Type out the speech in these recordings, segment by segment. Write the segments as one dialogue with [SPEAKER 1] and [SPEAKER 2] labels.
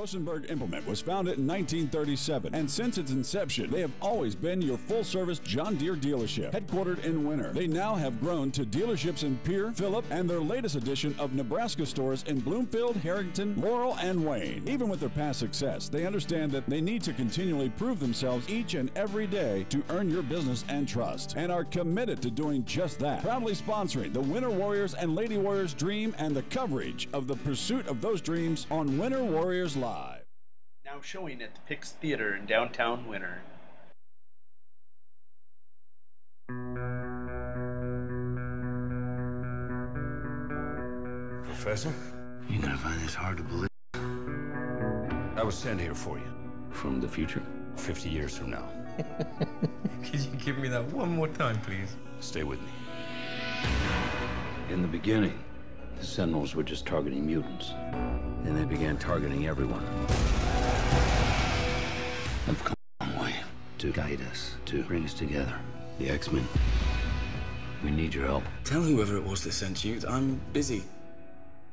[SPEAKER 1] Rosenberg Implement was founded in 1937, and since its inception, they have always been your full-service John Deere dealership, headquartered in Winter. They now have grown to dealerships in Pierre, Phillip, and their latest addition of Nebraska stores in Bloomfield, Harrington, Laurel, and Wayne. Even with their past success, they understand that they need to continually prove themselves each and every day to earn your business and trust, and are committed to doing just that. Proudly sponsoring the Winter Warriors and Lady Warriors dream and the coverage of the pursuit of those dreams on Winter Warriors Live.
[SPEAKER 2] Now showing at the Pix Theater in downtown Winter.
[SPEAKER 3] Professor?
[SPEAKER 4] You're gonna find this hard to believe.
[SPEAKER 3] I was sent here for you.
[SPEAKER 4] From the future?
[SPEAKER 3] 50 years from now.
[SPEAKER 5] Could you give me that one more time, please?
[SPEAKER 3] Stay with me.
[SPEAKER 4] In the beginning, the Sentinels were just targeting mutants. Then they began targeting everyone. They've come a long way to guide us, to bring us together. The X-Men, we need your help.
[SPEAKER 5] Tell whoever it was that sent you, I'm busy.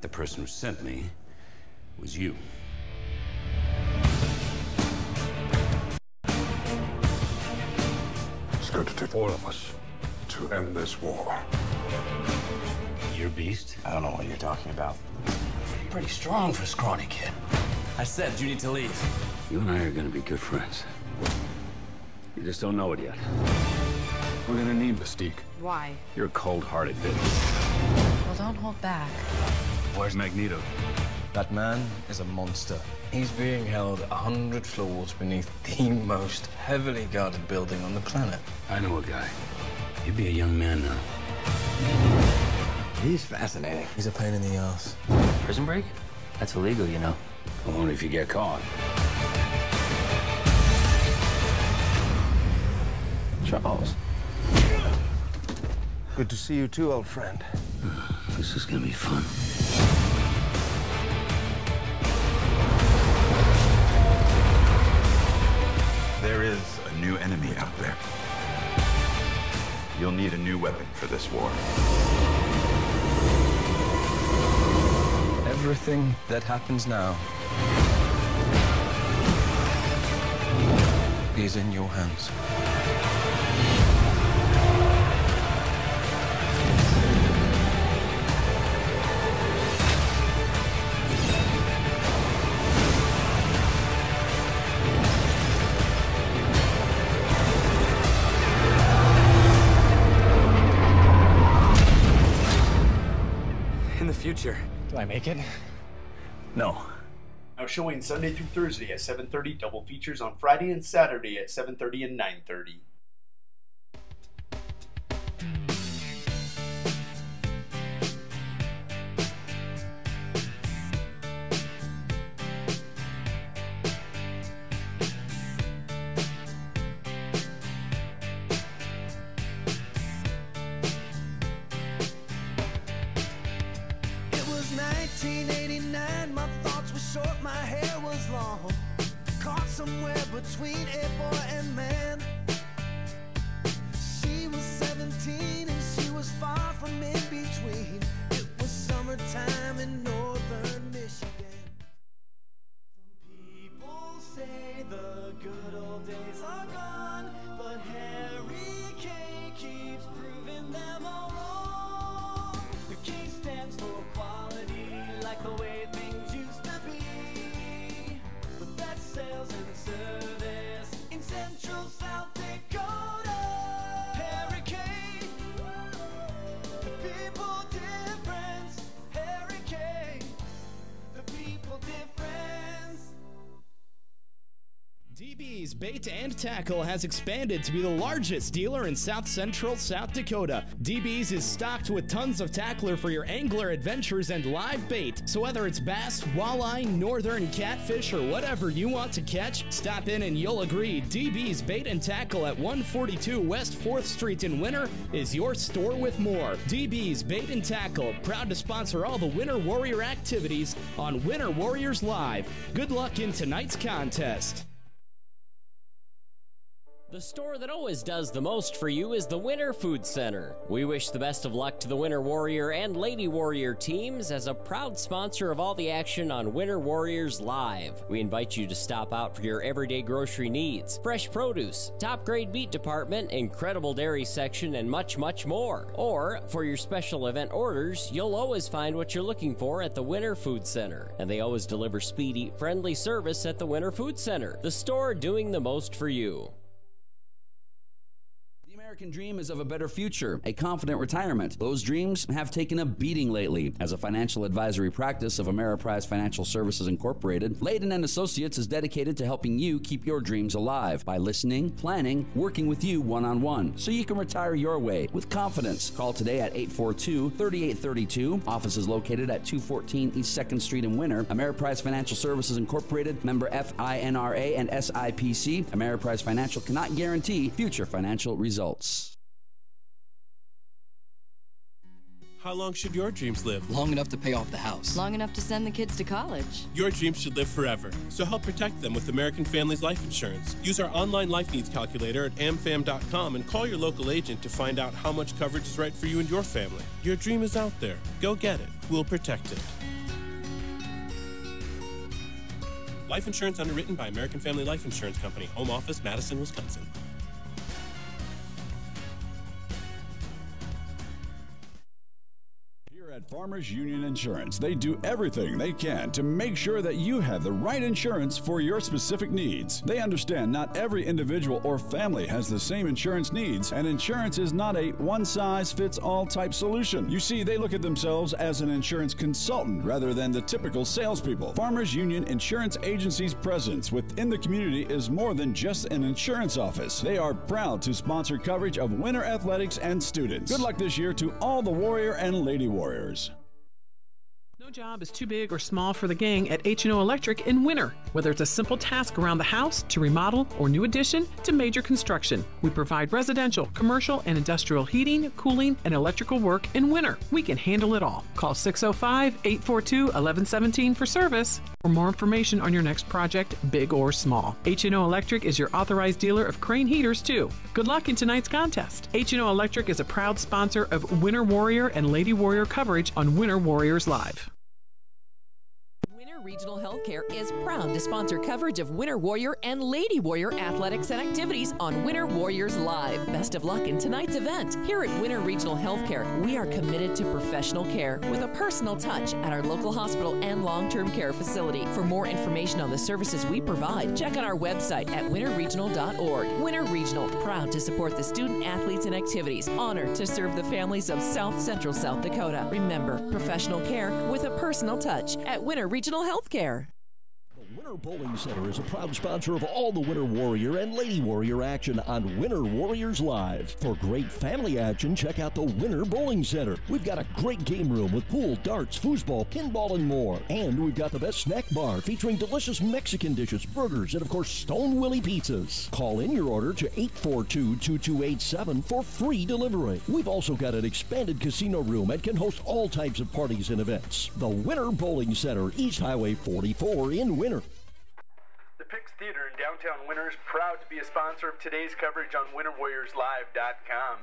[SPEAKER 3] The person who sent me was you.
[SPEAKER 6] It's going to take all of us to end this war.
[SPEAKER 4] You're Beast?
[SPEAKER 5] I don't know what you're talking about.
[SPEAKER 4] Pretty strong for a scrawny kid.
[SPEAKER 5] I said you need to leave.
[SPEAKER 4] You and I are gonna be good friends. You just don't know it yet. We're gonna need Mystique.
[SPEAKER 7] Why?
[SPEAKER 4] You're a cold-hearted bitch.
[SPEAKER 7] Well, don't hold back.
[SPEAKER 4] Where's Magneto?
[SPEAKER 5] That man is a monster. He's being held 100 floors beneath the most heavily guarded building on the planet.
[SPEAKER 4] I know a guy. He'd be a young man now.
[SPEAKER 5] He's fascinating. He's a pain in the ass.
[SPEAKER 8] Prison break? That's illegal, you know.
[SPEAKER 4] Only if you get caught.
[SPEAKER 5] Charles.
[SPEAKER 9] Good to see you too, old friend.
[SPEAKER 4] This is gonna be fun.
[SPEAKER 10] There is a new enemy out there. You'll need a new weapon for this war.
[SPEAKER 5] Everything that happens now is in your hands. In the future. Do I make it? No.
[SPEAKER 2] Now showing Sunday through Thursday at 7:30, double features on Friday and Saturday at 7:30 and 9:30.
[SPEAKER 11] It was 1989, my thoughts were short, my hair was long. Caught somewhere between a boy and man. She was 17 and she was far from in between. It was summertime in northern Michigan. Some people say the good old days are gone, but Harry K keeps proving them all wrong. The K stands for quality, like the way things used to be. The best sales and service in Central South Dakota. Harry K, the people difference. Harry K, the people difference.
[SPEAKER 12] DB's Bait and Tackle has expanded to be the largest dealer in South Central South Dakota. DB's is stocked with tons of tackler for your angler adventures and live bait. So whether it's bass, walleye, northern catfish, or whatever you want to catch, stop in and you'll agree DB's Bait and Tackle at 142 West 4th Street in Winter is your store with more. DB's Bait and Tackle, proud to sponsor all the Winter Warrior activities on Winter Warriors Live. Good luck in tonight's contest.
[SPEAKER 7] The store that always does the most for you is the Winter Food Center. We wish the best of luck to the Winter Warrior and Lady Warrior teams as a proud sponsor of all the action on Winter Warriors Live. We invite you to stop out for your everyday grocery needs, fresh produce, top grade meat department, incredible dairy section, and much, much more. Or, for your special event orders, you'll always find what you're looking for at the Winter Food Center. And they always deliver speedy, friendly service at the Winter Food Center, the store doing the most for you.
[SPEAKER 13] The American dream is of a better future, a confident retirement. Those dreams have taken a beating lately. As a financial advisory practice of Ameriprise Financial Services Incorporated, Layden and Associates is dedicated to helping you keep your dreams alive by listening, planning, working with you one-on-one so you can retire your way with confidence. Call today at 842-3832. Office is located at 214 East 2nd Street in Winter. Ameriprise Financial Services Incorporated, member FINRA and SIPC. Ameriprise Financial cannot guarantee future financial results.
[SPEAKER 14] How long should your dreams live?
[SPEAKER 15] Long enough to pay off the house.
[SPEAKER 16] Long enough to send the kids to college.
[SPEAKER 14] Your dreams should live forever. So help protect them with American Families Life Insurance. Use our online life needs calculator at amfam.com and call your local agent to find out how much coverage is right for you and your family. Your dream is out there. Go get it. We'll protect it. Life insurance underwritten by American Family Life Insurance Company. Home office, Madison, Wisconsin.
[SPEAKER 1] At Farmers Union Insurance, they do everything they can to make sure that you have the right insurance for your specific needs. They understand not every individual or family has the same insurance needs, and insurance is not a one-size-fits-all type solution. You see, they look at themselves as an insurance consultant rather than the typical salespeople. Farmers Union Insurance Agency's presence within the community is more than just an insurance office. They are proud to sponsor coverage of winter athletics and students. Good luck this year to all the Warrior and Lady Warriors.
[SPEAKER 17] No job is too big or small for the gang at H&O Electric in Winter. Whether it's a simple task around the house, to remodel, or new addition, to major construction, we provide residential, commercial, and industrial heating, cooling, and electrical work in Winter. We can handle it all. Call 605-842-1117 for service. For more information on your next project, big or small. H&O Electric is your authorized dealer of Crane heaters, too. Good luck in tonight's contest. H&O Electric is a proud sponsor of Winter Warrior and Lady Warrior coverage on Winter Warriors Live.
[SPEAKER 18] Regional Healthcare is proud to sponsor coverage of Winter Warrior and Lady Warrior athletics and activities on Winter Warriors Live. Best of luck in tonight's event. Here at Winter Regional Healthcare, we are committed to professional care with a personal touch at our local hospital and long-term care facility. For more information on the services we provide, check out our website at winterregional.org. Winter Regional, proud to support the student athletes and activities. Honored to serve the families of South Central South Dakota. Remember, professional care with a personal touch at Winter Regional Healthcare.
[SPEAKER 19] The Winter Bowling Center is a proud sponsor of all the Winter Warrior and Lady Warrior action on Winter Warriors Live. For great family action, check out the Winter Bowling Center. We've got a great game room with pool, darts, foosball, pinball, and more. And we've got the best snack bar featuring delicious Mexican dishes, burgers, and of course, Stone Willie pizzas. Call in your order to 842-2287 for free delivery. We've also got an expanded casino room that can host all types of parties and events. The Winter Bowling Center, East Highway 44 in Winter.
[SPEAKER 2] The Pix Theater in downtown Winter is proud to be a sponsor of today's coverage on WinterWarriorsLive.com.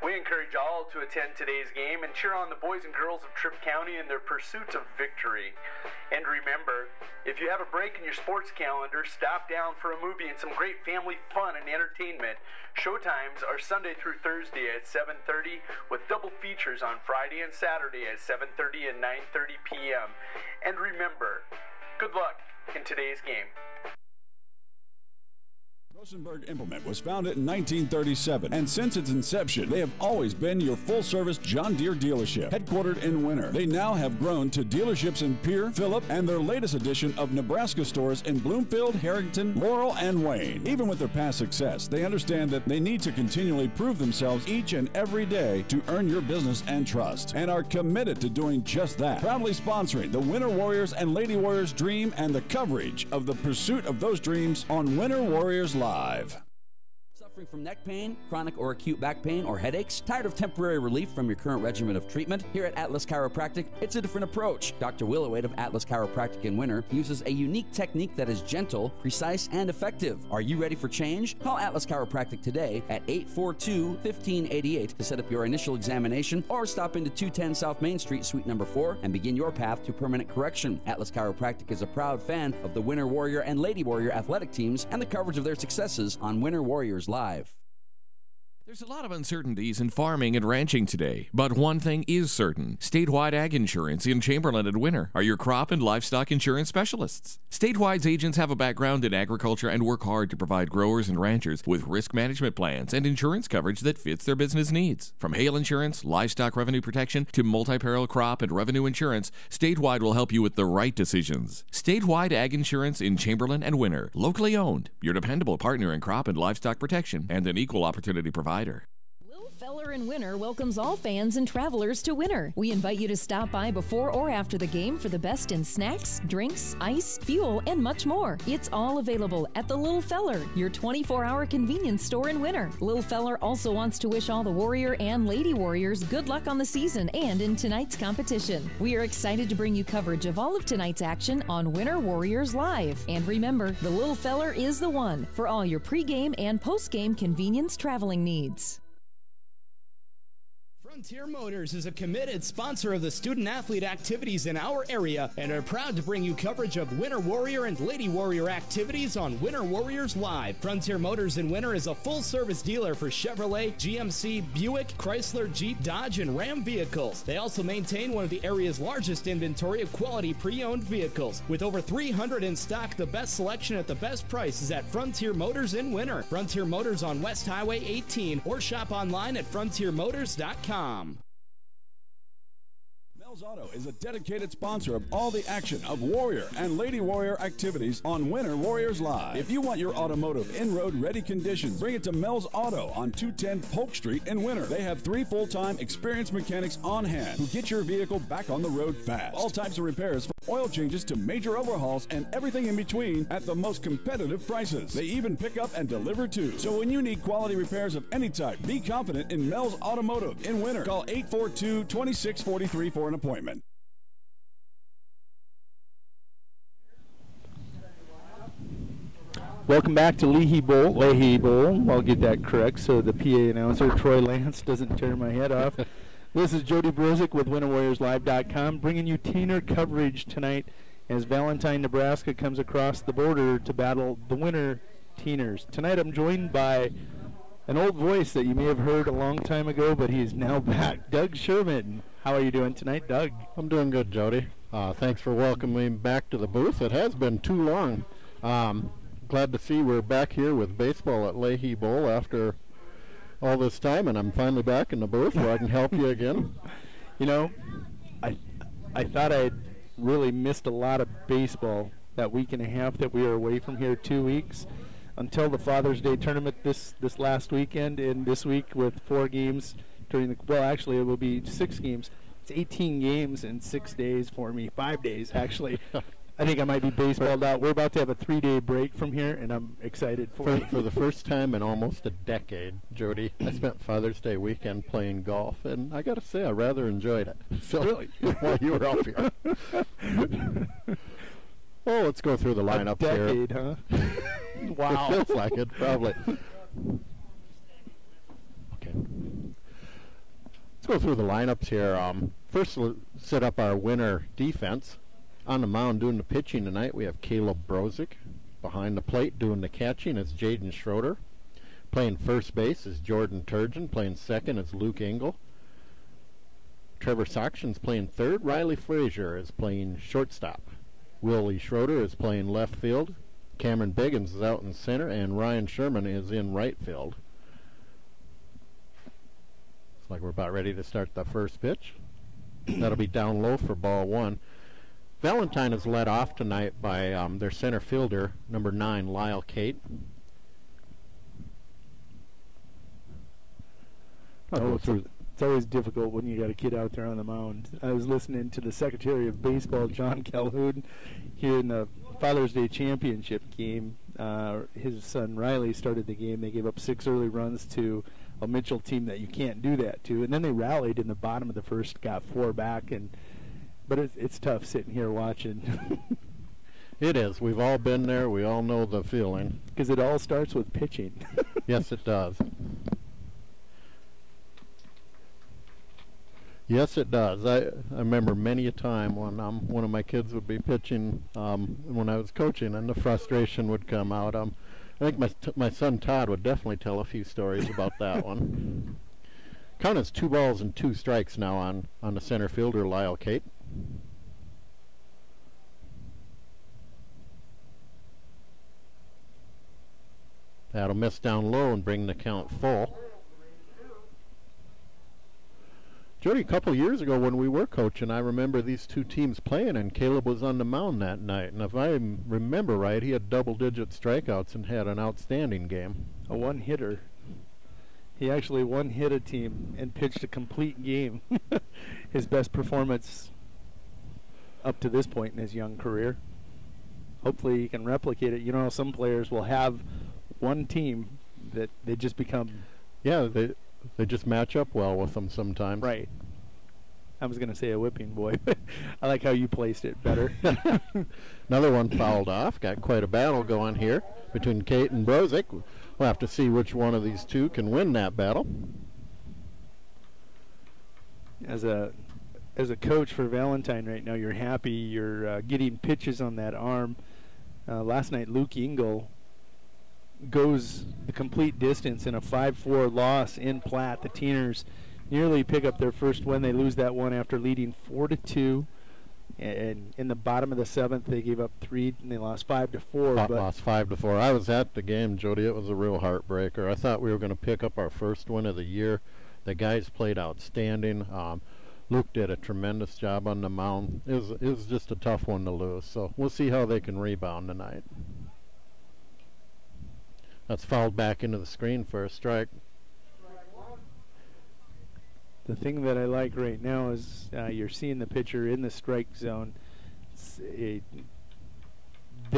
[SPEAKER 2] We encourage all to attend today's game and cheer on the boys and girls of Tripp County in their pursuit of victory. And remember, if you have a break in your sports calendar, stop down for a movie and some great family fun and entertainment. Showtimes are Sunday through Thursday at 7:30 with double features on Friday and Saturday at 7:30 and 9:30 p.m. And remember, good luck in today's game.
[SPEAKER 1] Rosenberg Implement was founded in 1937, and since its inception, they have always been your full-service John Deere dealership. Headquartered in Winter, they now have grown to dealerships in Pierre, Phillip, and their latest addition of Nebraska stores in Bloomfield, Harrington, Laurel, and Wayne. Even with their past success, they understand that they need to continually prove themselves each and every day to earn your business and trust, and are committed to doing just that. Proudly sponsoring the Winter Warriors and Lady Warriors dream and the coverage of the pursuit of those dreams on Winter Warriors Live.
[SPEAKER 13] Suffering from neck pain, chronic or acute back pain, or headaches? Tired of temporary relief from your current regimen of treatment? Here at Atlas Chiropractic, it's a different approach. Dr. Willowade of Atlas Chiropractic in Winter uses a unique technique that is gentle, precise, and effective. Are you ready for change? Call Atlas Chiropractic today at 842-1588 to set up your initial examination, or stop into 210 South Main Street, Suite number 4, and begin your path to permanent correction. Atlas Chiropractic is a proud fan of the Winter Warrior and Lady Warrior athletic teams and the coverage of their successes on Winter Warriors Live.
[SPEAKER 15] There's a lot of uncertainties in farming and ranching today, but one thing is certain. Statewide Ag Insurance in Chamberlain and Winter are your crop and livestock insurance specialists. Statewide's agents have a background in agriculture and work hard to provide growers and ranchers with risk management plans and insurance coverage that fits their business needs. From hail insurance, livestock revenue protection, to multi-peril crop and revenue insurance, Statewide will help you with the right decisions. Statewide Ag Insurance in Chamberlain and Winter, locally owned, your dependable partner in crop and livestock protection, and an equal opportunity provider.
[SPEAKER 16] Feller in Winter welcomes all fans and travelers to Winter. We invite you to stop by before or after the game for the best in snacks, drinks, ice, fuel, and much more. It's all available at the Little Feller, your 24-hour convenience store in Winter. Little Feller also wants to wish all the Warrior and Lady Warriors good luck on the season and in tonight's competition. We are excited to bring you coverage of all of tonight's action on Winter Warriors Live. And remember, the Little Feller is the one for all your pregame and postgame convenience traveling needs.
[SPEAKER 12] Frontier Motors is a committed sponsor of the student-athlete activities in our area and are proud to bring you coverage of Winter Warrior and Lady Warrior activities on Winter Warriors Live. Frontier Motors in Winter is a full-service dealer for Chevrolet, GMC, Buick, Chrysler, Jeep, Dodge, and Ram vehicles. They also maintain one of the area's largest inventory of quality pre-owned vehicles. With over 300 in stock, the best selection at the best price is at Frontier Motors in Winter. Frontier Motors on West Highway 18 or shop online at frontiermotors.com.
[SPEAKER 1] Mel's Auto is a dedicated sponsor of all the action of Warrior and Lady Warrior activities on Winter Warriors Live. If you want your automotive in-road ready conditions, bring it to Mel's Auto on 210 Polk Street in Winter. They have 3 full-time experienced mechanics on hand who get your vehicle back on the road fast. All types of repairs, from oil changes to major overhauls and everything in between at the most competitive prices. They even pick up and deliver too. So when you need quality repairs of any type, be confident in Mel's Automotive in Winter. Call 842-2643 for an appointment.
[SPEAKER 20] Welcome back to Leahy Bowl. I'll get that correct so the PA announcer, Troy Lance, doesn't tear my head off. This is Jody Brozick with WinterWarriorsLive.com bringing you Teener coverage tonight as Valentine, Nebraska comes across the border to battle the Winter Teeners. Tonight I'm joined by an old voice that you may have heard a long time ago, but he's now back, Doug Sherman. How are you doing tonight, Doug?
[SPEAKER 21] I'm doing good, Jody. Thanks for welcoming me back to the booth. It has been too long. Glad to see we're back here with baseball at Leahy Bowl after all this time, and I'm finally back in the booth where I can help you again.
[SPEAKER 20] You know, I thought I'd really missed a lot of baseball that week and a half that we were away from here, 2 weeks, until the Father's Day tournament this last weekend, and this week with 4 games during the, well, actually it will be 6 games. It's 18 games in 6 days for me, 5 days actually. I think I might be baseballed out. We're about to have a 3-day break from here, and I'm excited for it.
[SPEAKER 21] For the first time in almost a decade, Jody, I spent Father's Day weekend playing golf, and I got to say I rather enjoyed it. So,
[SPEAKER 20] really?
[SPEAKER 21] While you were up here. Well, let's go through the lineups here.
[SPEAKER 20] A decade, huh? Wow.
[SPEAKER 21] It feels like it, probably. Okay. Let's go through the lineups here. First, we'll set up our winter defense. On the mound doing the pitching tonight, we have Caleb Brozick. Behind the plate doing the catching is Jaden Schroeder. Playing first base is Jordan Turgeon. Playing second is Luke Engel. Trevor Sockson's playing third. Riley Frazier is playing shortstop. Willie Schroeder is playing left field. Cameron Biggins is out in center, and Ryan Sherman is in right field. Looks like we're about ready to start the first pitch. That'll be down low for ball 1. Valentine is led off tonight by their center fielder, number 9, Lyle Cate.
[SPEAKER 20] It's always difficult when you got a kid out there on the mound. I was listening to the Secretary of Baseball, John Calhoun, here in the Father's Day Championship game, his son Riley started the game. They gave up 6 early runs to a Mitchell team that you can't do that to, and then they rallied in the bottom of the first, got 4 back, but it's tough sitting here watching.
[SPEAKER 21] It is. We've all been there. We all know the feeling.
[SPEAKER 20] Because it all starts with pitching.
[SPEAKER 21] Yes, it does. Yes, it does. I remember many a time when one of my kids would be pitching when I was coaching, and the frustration would come out. I think my son Todd would definitely tell a few stories about that one. Count is 2 balls and 2 strikes now on the center fielder, Lyle Kate. That'll miss down low and bring the count full. Jody, a couple years ago when we were coaching, I remember these 2 teams playing, and Caleb was on the mound that night. And if I remember right, he had double-digit strikeouts and had an outstanding game.
[SPEAKER 20] A one-hitter. He actually one-hit a team and pitched a complete game. His best performance up to this point in his young career. Hopefully he can replicate it. You know, some players will have one team that they just become...
[SPEAKER 21] Yeah, they just match up well with them sometimes.
[SPEAKER 20] Right. I was going to say a whipping boy. I like how you placed it better.
[SPEAKER 21] Another one fouled off. Got quite a battle going here between Kate and Brozick. We'll have to see which one of these 2 can win that battle.
[SPEAKER 20] As a coach for Valentine right now, you're happy you're getting pitches on that arm. Last night, Luke Engel goes the complete distance in a 5-4 loss in Platte. The Teeners nearly pick up their first win. They lose that one after leading 4-2. And in the bottom of the 7th, they gave up 3 and they lost 5-4.
[SPEAKER 21] Lost 5-4. I was at the game, Jody. It was a real heartbreaker. I thought we were going to pick up our first win of the year. The guys played outstanding. Luke did a tremendous job on the mound. It was just a tough one to lose. So we'll see how they can rebound tonight. That's fouled back into the screen for a strike.
[SPEAKER 20] The thing that I like right now is you're seeing the pitcher in the strike zone. This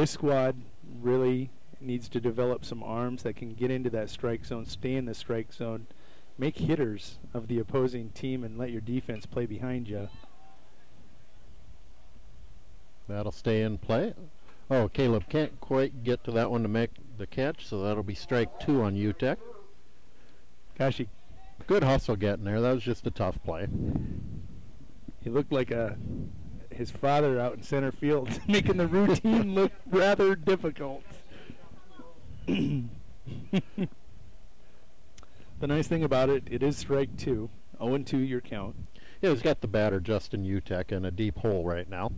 [SPEAKER 20] squad really needs to develop some arms that can get into that strike zone, stay in the strike zone, make hitters of the opposing team, and let your defense play behind you.
[SPEAKER 21] That'll stay in play. Oh, Caleb can't quite get to that one to make the catch, so that'll be strike 2 on UTEC.
[SPEAKER 20] Gosh,
[SPEAKER 21] good hustle getting there. That was just a tough play.
[SPEAKER 20] He looked like his father out in center field, making the routine look rather difficult. The nice thing about it, it is strike 2. 0-2 your count.
[SPEAKER 21] Yeah, he's got the batter Justin UTEC in a deep hole right now.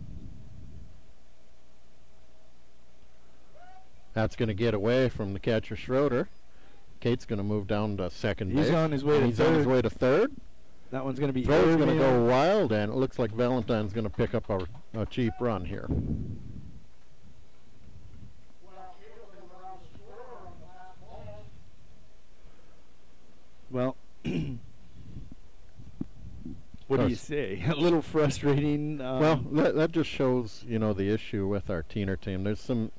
[SPEAKER 21] That's going to get away from the catcher Schroeder. Kate's going to move down to second base.
[SPEAKER 20] He's on his way to
[SPEAKER 21] third. On his way to third.
[SPEAKER 20] That one's going to be...
[SPEAKER 21] Throw's going to go wild, and it looks like Valentine's going to pick up a cheap run here.
[SPEAKER 20] Well, what do you say? A little frustrating.
[SPEAKER 21] Well, that just shows, the issue with our teener team. There's some,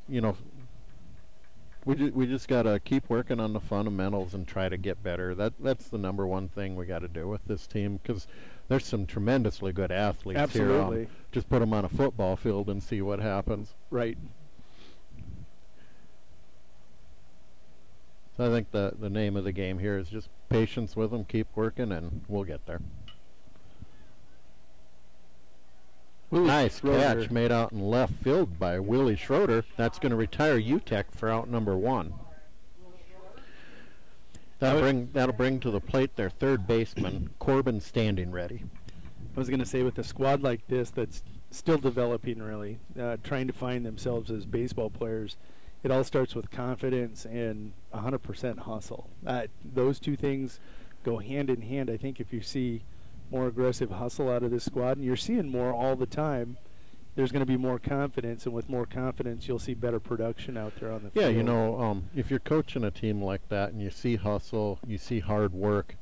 [SPEAKER 21] we just got to keep working on the fundamentals and try to get better. That's the number one thing we got to do with this team, because there's some tremendously good athletes here.
[SPEAKER 20] Absolutely.
[SPEAKER 21] Just put them on a football field and see what happens.
[SPEAKER 20] Right.
[SPEAKER 21] So I think the name of the game here is just patience with them, keep working, and we'll get there. Nice catch made out in left field by Willie Schroeder. That's going to retire UTEC for out number 1. That'll bring to the plate their third baseman, Corbin, standing ready.
[SPEAKER 20] I was going to say, with a squad like this that's still developing, really, trying to find themselves as baseball players, it all starts with confidence and 100% hustle. Those two things go hand in hand. I think if you see more aggressive hustle out of this squad, and you're seeing more all the time, there's going to be more confidence, and with more confidence you'll see better production out there on the field.
[SPEAKER 21] Yeah, if you're coaching a team like that and you see hustle, you see hard work,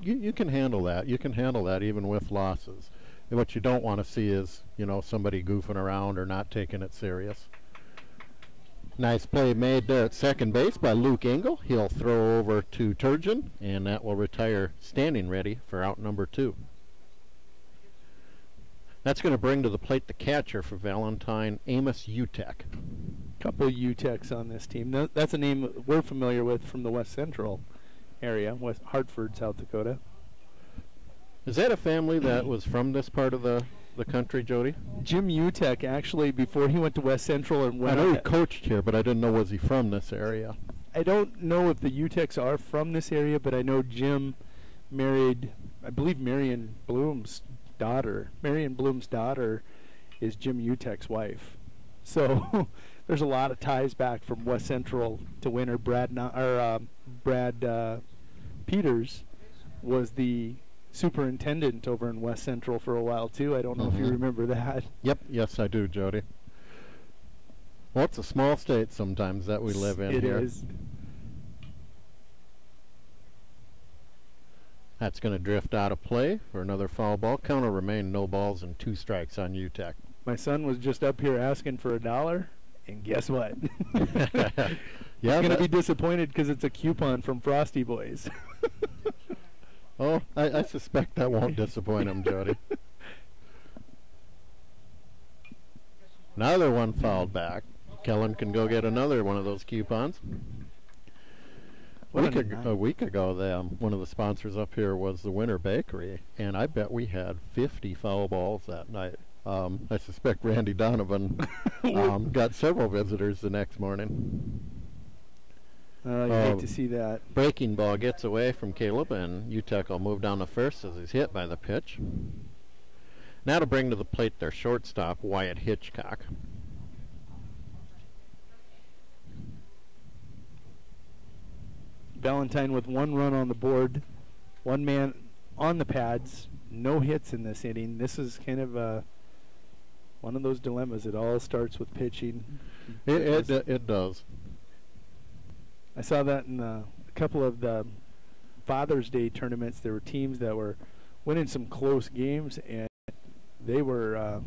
[SPEAKER 21] you can handle that. You can handle that even with losses. And what you don't want to see is, somebody goofing around or not taking it serious. Nice play made there at second base by Luke Engel. He'll throw over to Turgeon, and that will retire standing ready for out number 2. That's going to bring to the plate the catcher for Valentine, Amos Utek.
[SPEAKER 20] Couple Uteks on this team. That's a name we're familiar with from the West Central area, West Hartford, South Dakota.
[SPEAKER 21] Is that a family that was from this part of the country, Jody?
[SPEAKER 20] Jim Utek, actually, before he went to West Central and went.
[SPEAKER 21] I know he coached here, but I didn't know, was he from this area?
[SPEAKER 20] I don't know if the Uteks are from this area, but I know Jim married, I believe, Marion Bloom's daughter. Marion Bloom's daughter is Jim Utek's wife. So there's a lot of ties back from West Central to Winter. Brad Peters was the superintendent over in West Central for a while too. I don't know if you remember that.
[SPEAKER 21] Yep, yes I do, Jody. Well, it's a small state sometimes that we live in here.
[SPEAKER 20] It is.
[SPEAKER 21] That's going to drift out of play for another foul ball. Count will remain no balls and 2 strikes on Utek.
[SPEAKER 20] My son was just up here asking for $1, and guess what?
[SPEAKER 21] Yeah,
[SPEAKER 20] he's going to be disappointed because it's a coupon from Frosty Boys.
[SPEAKER 21] Oh, I suspect that won't disappoint him, Jody. Another one fouled back. Kellen can go get another one of those coupons. A week ago, one of the sponsors up here was the Winter Bakery, and I bet we had 50 foul balls that night. I suspect Randy Donovan got several visitors the next morning.
[SPEAKER 20] You hate to see that.
[SPEAKER 21] Breaking ball gets away from Caleb, and Utek will move down to first as he's hit by the pitch. Now to bring to the plate their shortstop, Wyatt Hitchcock.
[SPEAKER 20] Valentine with 1 run on the board, 1 man on the pads, no hits in this inning. This is kind of one of those dilemmas. It all starts with pitching.
[SPEAKER 21] It does.
[SPEAKER 20] I saw that in a couple of the Father's Day tournaments. There were teams that were winning some close games, and they were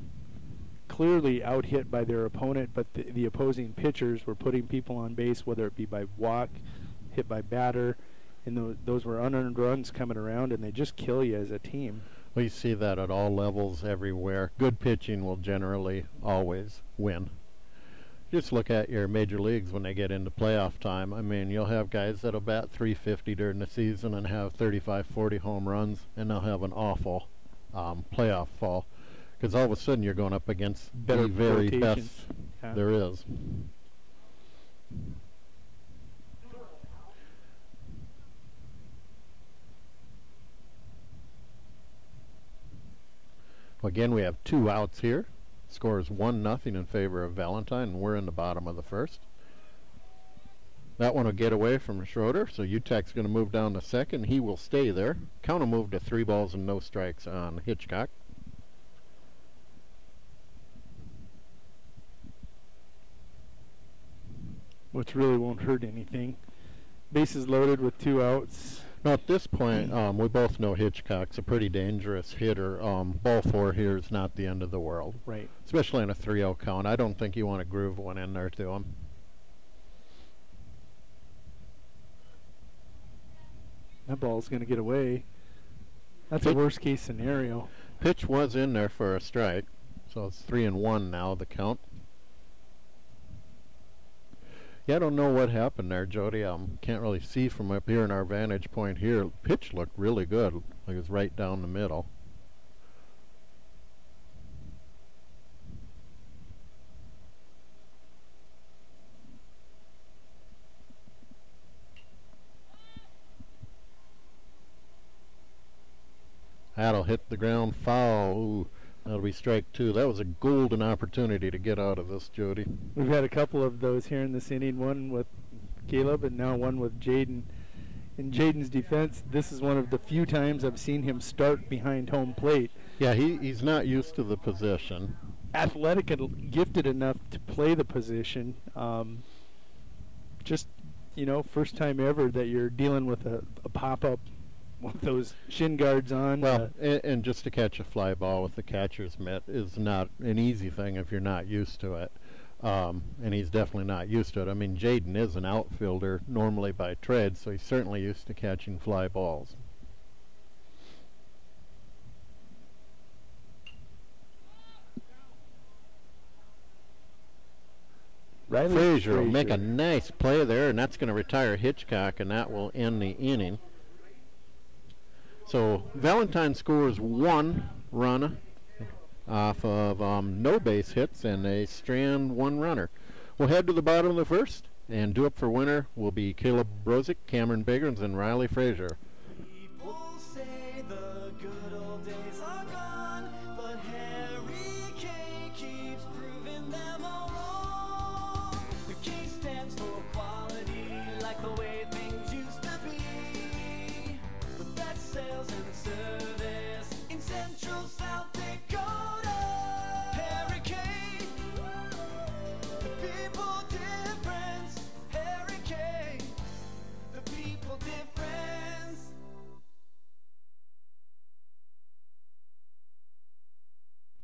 [SPEAKER 20] clearly out-hit by their opponent, but the opposing pitchers were putting people on base, whether it be by walk, hit by batter, and those were unearned runs coming around, and they just kill you as a team.
[SPEAKER 21] We see that at all levels everywhere. Good pitching will generally always win. Just look at your major leagues when they get into playoff time. I mean, you'll have guys that'll bat .350 during the season and have 35, 40 home runs, and they'll have an awful playoff fall. Because all of a sudden you're going up against the very best there is. Again, we have 2 outs here. Score is 1-0 in favor of Valentine, and we're in the bottom of the first. That one will get away from Schroeder, so Utek's going to move down to second. He will stay there. Count will move to 3 balls and no strikes on Hitchcock.
[SPEAKER 20] Which really won't hurt anything. Bases loaded with 2 outs.
[SPEAKER 21] Now at this point, we both know Hitchcock's a pretty dangerous hitter. Ball 4 here is not the end of the world.
[SPEAKER 20] Right.
[SPEAKER 21] Especially in a 3-0 count. I don't think you want to groove one in there to him.
[SPEAKER 20] That ball's going to get away. That's a worst case scenario.
[SPEAKER 21] Pitch was in there for a strike. So it's 3-1 now, the count. Yeah, I don't know what happened there, Jody. Can't really see from up here in our vantage point here. Pitch looked really good. Like it was right down the middle. That'll hit the ground foul. Ooh, that'll be strike 2. That was a golden opportunity to get out of this, Jody.
[SPEAKER 20] We've had a couple of those here in this inning, one with Caleb and now one with Jaden. In Jaden's defense, this is one of the few times I've seen him start behind home plate.
[SPEAKER 21] Yeah, he's not used to the position.
[SPEAKER 20] Athletic and gifted enough to play the position. Just, first time ever that you're dealing with a pop-up with those shin guards on.
[SPEAKER 21] Well, and just to catch a fly ball with the catcher's mitt is not an easy thing if you're not used to it. And he's definitely not used to it. I mean, Jaden is an outfielder normally by trade, so he's certainly used to catching fly balls. Frazier will make a nice play there, and that's going to retire Hitchcock, and that will end the inning. So Valentine scores 1 run off of no base hits, and they strand 1 runner. We'll head to the bottom of the first, and due up for winner will be Caleb Brozick, Cameron Biggins, and Riley Frazier.
[SPEAKER 11] People say the good old days are gone, but Harry Kane keeps proving them all wrong. The K stands for quality, like the way things used to be. The best sales and service in Central South Dakota. Harry Kane, the people difference. Harry Kane, the people difference.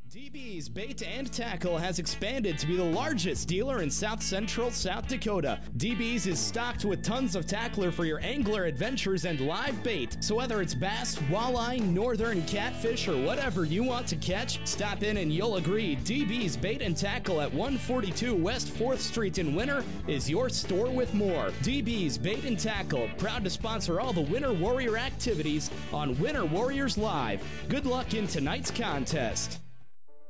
[SPEAKER 12] DB's Bait and Tackle has expanded to be the largest dealer in South Central South Dakota. DB's is stocked with tons of tackler for your angler adventures and live bait. So whether it's bass, walleye, northern catfish, or whatever you want to catch, stop in and you'll agree DB's Bait and Tackle at 142 West 4th Street in Winter is your store with more. DB's Bait and Tackle, proud to sponsor all the Winter Warrior activities on Winter Warriors Live. Good luck in tonight's contest.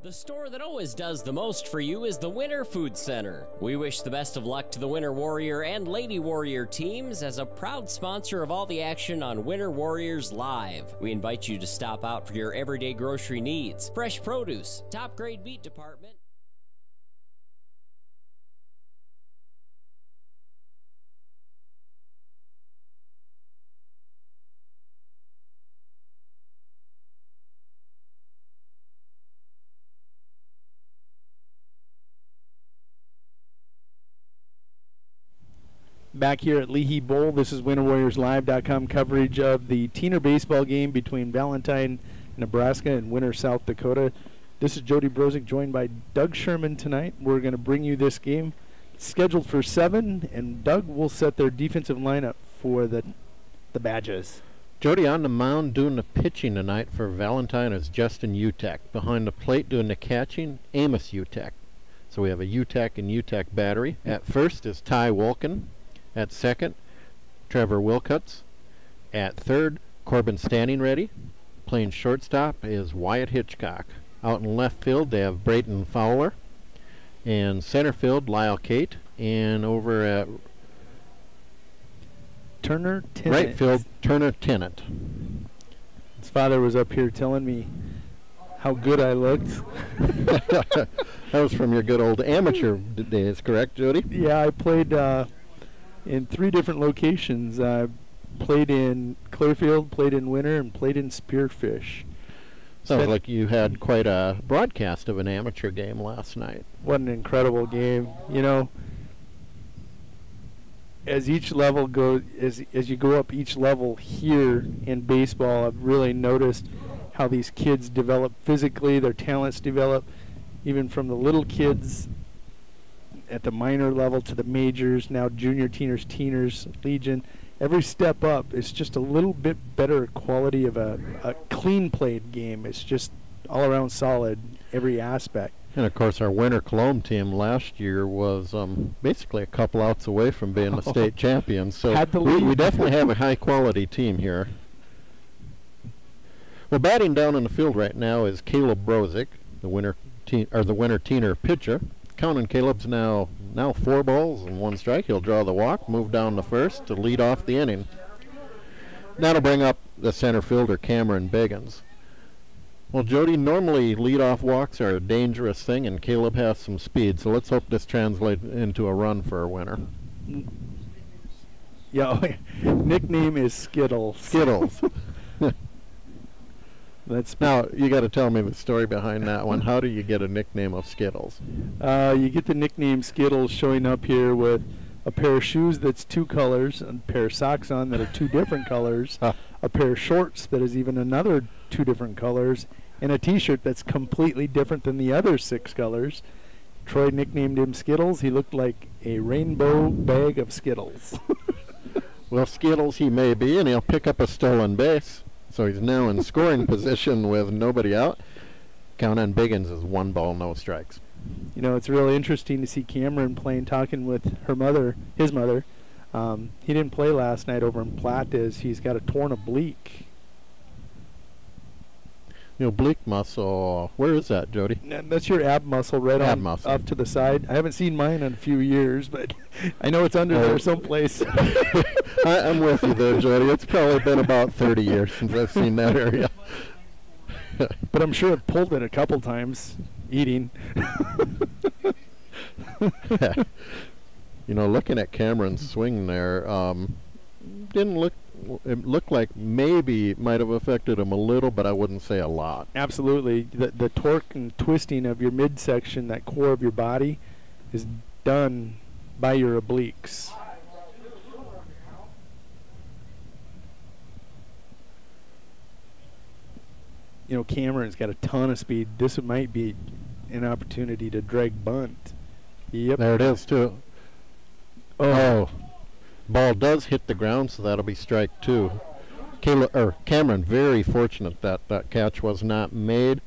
[SPEAKER 7] The store that always does the most for you is the Winter Food Center. We wish the best of luck to the Winter Warrior and Lady Warrior teams as a proud sponsor of all the action on Winter Warriors Live. We invite you to stop out for your everyday grocery needs, fresh produce, top-grade meat department.
[SPEAKER 20] Back here at Leahy Bowl, this is WinterWarriorsLive.com coverage of the Teener baseball game between Valentine, Nebraska, and Winter, South Dakota. This is Jody Brozick, joined by Doug Sherman tonight. We're going to bring you this game scheduled for 7, and Doug will set their defensive lineup for the Badgers.
[SPEAKER 21] Jody on the mound doing the pitching tonight for Valentine is Justin Utek. Behind the plate doing the catching, Amos Utek. So we have a Utek and Utek battery. At first is Ty Wolkin. At second, Trevor Wilcuts. At third, Corbin Standing Ready. Playing shortstop is Wyatt Hitchcock. Out in left field, they have Brayton Fowler. And center field, Lyle Cate. And over at
[SPEAKER 20] Turner Tennant.
[SPEAKER 21] Right field, Turner Tennant.
[SPEAKER 20] His father was up here telling me how good I looked.
[SPEAKER 21] That was from your good old amateur days, correct, Jody?
[SPEAKER 20] Yeah, I played in 3 different locations. I played in Clearfield, played in Winter, and played in Spearfish.
[SPEAKER 21] Sounds like you had quite a broadcast of an amateur game last night.
[SPEAKER 20] What an incredible game. You know, as each level goes, as you go up each level here in baseball, I've really noticed how these kids develop physically, their talents develop, even from the little kids at the minor level to the majors, now junior teeners, Legion. Every step up is just a little bit better quality of a clean played game. It's just all around solid, every aspect.
[SPEAKER 21] And of course our Winter Cologne team last year was basically a couple outs away from being the state champions. So we definitely have a high quality team here. Well, batting down in the field right now is Caleb Brozick, the Winter Teener pitcher. Counting Caleb's now 4 balls and 1 strike. He'll draw the walk, move down to first to lead off the inning. That'll bring up the center fielder, Cameron Biggins. Well, Jody, normally leadoff walks are a dangerous thing, and Caleb has some speed, so let's hope this translates into a run for a winner.
[SPEAKER 20] Yeah, nickname is Skittles.
[SPEAKER 21] Skittles. Now, you got to tell me the story behind that one. How do you get a nickname of Skittles?
[SPEAKER 20] You get the nickname Skittles showing up here with a pair of shoes that's 2 colors, a pair of socks on that are 2 different colors, a pair of shorts that is even another 2 different colors, and a T-shirt that's completely different than the other 6 colors. Troy nicknamed him Skittles. He looked like a rainbow bag of Skittles.
[SPEAKER 21] Well, Skittles he may be, and he'll pick up a stolen base. So he's now in scoring position with nobody out. Count on Biggins is 1 ball, no strikes.
[SPEAKER 20] You know, it's really interesting to see Cameron talking with his mother. He didn't play last night over in Platte as he's got a torn oblique.
[SPEAKER 21] You know, oblique muscle, where is that, Jody?
[SPEAKER 20] That's your ab muscle right
[SPEAKER 21] ab
[SPEAKER 20] on
[SPEAKER 21] muscle.
[SPEAKER 20] off to the side. I haven't seen mine in a few years, but I know it's under there someplace.
[SPEAKER 21] I'm with you there, Jody. It's probably been about 30 years since I've seen that area.
[SPEAKER 20] But I'm sure I've pulled it a couple times eating.
[SPEAKER 21] You know, looking at Cameron's swing there, it looked like maybe it might have affected him a little, but I wouldn't say a lot.
[SPEAKER 20] Absolutely. The torque and twisting of your midsection, that core of your body, is done by your obliques. You know, Cameron's got a ton of speed. This might be an opportunity to drag bunt. Yep.
[SPEAKER 21] There it is, too. Oh. Ball does hit the ground, so that'll be strike 2. Cameron, very fortunate that that catch was not made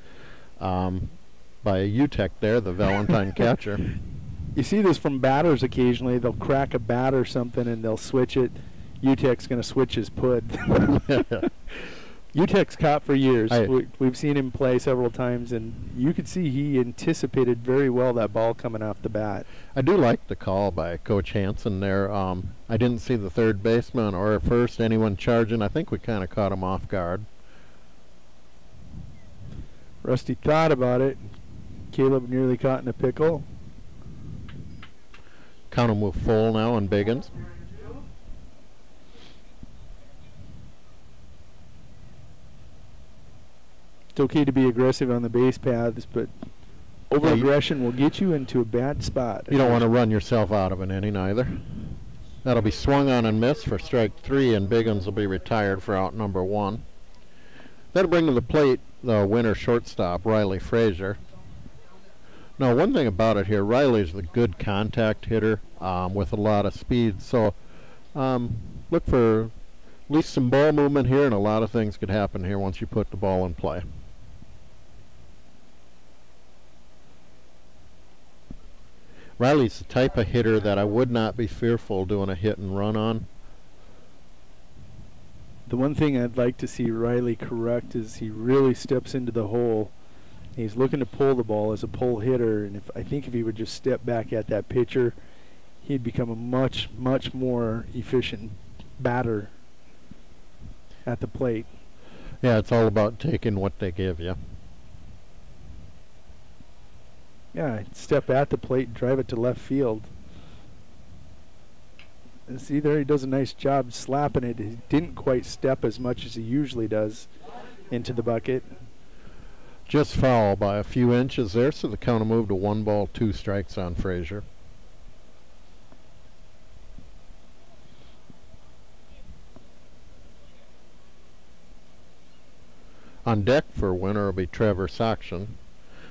[SPEAKER 21] by a UTEC there, the Valentine catcher.
[SPEAKER 20] You see this from batters occasionally. They'll crack a bat or something, and they'll switch it. UTEC's going to switch his put. UTEC's caught for years. We've seen him play several times, and you could see he anticipated very well that ball coming off the bat.
[SPEAKER 21] I do like the call by Coach Hansen there. I didn't see the third baseman or first anyone charging. I think we kind of caught him off guard.
[SPEAKER 20] Rusty thought about it. Caleb nearly caught in a pickle.
[SPEAKER 21] Count him with full now on Biggins.
[SPEAKER 20] It's okay to be aggressive on the base paths, but over-aggression will get you into a bad spot.
[SPEAKER 21] You don't want to run yourself out of an inning either. That'll be swung on and missed for strike 3, and Biggins will be retired for out number 1. That'll bring to the plate the winner shortstop, Riley Frazier. Now, one thing about it here, Riley's a good contact hitter with a lot of speed, so look for at least some ball movement here, and a lot of things could happen here once you put the ball in play. Riley's the type of hitter that I would not be fearful doing a hit and run on.
[SPEAKER 20] The one thing I'd like to see Riley correct is he really steps into the hole. He's looking to pull the ball as a pull hitter, and I think if he would just step back at that pitcher, he'd become a much, much more efficient batter at the plate.
[SPEAKER 21] Yeah, it's all about taking what they give you.
[SPEAKER 20] Yeah, step at the plate and drive it to left field. And see there, he does a nice job slapping it. He didn't quite step as much as he usually does into the bucket.
[SPEAKER 21] Just foul by a few inches there, so the count will move to 1 ball, 2 strikes on Frazier. On deck for winner will be Trevor Soction.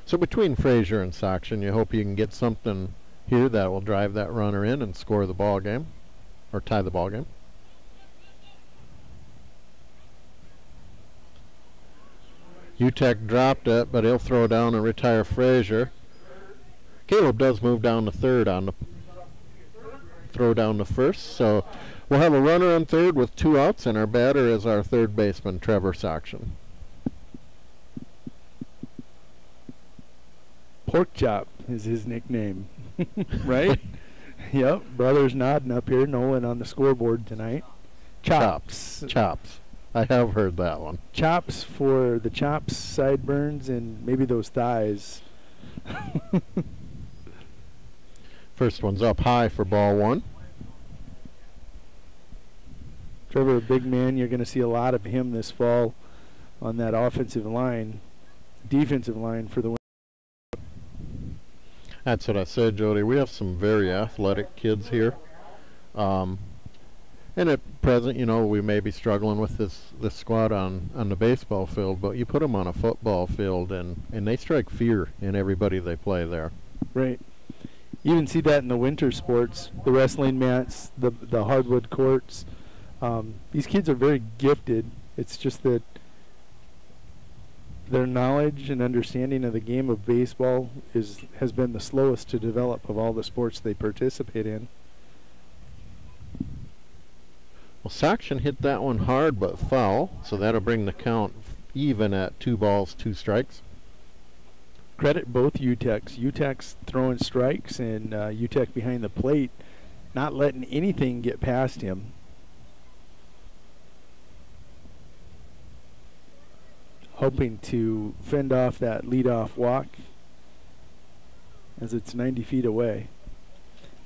[SPEAKER 21] So between Frazier and Soction, you hope you can get something here that will drive that runner in and score the ball game, or tie the ball game. UTEC dropped it, but he'll throw down and retire Frazier. Caleb does move down to third on the throw down to first, so we'll have a runner on third with 2 outs, and our batter is our third baseman, Trevor Soction.
[SPEAKER 20] Pork Chop is his nickname, right? Yep, brothers nodding up here, Nolan on the scoreboard tonight. Chops.
[SPEAKER 21] Chops. I have heard that one.
[SPEAKER 20] Chops for the chops, sideburns, and maybe those thighs.
[SPEAKER 21] First one's up high for ball 1.
[SPEAKER 20] Trevor, a big man, you're going to see a lot of him this fall on that offensive line, defensive line for the.
[SPEAKER 21] That's what I said, Jody. We have some very athletic kids here. And at present, you know, we may be struggling with this squad on the baseball field, but you put them on a football field, and they strike fear in everybody they play there.
[SPEAKER 20] Right. You even see that in the winter sports, the wrestling mats, the hardwood courts. These kids are very gifted. It's just that their knowledge and understanding of the game of baseball has been the slowest to develop of all the sports they participate in.
[SPEAKER 21] Well, Saxon hit that one hard but foul, so that'll bring the count even at 2 balls, 2 strikes.
[SPEAKER 20] Credit both UTECs. UTEC's throwing strikes and UTEC behind the plate, not letting anything get past him. Hoping to fend off that leadoff walk as it's 90 feet away.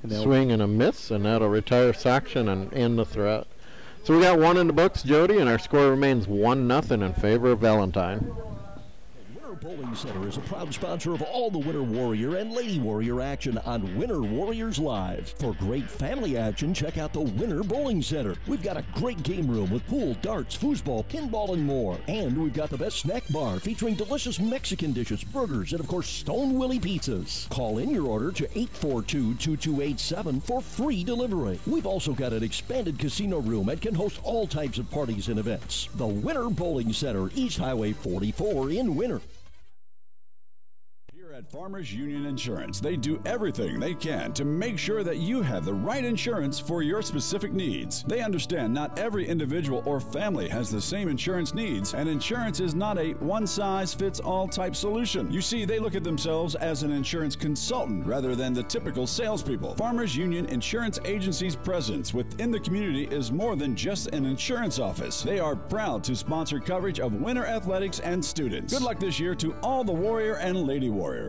[SPEAKER 20] And
[SPEAKER 21] swing and a miss, and that'll retire Saxon and end the threat. So we got 1 in the books, Jody, and our score remains 1-0 in favor of Valentine.
[SPEAKER 19] Bowling Center is a proud sponsor of all the Winter Warrior and Lady Warrior action on Winter Warriors Live. For great family action, check out the Winter Bowling Center. We've got a great game room with pool, darts, foosball, pinball, and more. And we've got the best snack bar featuring delicious Mexican dishes, burgers, and of course, Stone Willie pizzas. Call in your order to 842-2287 for free delivery. We've also got an expanded casino room and can host all types of parties and events. The Winter Bowling Center, East Highway 44 in Winter.
[SPEAKER 1] At Farmers Union Insurance, they do everything they can to make sure that you have the right insurance for your specific needs. They understand not every individual or family has the same insurance needs, and insurance is not a one-size-fits-all type solution. You see, they look at themselves as an insurance consultant rather than the typical salespeople. Farmers Union Insurance Agency's presence within the community is more than just an insurance office. They are proud to sponsor coverage of winter athletics and students. Good luck this year to all the Warrior and Lady Warriors.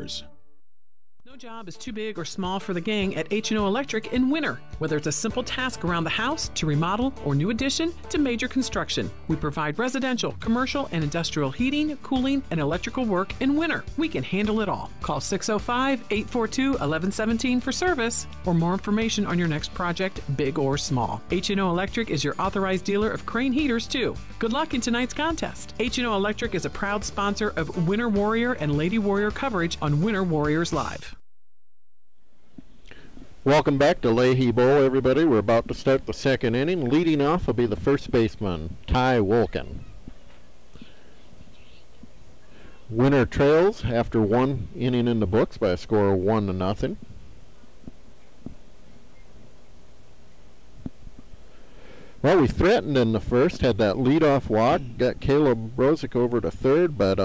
[SPEAKER 17] No job is too big or small for the gang at H&O Electric in winter. Whether it's a simple task around the house, to remodel, or new addition, to major construction, we provide residential, commercial, and industrial heating, cooling, and electrical work in winter. We can handle it all. Call 605-842-1117 for service or more information on your next project, big or small. H&O Electric is your authorized dealer of Crane heaters, too. Good luck in tonight's contest. H&O Electric is a proud sponsor of Winter Warrior and Lady Warrior coverage on Winter Warriors Live.
[SPEAKER 21] Welcome back to Leahy Bowl, everybody. We're about to start the second inning. Leading off will be the first baseman, Ty Wolken. Winner trails after 1 inning in the books by a score of 1-0. Well, we threatened in the first, had that leadoff walk, got Caleb Brozick over to third, but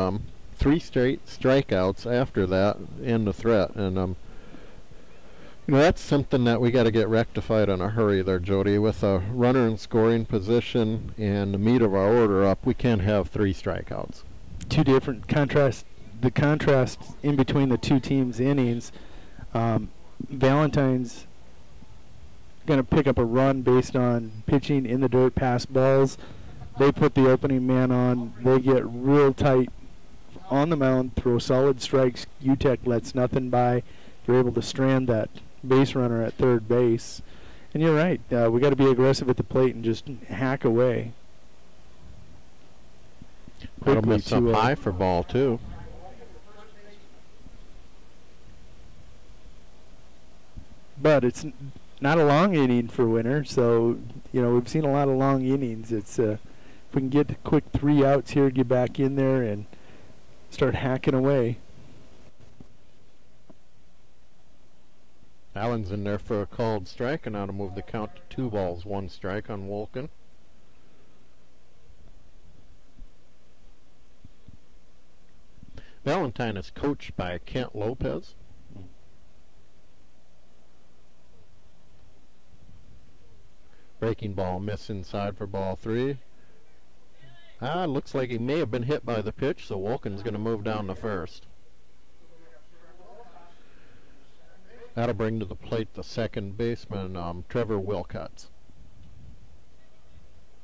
[SPEAKER 21] 3 straight strikeouts after that in the threat, and you know, that's something that we got to get rectified in a hurry there, Jody. With a runner in scoring position and the meat of our order up, we can't have 3 strikeouts.
[SPEAKER 20] 2 different contrasts. The contrast in between the 2 teams' innings, Valentine's going to pick up a run based on pitching in the dirt, pass balls. They put the opening man on. They get real tight on the mound, throw solid strikes. UTEC lets nothing by. They're able to strand that base runner at third base. And you're right, we got to be aggressive at the plate and just hack away.
[SPEAKER 21] That'll miss up high for ball 2.
[SPEAKER 20] But it's not a long inning for Winter, so you know we've seen a lot of long innings. It's if we can get a quick 3 outs here, get back in there and start hacking away.
[SPEAKER 21] Allen's in there for a called strike, and now to move the count to 2 balls, 1 strike on Wolken. Valentine is coached by Kent Lopez. Breaking ball, miss inside for ball 3. Looks like he may have been hit by the pitch, so Wolken's going to move down to first. That'll bring to the plate the second baseman, Trevor Wilcox.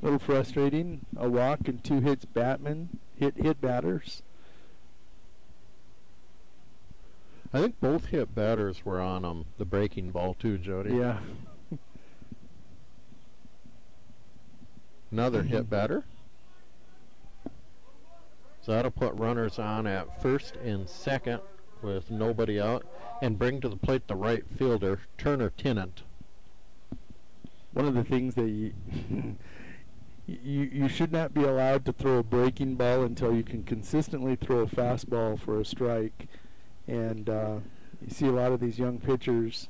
[SPEAKER 20] A little frustrating. A walk and 2 hits hit batters.
[SPEAKER 21] I think both hit batters were on the breaking ball too, Jody.
[SPEAKER 20] Yeah.
[SPEAKER 21] Another hit batter. So that'll put runners on at first and second with nobody out and bring to the plate the right fielder, Turner Tennant.
[SPEAKER 20] One of the things that you should not be allowed to throw a breaking ball until you can consistently throw a fastball for a strike. And you see a lot of these young pitchers.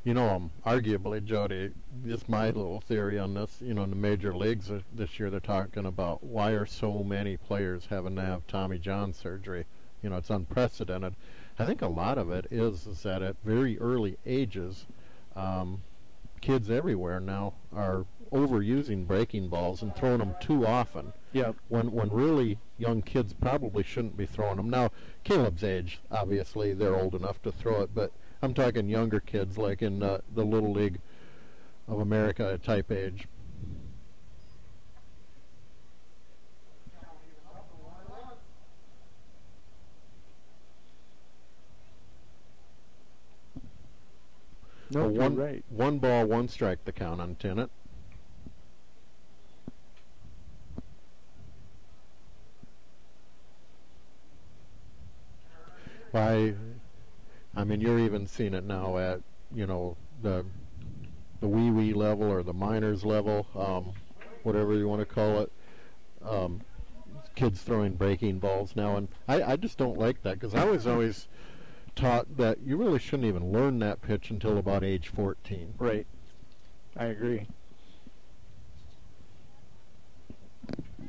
[SPEAKER 21] You know, arguably, Jody, just my little theory on this, you know, in the major leagues this year, they're talking about why are so many players having to have Tommy John surgery. You know, it's unprecedented. I think a lot of it is that at very early ages, kids everywhere now are overusing breaking balls and throwing them too often.
[SPEAKER 20] Yeah.
[SPEAKER 21] When really young kids probably shouldn't be throwing them. Now, Caleb's age, obviously, they're old enough to throw it, but I'm talking younger kids, like in the Little League of America type age.
[SPEAKER 20] No,
[SPEAKER 21] you're
[SPEAKER 20] right.
[SPEAKER 21] 1 ball, 1 strike, the count on Tennant. I mean, you're even seeing it now at, you know, the wee level or the minors level, whatever you want to call it. Kids throwing breaking balls now, and I just don't like that, because I was always taught that you really shouldn't even learn that pitch until about age 14.
[SPEAKER 20] Right. I agree.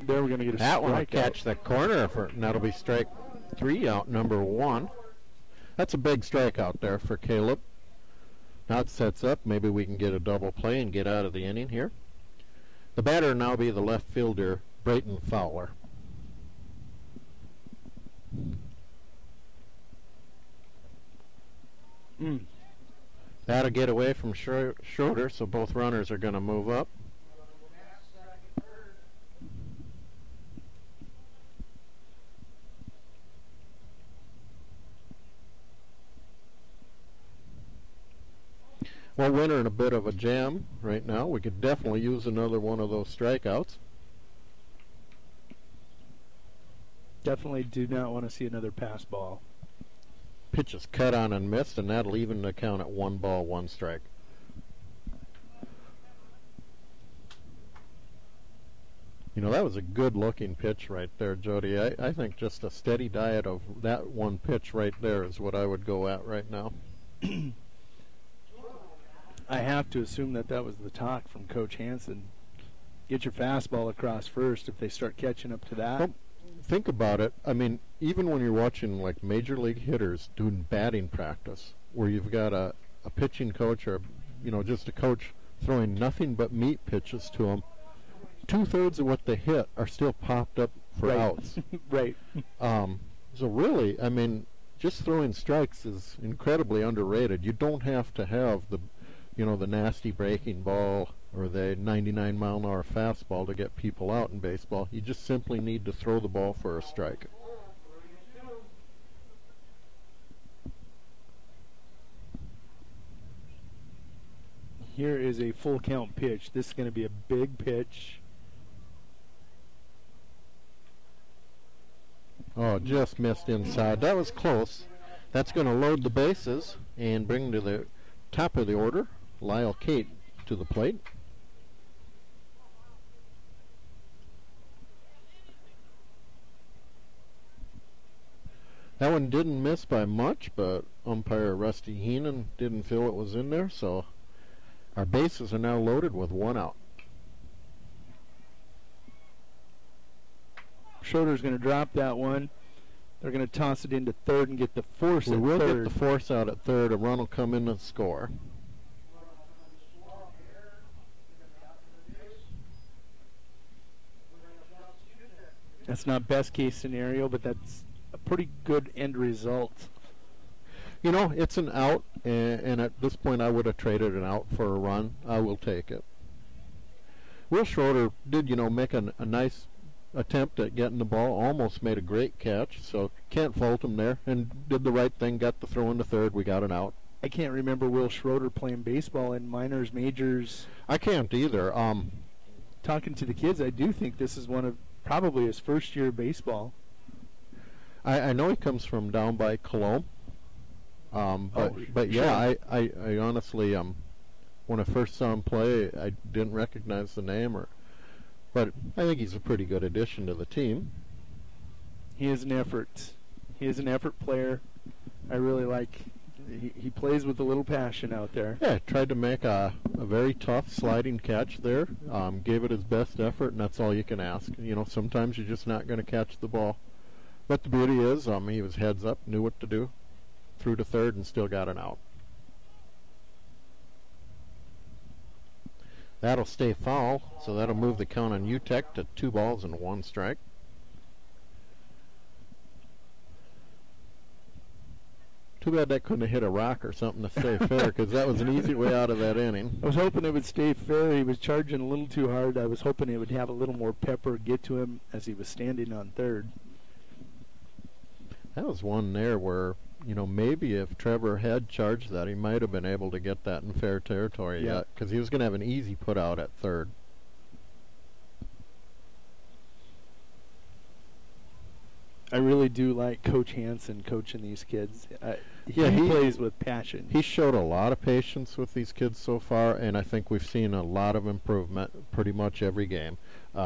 [SPEAKER 20] There we're going to get a
[SPEAKER 21] that one will
[SPEAKER 20] strikeout.
[SPEAKER 21] Catch the corner, and that'll be strike 3 out, number 1. That's a big strikeout there for Caleb. Now it sets up. Maybe we can get a double play and get out of the inning here. The batter will now be the left fielder, Brayton Fowler. That'll get away from Schroeder, so both runners are going to move up. Well, Winter in a bit of a jam right now. We could definitely use another one of those strikeouts.
[SPEAKER 20] Definitely do not want to see another pass ball.
[SPEAKER 21] Pitch is cut on and missed, and that'll even the count at 1 ball, 1 strike. You know, that was a good-looking pitch right there, Jody. I think just a steady diet of that one pitch right there is what I would go at right now.
[SPEAKER 20] I have to assume that was the talk from Coach Hansen. Get your fastball across first if they start catching up to that.
[SPEAKER 21] Well, think about it. I mean, even when you're watching like major league hitters doing batting practice, where you've got a pitching coach or, you know, just a coach throwing nothing but meat pitches to them, 2/3 of what they hit are still popped up for outs.
[SPEAKER 20] Right.
[SPEAKER 21] So really, I mean, just throwing strikes is incredibly underrated. You don't have to have the nasty breaking ball or the 99-mile-an-hour fastball to get people out in baseball. You just simply need to throw the ball for a strike.
[SPEAKER 20] Here is a full count pitch. This is going to be a big pitch.
[SPEAKER 21] Oh, just missed inside. That was close. That's going to load the bases and bring to the top of the order Lyle Kate to the plate. That one didn't miss by much, but umpire Rusty Heenan didn't feel it was in there, so our bases are now loaded with 1 out.
[SPEAKER 20] Schroeder's going to drop that one. They're going to toss it into third and get the force at third.
[SPEAKER 21] We will get the force out at third. A run will come in and score.
[SPEAKER 20] That's not best case scenario, but that's a pretty good end result.
[SPEAKER 21] You know, it's an out, and at this point I would have traded an out for a run. I will take it. Will Schroeder did, make a nice attempt at getting the ball, almost made a great catch, so can't fault him there, and did the right thing, got the throw into third. We got an out.
[SPEAKER 20] I can't remember Will Schroeder playing baseball in minors, majors.
[SPEAKER 21] I can't either.
[SPEAKER 20] Talking to the kids, I do think this is one of probably his first year of baseball.
[SPEAKER 21] I know he comes from down by Cologne. But yeah, I honestly, when I first saw him play, I didn't recognize the name, but I think he's a pretty good addition to the team.
[SPEAKER 20] He is an effort. He is an effort player. I really like. He plays with a little passion out there.
[SPEAKER 21] Yeah, tried to make a very tough sliding catch there. Gave it his best effort, and that's all you can ask. You know, sometimes you're just not going to catch the ball. But the beauty is, he was heads up, knew what to do, threw to third, and still got an out. That'll stay foul, so that'll move the count on UTEC to 2 balls and 1 strike. Too bad that couldn't have hit a rock or something to stay fair, because that was an easy way out of that inning.
[SPEAKER 20] I was hoping it would stay fair. He was charging a little too hard. I was hoping it would have a little more pepper get to him as he was standing on third.
[SPEAKER 21] That was one there where, you know, maybe if Trevor had charged that, he might have been able to get that in fair territory yet, because he was going to have an easy put out at third.
[SPEAKER 20] I really do like Coach Hansen coaching these kids. He plays with passion.
[SPEAKER 21] He showed a lot of patience with these kids so far, and I think we've seen a lot of improvement pretty much every game.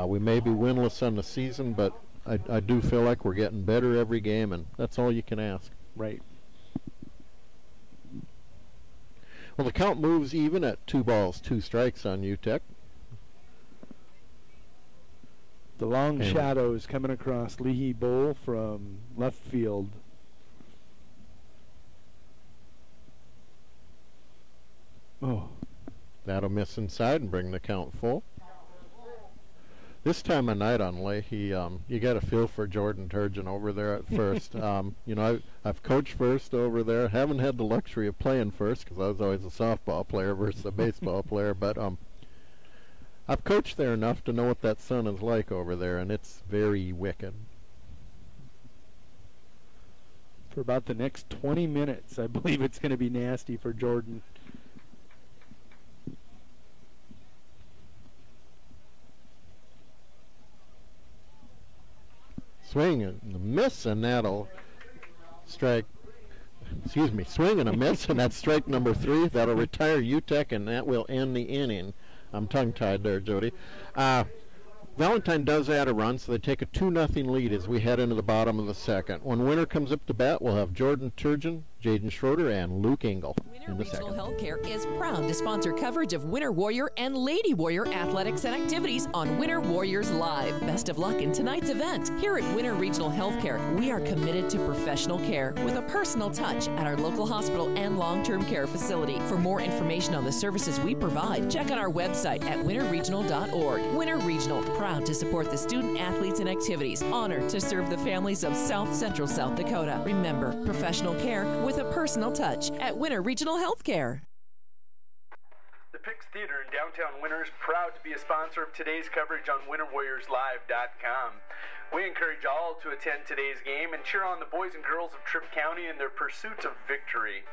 [SPEAKER 21] We may be winless on the season, but I do feel like we're getting better every game, and that's all you can ask.
[SPEAKER 20] Right.
[SPEAKER 21] Well, the count moves even at 2 balls, 2 strikes on UTEC.
[SPEAKER 20] The long shadow is coming across Leahy Bowl from left field. Oh.
[SPEAKER 21] That'll miss inside and bring the count full. This time of night on Leahy, you got to feel for Jordan Turgeon over there at first. You know, I've coached first over there. Haven't had the luxury of playing first because I was always a softball player versus a baseball player. But I've coached there enough to know what that sun is like over there, and it's very wicked.
[SPEAKER 20] For about the next 20 minutes, I believe it's going to be nasty for Jordan.
[SPEAKER 21] Swing and a miss, and that'll strike. Excuse me, swing and a miss, and that's strike number 3. That'll retire UTEC, and that will end the inning. I'm tongue-tied there, Jody. Valentine does add a run, so they take a 2-0 lead as we head into the bottom of the second. When winner comes up to bat, we'll have Jordan Turgeon, Jaden Schroeder, and Luke Engel in the second.
[SPEAKER 18] Winter Regional Healthcare is proud to sponsor coverage of Winter Warrior and Lady Warrior athletics and activities on Winter Warriors Live. Best of luck in tonight's event. Here at Winter Regional Healthcare, we are committed to professional care with a personal touch at our local hospital and long-term care facility. For more information on the services we provide, check out our website at winterregional.org. Winter Regional, proud to support the student athletes and activities. Honored to serve the families of South Central South Dakota. Remember, professional care with a personal touch at Winter Regional Healthcare.
[SPEAKER 2] The Pix Theater in downtown Winter is proud to be a sponsor of today's coverage on winterwarriorslive.com. We encourage all to attend today's game and cheer on the boys and girls of Tripp County in their pursuit of victory.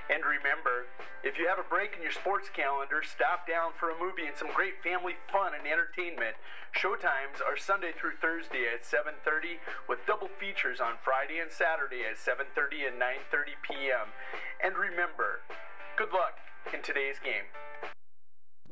[SPEAKER 2] And remember, if you have a break in your sports calendar, stop down for a movie and some great family fun and entertainment. Showtimes are Sunday through Thursday at 7:30 with double features on Friday and Saturday at 7:30 and 9:30 p.m. And remember, good luck in today's game.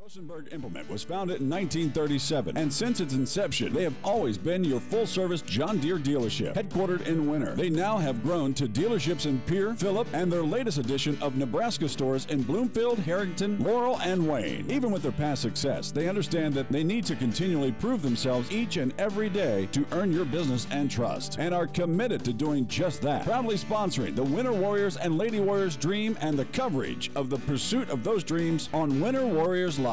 [SPEAKER 1] Rosenberg Implement was founded in 1937, and since its inception, they have always been your full-service John Deere dealership. Headquartered in Winter, they now have grown to dealerships in Pierre, Phillip, and their latest addition of Nebraska stores in Bloomfield, Harrington, Laurel, and Wayne. Even with their past success, they understand that they need to continually prove themselves each and every day to earn your business and trust, and are committed to doing just that. Proudly sponsoring the Winter Warriors and Lady Warriors dream and the coverage of the pursuit of those dreams on Winter Warriors Live.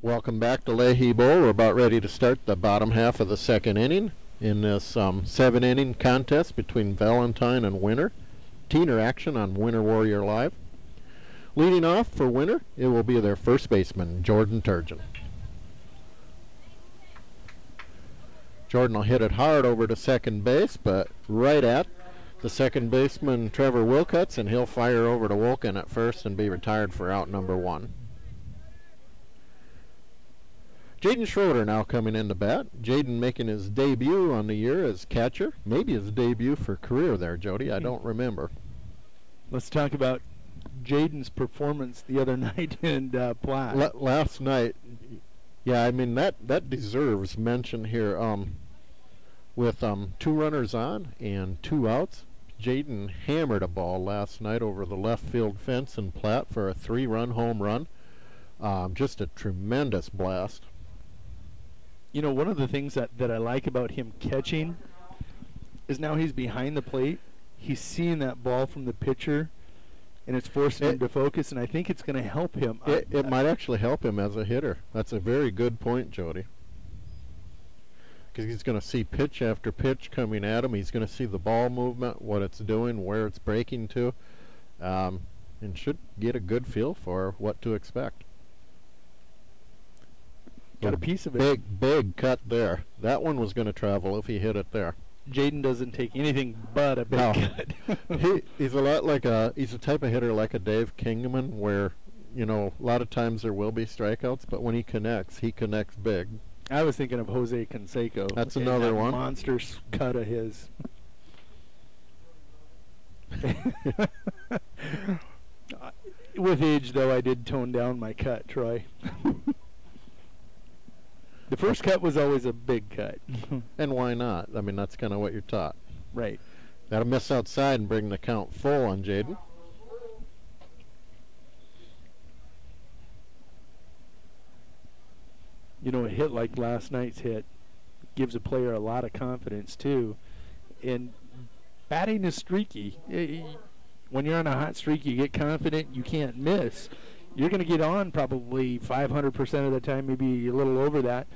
[SPEAKER 21] Welcome back to Leahy Bowl. We're about ready to start the bottom half of the second inning in this 7-inning contest between Valentine and Winter. Teener action on Winter Warrior Live. Leading off for Winter, it will be their first baseman, Jordan Turgeon. Jordan will hit it hard over to second base, but right at the second baseman, Trevor Wilcuts, and he'll fire over to Wolken at first and be retired for out number 1. Jaden Schroeder now coming in to bat. Jaden making his debut on the year as catcher. Maybe his debut for career there, Jody. I don't remember.
[SPEAKER 20] Let's talk about Jaden's performance the other night in Platte.
[SPEAKER 21] Last night, yeah, I mean, that deserves mention here. With 2 runners on and 2 outs, Jaden hammered a ball last night over the left field fence in Platte for a 3-run home run. Just a tremendous blast.
[SPEAKER 20] You know, one of the things that I like about him catching is now he's behind the plate. He's seeing that ball from the pitcher, and it's forcing him to focus, and I think it's going to help him.
[SPEAKER 21] It might actually help him as a hitter. That's a very good point, Jody. Because he's going to see pitch after pitch coming at him. He's going to see the ball movement, what it's doing, where it's breaking to, and should get a good feel for what to expect.
[SPEAKER 20] Got a piece of it.
[SPEAKER 21] Big cut there. That one was going to travel if he hit it there.
[SPEAKER 20] Jaden doesn't take anything but a big cut.
[SPEAKER 21] He's a lot like he's a type of hitter like a Dave Kingman, where, you know, a lot of times there will be strikeouts, but when he connects big.
[SPEAKER 20] I was thinking of Jose Canseco.
[SPEAKER 21] That's another one.
[SPEAKER 20] Monster cut of his. With age, though, I did tone down my cut, Troy. The first cut was always a big cut.
[SPEAKER 21] And why not? I mean, that's kind of what you're taught.
[SPEAKER 20] Right.
[SPEAKER 21] That'll miss outside and bring the count full on Jaden.
[SPEAKER 20] You know, a hit like last night's hit gives a player a lot of confidence, too. And batting is streaky. When you're on a hot streak, you get confident, you can't miss. You're going to get on probably 500% of the time, maybe a little over that.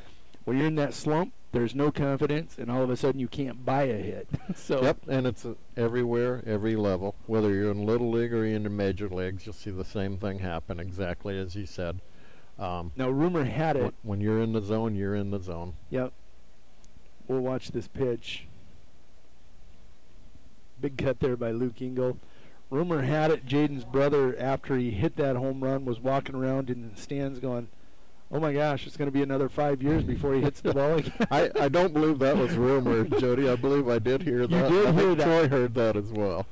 [SPEAKER 20] When you're in that slump, there's no confidence, and all of a sudden you can't buy a hit. So
[SPEAKER 21] yep, and it's everywhere, every level. Whether you're in Little League or you're in the major leagues, you'll see the same thing happen, exactly as you said.
[SPEAKER 20] Now, rumor had it.
[SPEAKER 21] When you're in the zone, you're in the zone.
[SPEAKER 20] Yep. We'll watch this pitch. Big cut there by Luke Engel. Rumor had it Jaden's brother, after he hit that home run, was walking around in the stands going, oh my gosh, it's going to be another 5 years before he hits the ball again.
[SPEAKER 21] I don't believe that was rumor, Jody. I believe I did hear that.
[SPEAKER 20] You did hear that.
[SPEAKER 21] Troy heard that as well.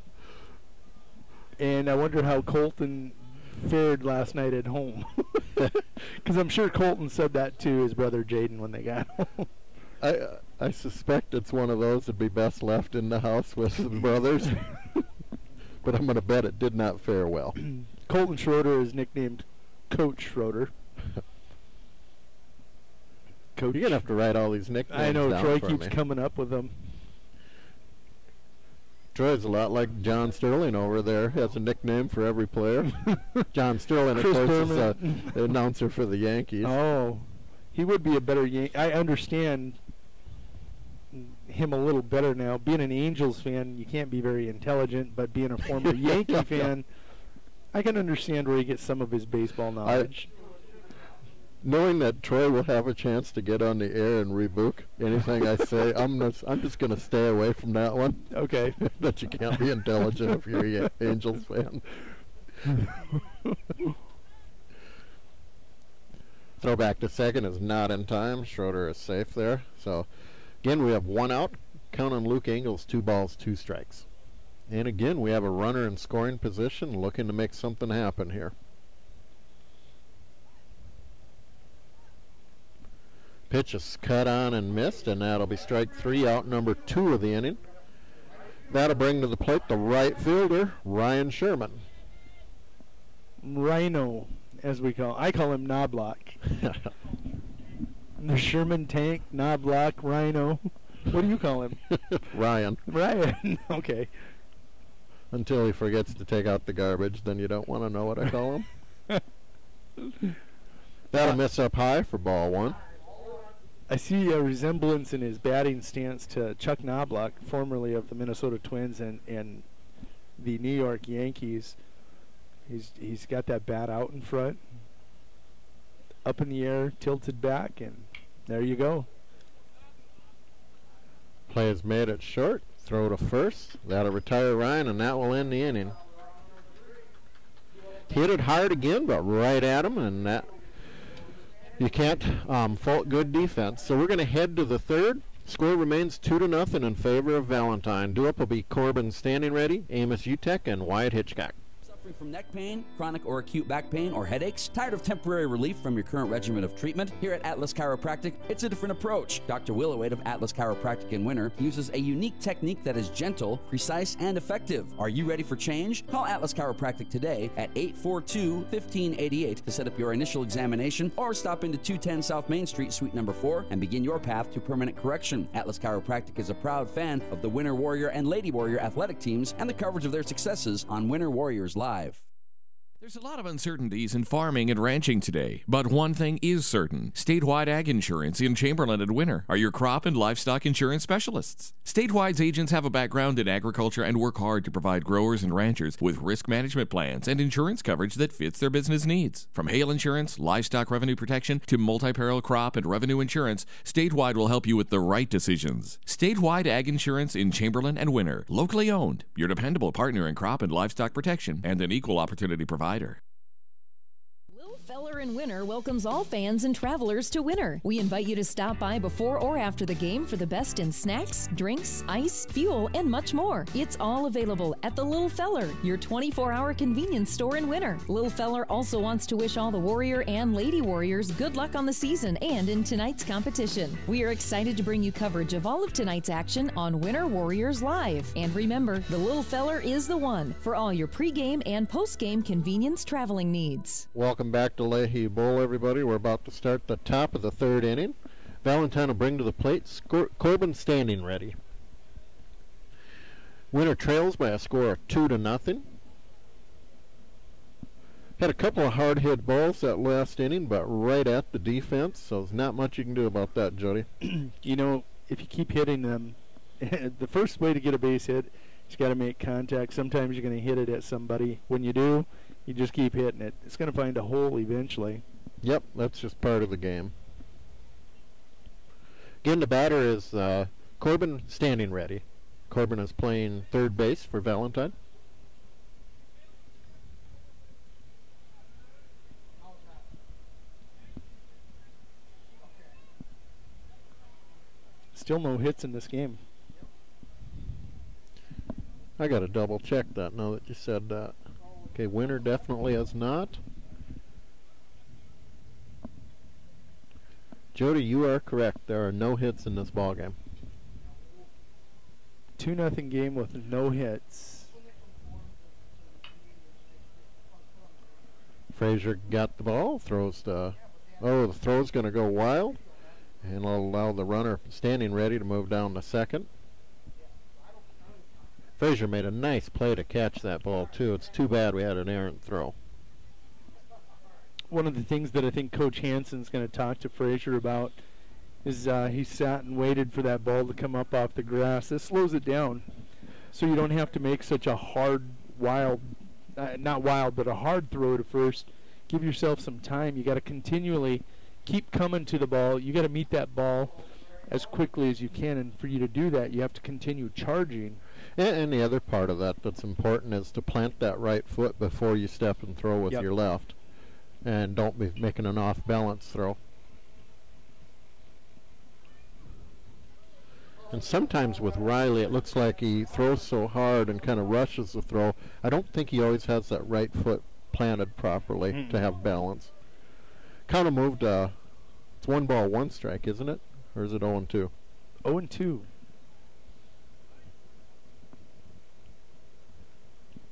[SPEAKER 20] And I wonder how Colton fared last night at home. Because I'm sure Colton said that to his brother Jaden when they got home.
[SPEAKER 21] I suspect it's one of those that'd be best left in the house with the brothers. But I'm going to bet it did not fare well.
[SPEAKER 20] Colton Schroeder is nicknamed Coach Schroeder.
[SPEAKER 21] Coach. You're going to have to write all these nicknames down.
[SPEAKER 20] I know, Troy
[SPEAKER 21] for
[SPEAKER 20] keeps
[SPEAKER 21] me.
[SPEAKER 20] coming up with them.
[SPEAKER 21] Troy's a lot like John Sterling over there. He has a nickname for every player. John Sterling, of
[SPEAKER 20] Chris
[SPEAKER 21] course,
[SPEAKER 20] Berman.
[SPEAKER 21] is the announcer for the Yankees.
[SPEAKER 20] Oh, he would be a better Yankee. I understand him a little better now. Being an Angels fan, you can't be very intelligent, but being a former Yankee fan, I can understand where he gets some of his baseball knowledge.
[SPEAKER 21] Knowing that Troy will have a chance to get on the air and rebook anything I say, I'm just going to stay away from that one.
[SPEAKER 20] Okay.
[SPEAKER 21] That you can't be intelligent if you're an Angels fan. Throw back to second is not in time. Schroeder is safe there. So, again, we have 1 out. Count on Luke Engels, 2 balls, 2 strikes. And again, we have a runner in scoring position looking to make something happen here. Pitch is cut on and missed, and that'll be strike 3, out number 2 of the inning. That'll bring to the plate the right fielder, Ryan Sherman.
[SPEAKER 20] Rhino, as I call him Knobloch. The Sherman Tank, Knobloch, Rhino. What do you call him?
[SPEAKER 21] Ryan.
[SPEAKER 20] Ryan, okay.
[SPEAKER 21] Until he forgets to take out the garbage, then you don't want to know what I call him. That'll miss up high for ball 1.
[SPEAKER 20] I see a resemblance in his batting stance to Chuck Knobloch, formerly of the Minnesota Twins and the New York Yankees. He's got that bat out in front, up in the air, tilted back, and there you go.
[SPEAKER 21] Play is made at short. Throw to first. That'll retire Ryan, and that will end the inning. Hit it hard again, but right at him, and that You can't fault good defense. So we're going to head to the third. Score remains 2-0 in favor of Valentine. Due up will be Corbin Standing Ready, Amos Utek, and Wyatt Hitchcock.
[SPEAKER 13] Suffering from neck pain, chronic or acute back pain, or headaches? Tired of temporary relief from your current regimen of treatment? Here at Atlas Chiropractic, it's a different approach. Dr. Willowade of Atlas Chiropractic in Winter uses a unique technique that is gentle, precise, and effective. Are you ready for change? Call Atlas Chiropractic today at 842-1588 to set up your initial examination, or stop into 210 South Main Street, Suite number 4, and begin your path to permanent correction. Atlas Chiropractic is a proud fan of the Winter Warrior and Lady Warrior athletic teams and the coverage of their successes on Winter Warriors Live.
[SPEAKER 15] There's a lot of uncertainties in farming and ranching today, but one thing is certain. Statewide Ag Insurance in Chamberlain and Winter are your crop and livestock insurance specialists. Statewide's agents have a background in agriculture and work hard to provide growers and ranchers with risk management plans and insurance coverage that fits their business needs. From hail insurance, livestock revenue protection, to multi-peril crop and revenue insurance, Statewide will help you with the right decisions. Statewide Ag Insurance in Chamberlain and Winter, locally owned, your dependable partner in crop and livestock protection, and an equal opportunity provider.
[SPEAKER 16] Feller in Winter welcomes all fans and travelers to Winter. We invite you to stop by before or after the game for the best in snacks, drinks, ice, fuel, and much more. It's all available at the Little Feller, your 24-hour convenience store in Winter. Little Feller also wants to wish all the Warrior and Lady Warriors good luck on the season and in tonight's competition. We are excited to bring you coverage of all of tonight's action on Winter Warriors Live. And remember, the Little Feller is the one for all your pregame and postgame convenience traveling needs.
[SPEAKER 21] Welcome back to Leahy Bowl, everybody. We're about to start the top of the third inning. Valentine will bring to the plate Corbin Standing Ready. Winter trails by a score of 2-0. Had a couple of hard hit balls that last inning, but right at the defense, so there's not much you can do about that, Jody.
[SPEAKER 20] You know, if you keep hitting them, the first way to get a base hit is got to make contact. Sometimes you're going to hit it at somebody. When you do, you just keep hitting it. It's going to find a hole eventually.
[SPEAKER 21] Yep, that's just part of the game. Again, the batter is Corbin Standing Ready. Corbin is playing third base for Valentine.
[SPEAKER 20] Still no hits in this game.
[SPEAKER 21] I got to double check that now that you said that. Okay, Winter definitely has not. Jody, you are correct. There are no hits in this ballgame.
[SPEAKER 20] 2-0 game with no hits.
[SPEAKER 21] Frazier got the ball, throws the throw's going to go wild, and will allow the runner Standing Ready to move down to second. Frazier made a nice play to catch that ball, too. It's too bad we had an errant throw.
[SPEAKER 20] One of the things that I think Coach Hansen's going to talk to Frazier about is he sat and waited for that ball to come up off the grass. This slows it down, so you don't have to make such a hard, not wild, but a hard throw to first. Give yourself some time. You got to continually keep coming to the ball. You got to meet that ball as quickly as you can, and for you to do that, you have to continue charging.
[SPEAKER 21] And the other part of that that's important is to plant that right foot before you step and throw with your left. And don't be making an off-balance throw. And sometimes with Riley, it looks like he throws so hard and kind of rushes the throw. I don't think he always has that right foot planted properly to have balance. Kind of moved, it's 1 ball, 1 strike, isn't it? Or is it 0-2?
[SPEAKER 20] 0-2.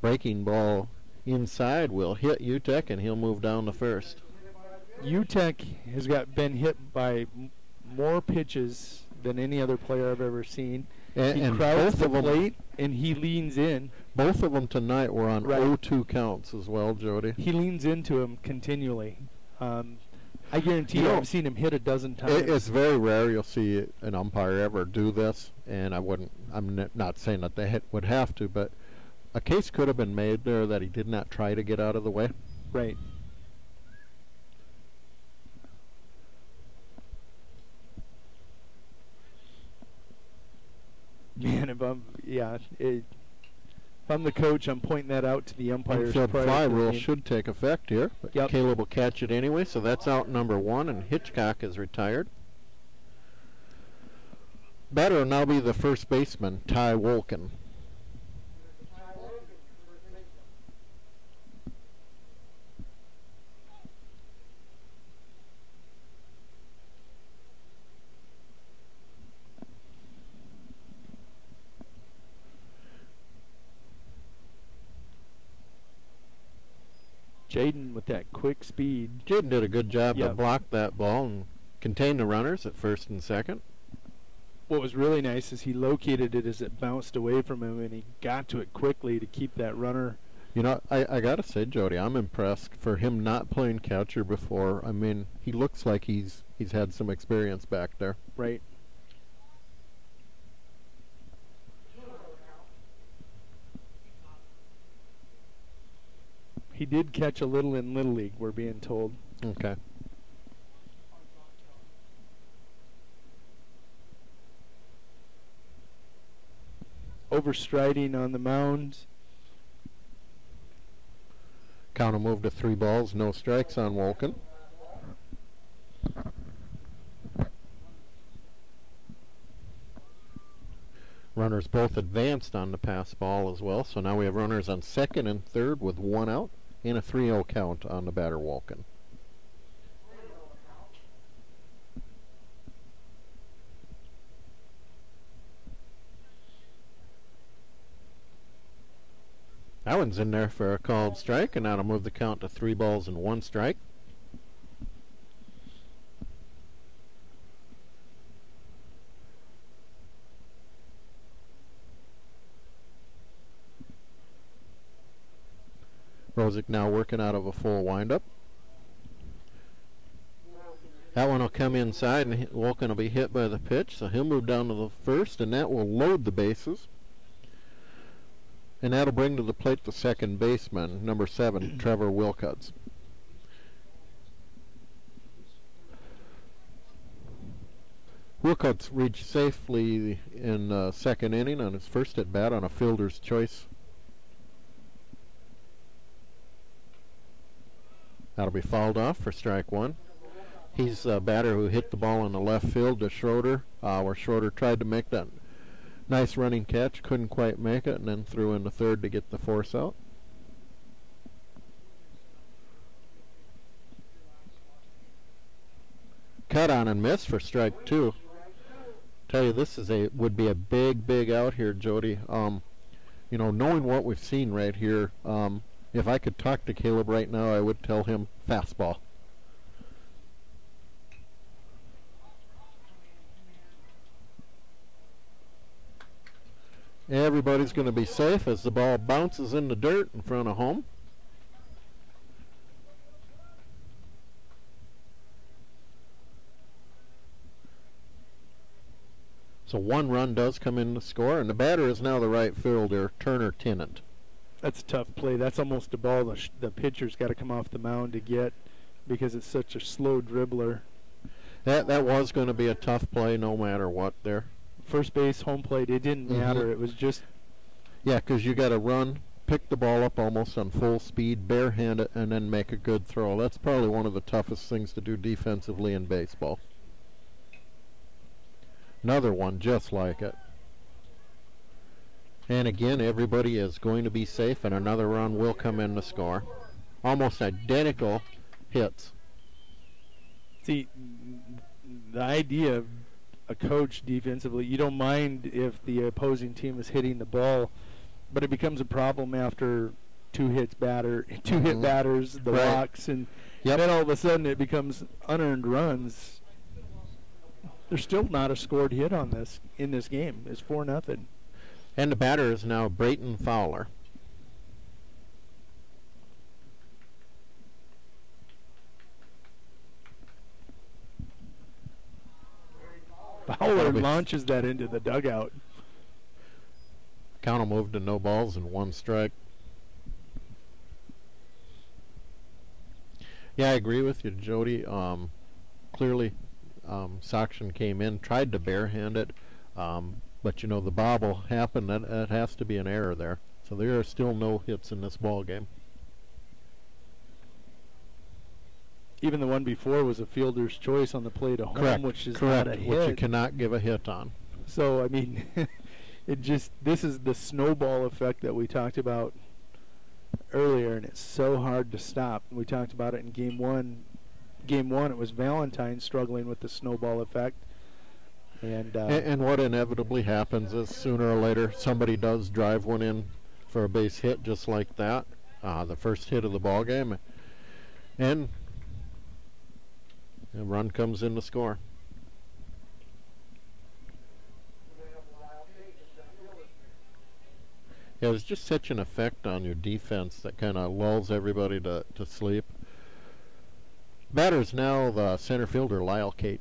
[SPEAKER 21] Breaking ball inside will hit Utek, and he'll move down to first.
[SPEAKER 20] Utek has been hit by more pitches than any other player I've ever seen. He crowds the plate, and he leans in.
[SPEAKER 21] Both of them tonight were on 0-2 counts as well, Jody.
[SPEAKER 20] He leans into him continually. I guarantee you I've seen him hit a dozen times.
[SPEAKER 21] It's very rare you'll see an umpire ever do this, and I'm not saying that they would have to, but a case could have been made there that he did not try to get out of the way.
[SPEAKER 20] Right. Man, If I'm the coach, I'm pointing that out to the umpires.
[SPEAKER 21] Infield fly rule should take effect here, but
[SPEAKER 20] Yep.
[SPEAKER 21] Caleb will catch it anyway, so that's out number 1, and Hitchcock is retired. Batter will now be the first baseman, Ty Wolken.
[SPEAKER 20] Jaden with that quick speed.
[SPEAKER 21] Jaden did a good job to
[SPEAKER 20] Yep.
[SPEAKER 21] block that ball and contain the runners at first and second.
[SPEAKER 20] What was really nice is he located it as it bounced away from him, and he got to it quickly to keep that runner.
[SPEAKER 21] You know, I gotta say, Jody, I'm impressed for him not playing catcher before. I mean, he looks like he's had some experience back there.
[SPEAKER 20] Right. He did catch a little in Little League, we're being told.
[SPEAKER 21] Okay.
[SPEAKER 20] Overstriding on the mound.
[SPEAKER 21] Count will move to 3 balls, no strikes on Wolken. Runners both advanced on the pass ball as well, so now we have runners on second and third with 1 out and a 3-0 count on the batter Wolken. That one's in there for a called strike, and that'll move the count to 3 balls and 1 strike. Rosick now working out of a full windup. That one will come inside, and Wolken will be hit by the pitch, so he'll move down to the first, and that will load the bases. And that'll bring to the plate the second baseman, number 7, Trevor Wilcuts. Wilcuts reached safely in second inning on his first at bat on a fielder's choice. That'll be fouled off for strike 1. He's a batter who hit the ball in the left field to Schroeder, where Schroeder tried to make that nice running catch, couldn't quite make it, and then threw in the third to get the force out. Cut on and miss for strike 2. Tell you, this would be a big out here, Jody. You know, knowing what we've seen right here, if I could talk to Caleb right now, I would tell him fastball. Everybody's going to be safe as the ball bounces in the dirt in front of home. So 1 run does come in to score, and the batter is now the right fielder, Turner Tennant.
[SPEAKER 20] That's a tough play. That's almost a ball the pitcher's got to come off the mound to get, because it's such a slow dribbler.
[SPEAKER 21] That was going to be a tough play no matter what there.
[SPEAKER 20] First base, home plate, it didn't matter. It was just...
[SPEAKER 21] Yeah, because you got to run, pick the ball up almost on full speed, barehand it, and then make a good throw. That's probably one of the toughest things to do defensively in baseball. Another one just like it. And again, everybody is going to be safe, and another run will come in to score. Almost identical hits.
[SPEAKER 20] See, the idea of a coach defensively, you don't mind if the opposing team is hitting the ball, but it becomes a problem after 2 hit batters, the walks, and then all of a sudden it becomes unearned runs. There's still not a scored hit on this in this game. It's 4-0.
[SPEAKER 21] And the batter is now Brayton Fowler.
[SPEAKER 20] Fowler launches that into the dugout.
[SPEAKER 21] Count will move to no balls and 1 strike. Yeah, I agree with you, Jody. Clearly, Sakshan came in, tried to barehand it, but you know the bobble happened. That has to be an error there. So there are still no hits in this ball game.
[SPEAKER 20] Even the one before was a fielder's choice on the play to home,
[SPEAKER 21] Correct.
[SPEAKER 20] which is
[SPEAKER 21] Correct.
[SPEAKER 20] not a hit.
[SPEAKER 21] Which you cannot give a hit on.
[SPEAKER 20] So, I mean, this is the snowball effect that we talked about earlier, and it's so hard to stop. We talked about it in game one. Game one, it was Valentine struggling with the snowball effect. And
[SPEAKER 21] what inevitably happens is sooner or later somebody does drive one in for a base hit just like that, the first hit of the ball game, and a run comes in to score. Yeah, there's just such an effect on your defense that kind of lulls everybody to sleep. Batter's now the center fielder, Lyle Kate.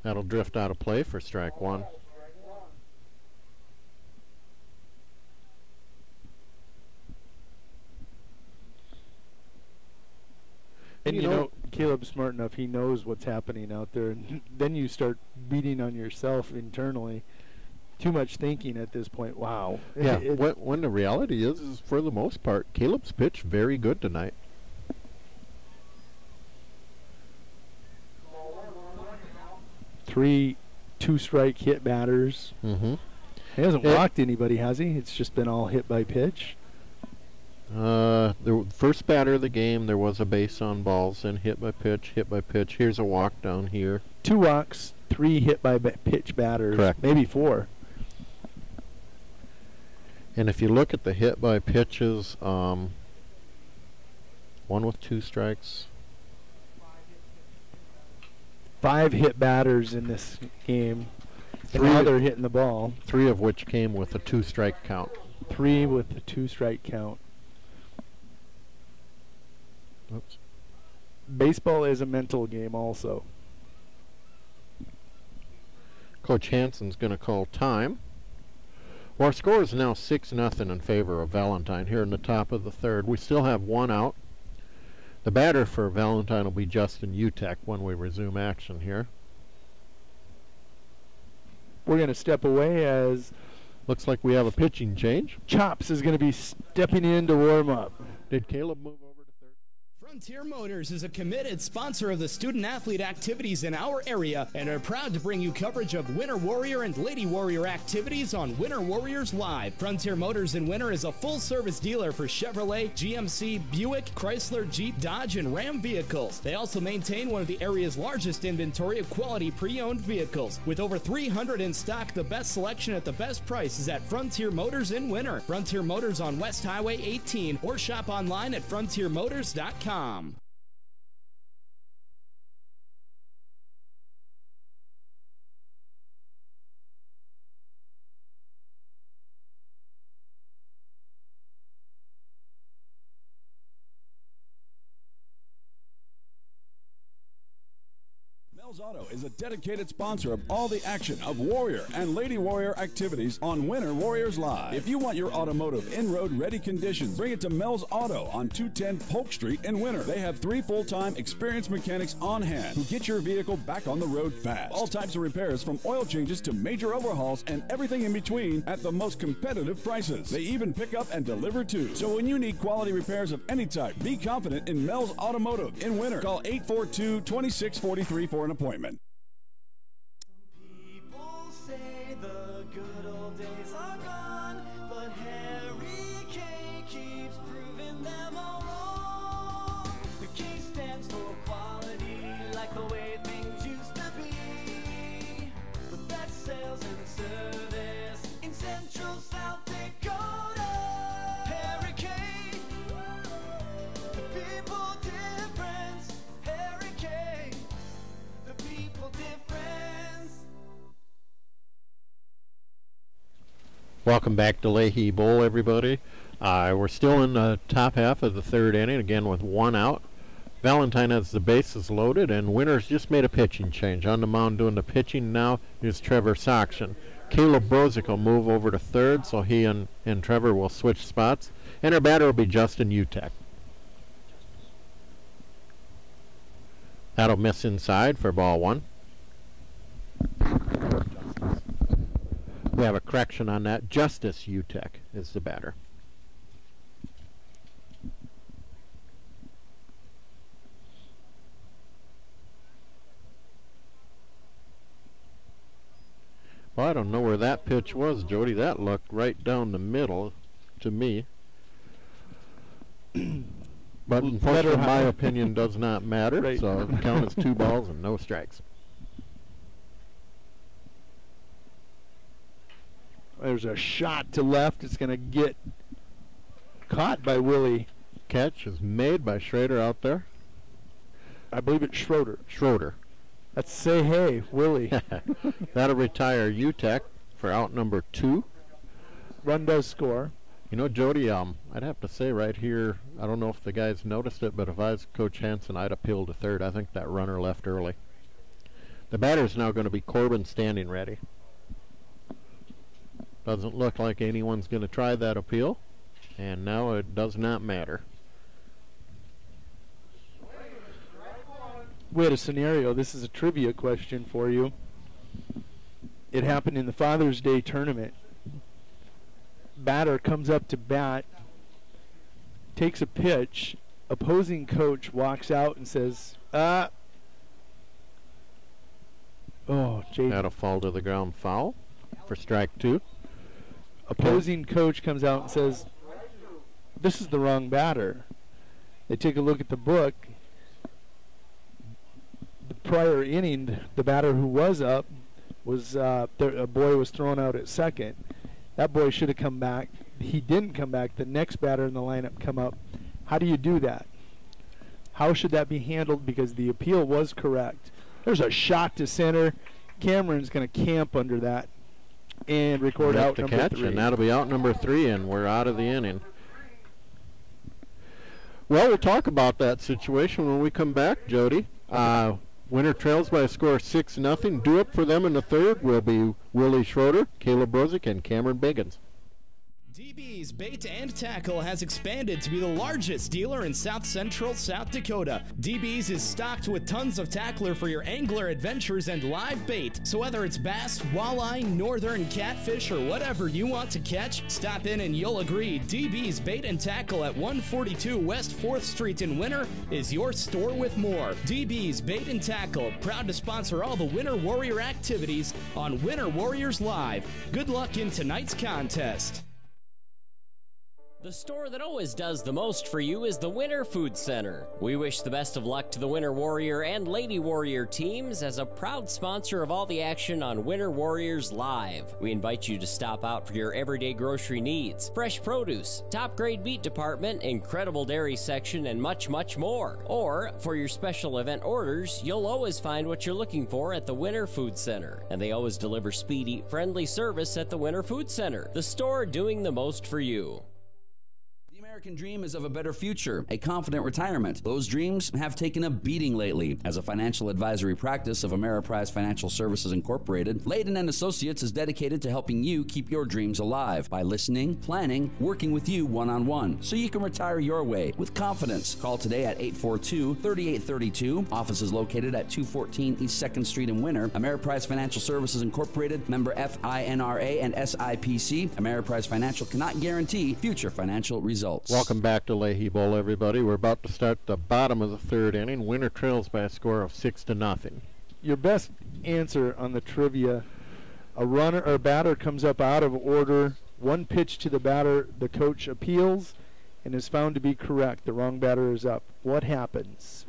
[SPEAKER 21] That'll drift out of play for strike one.
[SPEAKER 20] And you know, Caleb's smart enough, he knows what's happening out there. And then you start beating on yourself internally. Too much thinking at this point. Wow.
[SPEAKER 21] Yeah, when the reality is for the most part, Caleb's pitched very good tonight.
[SPEAKER 20] Three two-strike hit batters.
[SPEAKER 21] Mm-hmm.
[SPEAKER 20] He hasn't walked anybody, has he? It's just been all hit by pitch.
[SPEAKER 21] The first batter of the game, there was a base on balls, and hit by pitch, hit by pitch. Here's a walk down here.
[SPEAKER 20] 2 walks, 3 hit by pitch batters.
[SPEAKER 21] Correct.
[SPEAKER 20] Maybe 4.
[SPEAKER 21] And if you look at the hit by pitches, one with 2 strikes.
[SPEAKER 20] 5 hit batters in this game. And now they're hitting the ball.
[SPEAKER 21] 3 of which came with a 2-strike count.
[SPEAKER 20] 3 with the 2-strike count.
[SPEAKER 21] Oops.
[SPEAKER 20] Baseball is a mental game also.
[SPEAKER 21] Coach Hansen's going to call time. Well, our score is now 6-0 in favor of Valentine here in the top of the third. We still have 1 out. The batter for Valentine will be Justin Utek when we resume action here.
[SPEAKER 20] We're going to step away as
[SPEAKER 21] looks like we have a pitching change.
[SPEAKER 20] Chops is going to be stepping in to warm up.
[SPEAKER 21] Did Caleb move over to third?
[SPEAKER 12] Frontier Motors is a committed sponsor of the student-athlete activities in our area and are proud to bring you coverage of Winter Warrior and Lady Warrior activities on Winter Warriors Live. Frontier Motors in Winter is a full-service dealer for Chevrolet, GMC, Buick, Chrysler, Jeep, Dodge, and Ram vehicles. They also maintain one of the area's largest inventory of quality pre-owned vehicles. With over 300 in stock, the best selection at the best price is at Frontier Motors in Winter. Frontier Motors on West Highway 18 or shop online at frontiermotors.com.
[SPEAKER 1] Mel's Auto is a dedicated sponsor of all the action of Warrior and Lady Warrior activities on Winter Warriors Live. If you want your automotive in-road ready conditions, bring it to Mel's Auto on 210 Polk Street in Winter. They have 3 full-time experienced mechanics on hand who get your vehicle back on the road fast. All types of repairs from oil changes to major overhauls and everything in between at the most competitive prices. They even pick up and deliver too. So when you need quality repairs of any type, be confident in Mel's Automotive in Winter. Call 842-2643 for an appointment.
[SPEAKER 11] People say the good old days are gone, but Harry K keeps proving them all wrong. The K stands for quality, like the way things used to be. The best sales and service in Central South Dakota. Harry K, the people difference. Harry K, the people difference.
[SPEAKER 21] Welcome back to Leahy Bowl, everybody. We're still in the top half of the third inning, again with 1 out. Valentine has the bases loaded, and Winter's just made a pitching change. On the mound doing the pitching now is Trevor Soxon. Caleb Brozick will move over to third, so he and Trevor will switch spots. And our batter will be Justin Utek. That'll miss inside for ball 1. We have a correction on that. Justice Utek is the batter. Well, I don't know where that pitch was, Jody. That looked right down the middle to me. But unfortunately, my opinion does not matter, right. So it counts as 2 balls and no strikes.
[SPEAKER 20] There's a shot to left. It's going to get caught by Willie.
[SPEAKER 21] Catch is made by Schrader out there.
[SPEAKER 20] I believe it's Schroeder.
[SPEAKER 21] Schroeder.
[SPEAKER 20] Let's say hey, Willie.
[SPEAKER 21] That'll retire Utek for out number 2.
[SPEAKER 20] Run does score.
[SPEAKER 21] You know, Jody, I'd have to say right here, I don't know if the guys noticed it, but if I was Coach Hansen, I'd appeal to third. I think that runner left early. The batter's now going to be Corbin standing ready. Doesn't look like anyone's going to try that appeal, and now it does not matter.
[SPEAKER 20] We had a scenario. This is a trivia question for you. It happened in the Father's Day tournament. Batter comes up to bat, takes a pitch. Opposing coach walks out and says, oh, Jay.
[SPEAKER 21] That'll fall to the ground, foul for strike 2.
[SPEAKER 20] Opposing coach comes out and says, this is the wrong batter. They take a look at the book. The prior inning, the batter who was up was a boy was thrown out at second. That boy should have come back. He didn't come back. The next batter in the lineup come up. How do you do that? How should that be handled? Because the appeal was correct. There's a shot to center. Cameron's going to camp under that and record out number
[SPEAKER 21] catch,
[SPEAKER 20] 3.
[SPEAKER 21] And that'll be out number 3, and we're out of the inning. Well, we'll talk about that situation when we come back, Jody. Winner trails by a score of 6-0. Do it for them in the third will be Willie Schroeder, Caleb Brozick, and Cameron Biggins.
[SPEAKER 12] DB's Bait and Tackle has expanded to be the largest dealer in South Central South Dakota. DB's is stocked with tons of tackler for your angler adventures and live bait. So whether it's bass, walleye, northern catfish, or whatever you want to catch, stop in and you'll agree DB's Bait and Tackle at 142 West 4th Street in Winter is your store with more. DB's Bait and Tackle, proud to sponsor all the Winter Warrior activities on Winter Warriors Live. Good luck in tonight's contest.
[SPEAKER 7] The store that always does the most for you is the Winter Food Center. We wish the best of luck to the Winter Warrior and Lady Warrior teams as a proud sponsor of all the action on Winter Warriors Live. We invite you to stop out for your everyday grocery needs, fresh produce, top-grade meat department, incredible dairy section, and much, much more. Or, for your special event orders, you'll always find what you're looking for at the Winter Food Center. And they always deliver speedy, friendly service at the Winter Food Center, the store doing the most for you.
[SPEAKER 13] The American dream is of a better future, a confident retirement. Those dreams have taken a beating lately. As a financial advisory practice of Ameriprise Financial Services Incorporated, Layden & Associates is dedicated to helping you keep your dreams alive by listening, planning, working with you one-on-one, so you can retire your way with confidence. Call today at 842-3832. Office is located at 214 East 2nd Street in Winter. Ameriprise Financial Services Incorporated, member FINRA and SIPC. Ameriprise Financial cannot guarantee future financial results.
[SPEAKER 21] Welcome back to Leahy Bowl, everybody. We're about to start the bottom of the third inning. Winner trails by a score of 6-0.
[SPEAKER 20] Your best answer on the trivia: a runner or batter comes up out of order. One pitch to the batter, the coach appeals and is found to be correct. The wrong batter is up. What happens?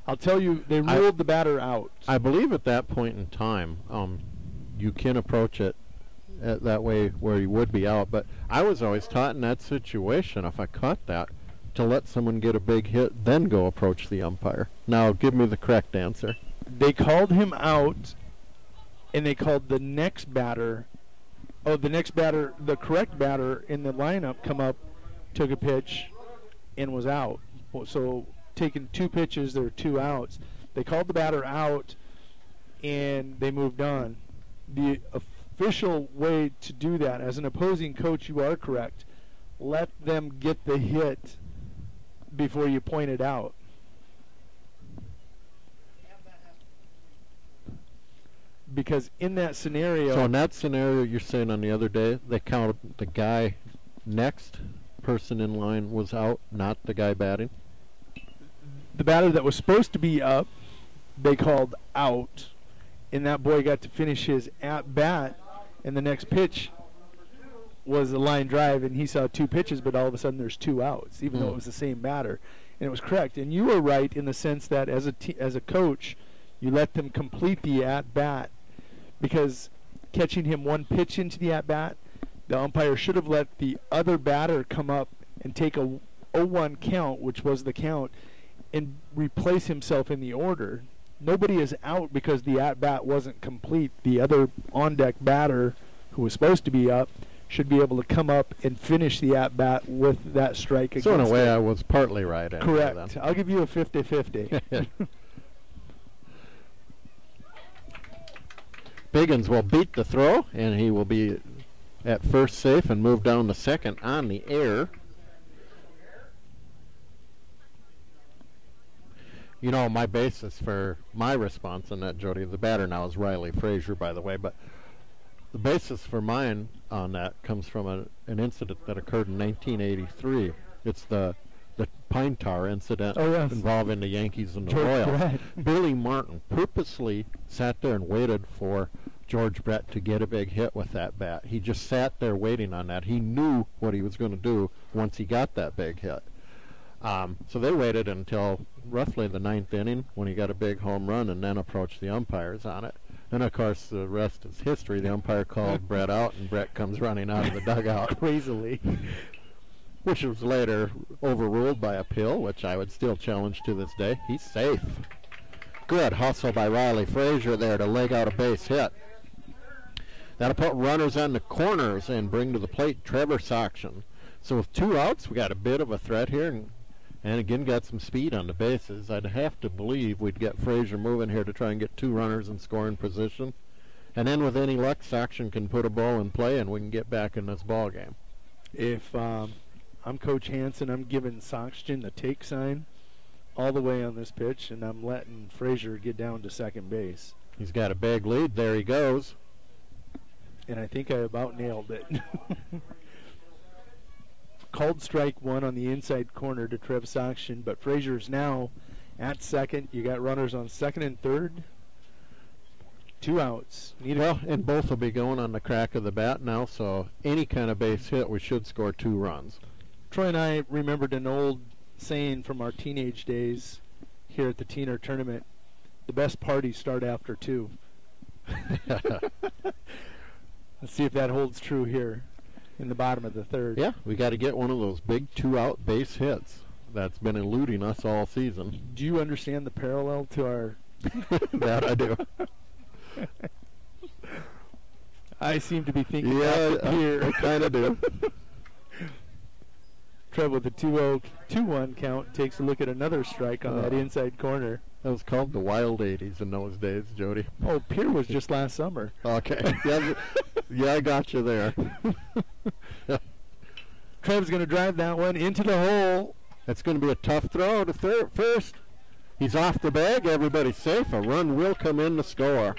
[SPEAKER 20] I'll tell you, they ruled the batter out.
[SPEAKER 21] I believe at that point in time, you can approach it that way where you would be out, but I was always taught in that situation, if I caught that, to let someone get a big hit, then go approach the umpire. Now give me the correct answer.
[SPEAKER 20] They called him out, and they called the next batter. Oh, the next batter, the correct batter in the lineup, come up, took a pitch, and was out. So taking 2 pitches, there were 2 outs. They called the batter out, and they moved on. The official way to do that, as an opposing coach, you are correct. Let them get the hit before you point it out. because in that scenario...
[SPEAKER 21] So in that scenario, you're saying on the other day, they counted the guy next person in line was out, not the guy batting?
[SPEAKER 20] The batter that was supposed to be up, they called out, and that boy got to finish his at-bat, and the next pitch was a line drive, and he saw 2 pitches, but all of a sudden there's 2 outs, even though it was the same batter. And it was correct. And you were right in the sense that as a coach, you let them complete the at-bat, because catching him 1 pitch into the at-bat, the umpire should have let the other batter come up and take a 0-1 count, which was the count, and replace himself in the order. Nobody is out because the at-bat wasn't complete. The other on-deck batter, who was supposed to be up, should be able to come up and finish the at-bat with that strike against
[SPEAKER 21] So in a way,
[SPEAKER 20] it.
[SPEAKER 21] I was partly right.
[SPEAKER 20] Correct.
[SPEAKER 21] Then.
[SPEAKER 20] I'll give you a 50-50.
[SPEAKER 21] Biggins will beat the throw, and he will be at first safe and move down to second on the air. You know, my basis for my response on that, Jody, the batter now is Riley Frazier, by the way, but the basis for mine on that comes from an incident that occurred in 1983. It's the pine tar incident involving the Yankees and the Royals. Billy Martin purposely sat there and waited for George Brett to get a big hit with that bat. He just sat there waiting on that. He knew what he was going to do once he got that big hit. So they waited until roughly the 9th inning when he got a big home run and then approached the umpires on it. And, of course, the rest is history. The umpire called Brett out, and Brett comes running out of the dugout.
[SPEAKER 20] Crazily.
[SPEAKER 21] Which was later overruled by appeal, which I would still challenge to this day. He's safe. Good hustle by Riley Frazier there to leg out a base hit. That'll put runners on the corners and bring to the plate Trevor Soction. So with 2 outs, we got a bit of a threat here, and again got some speed on the bases. I'd have to believe we'd get Frazier moving here to try and get 2 runners in scoring position. And then with any luck, Soction can put a ball in play and we can get back in this ball game.
[SPEAKER 20] If I'm Coach Hansen, I'm giving Soction the take sign all the way on this pitch, and I'm letting Frazier get down to second base.
[SPEAKER 21] He's got a big lead. There he goes.
[SPEAKER 20] And I think I about nailed it. Called strike 1 on the inside corner to Trev Soction, but Frazier's now at second. You got runners on second and third. 2 outs.
[SPEAKER 21] Well, and both will be going on the crack of the bat now, so any kind of base hit, we should score 2 runs.
[SPEAKER 20] Troy and I remembered an old saying from our teenage days here at the Teener Tournament: the best parties start after 2. Let's see if that holds true here in the bottom of the 3rd.
[SPEAKER 21] Yeah, we got to get one of those big 2-out base hits that's been eluding us all season.
[SPEAKER 20] Do you understand the parallel to our...
[SPEAKER 21] That I do.
[SPEAKER 20] I seem to be thinking
[SPEAKER 21] here. I kind of do.
[SPEAKER 20] Trev with the 2-1 count takes a look at another strike on that inside corner.
[SPEAKER 21] That was called the wild 80s in those days, Jody.
[SPEAKER 20] Oh, Pier was just last summer.
[SPEAKER 21] Okay. Yeah, I got you there.
[SPEAKER 20] Trev's going to drive that one into the hole.
[SPEAKER 21] That's going to be a tough throw to first. He's off the bag. Everybody's safe. A run will come in to score.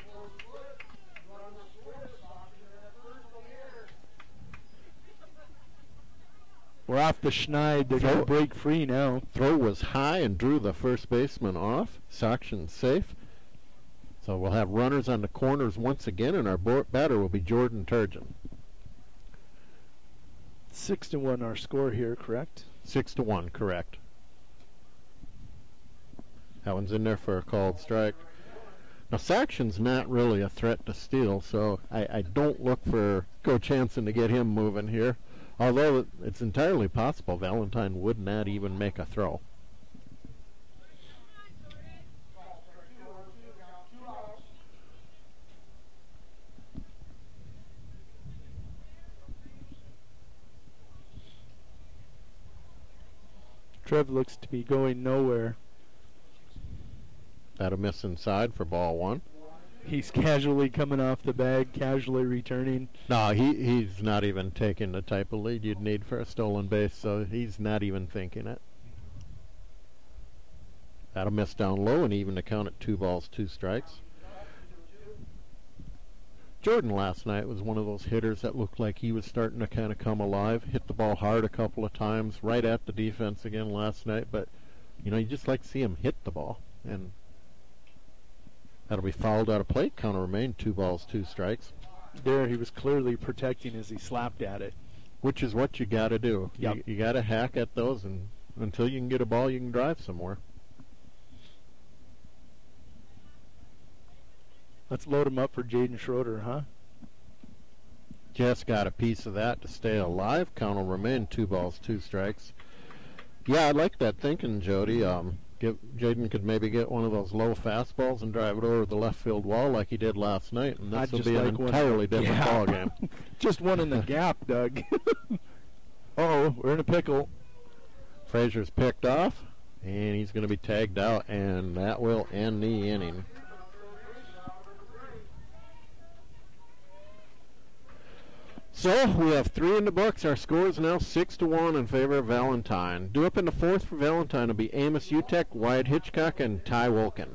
[SPEAKER 20] We're off the schneid. They're going to break free now.
[SPEAKER 21] Throw was high and drew the first baseman off. Soction safe. So we'll have runners on the corners once again, and our batter will be Jordan Turgeon.
[SPEAKER 20] 6-1 our score here, correct?
[SPEAKER 21] 6-1, correct. That one's in there for a called strike. Now, Saction's not really a threat to steal, so I don't look for Coach Hansen to get him moving here. Although it's entirely possible Valentine would not even make a throw.
[SPEAKER 20] Trev looks to be going nowhere.
[SPEAKER 21] That'll miss inside for ball 1.
[SPEAKER 20] He's casually coming off the bag, casually returning.
[SPEAKER 21] No, he's not even taking the type of lead you'd need for a stolen base, so he's not even thinking it. That'll miss down low and even to count at 2 balls, 2 strikes. Jordan last night was one of those hitters that looked like he was starting to kind of come alive. Hit the ball hard a couple of times, right at the defense again last night. But, you know, you just like to see him hit the ball. And that'll be fouled out of plate. Count will remain 2 balls, 2 strikes.
[SPEAKER 20] There he was clearly protecting as he slapped at it.
[SPEAKER 21] Which is what you got to do.
[SPEAKER 20] Yep.
[SPEAKER 21] You got to hack at those, and until you can get a ball, you can drive somewhere.
[SPEAKER 20] Let's load him up for Jaden Schroeder, huh?
[SPEAKER 21] Just got a piece of that to stay alive. Count will remain 2 balls, 2 strikes. Yeah, I like that thinking, Jody. Jaden could maybe get one of those low fastballs and drive it over the left field wall like he did last night, and this will be an entirely different ball game.
[SPEAKER 20] Just one in the gap, Doug. Uh-oh, we're in a pickle.
[SPEAKER 21] Frazier's picked off, and he's going to be tagged out, and that will end the inning. So we have 3 in the books. Our score is now 6-1 in favor of Valentine. Due up in the 4th for Valentine will be Amos Utek, Wyatt Hitchcock, and Ty Wolkin.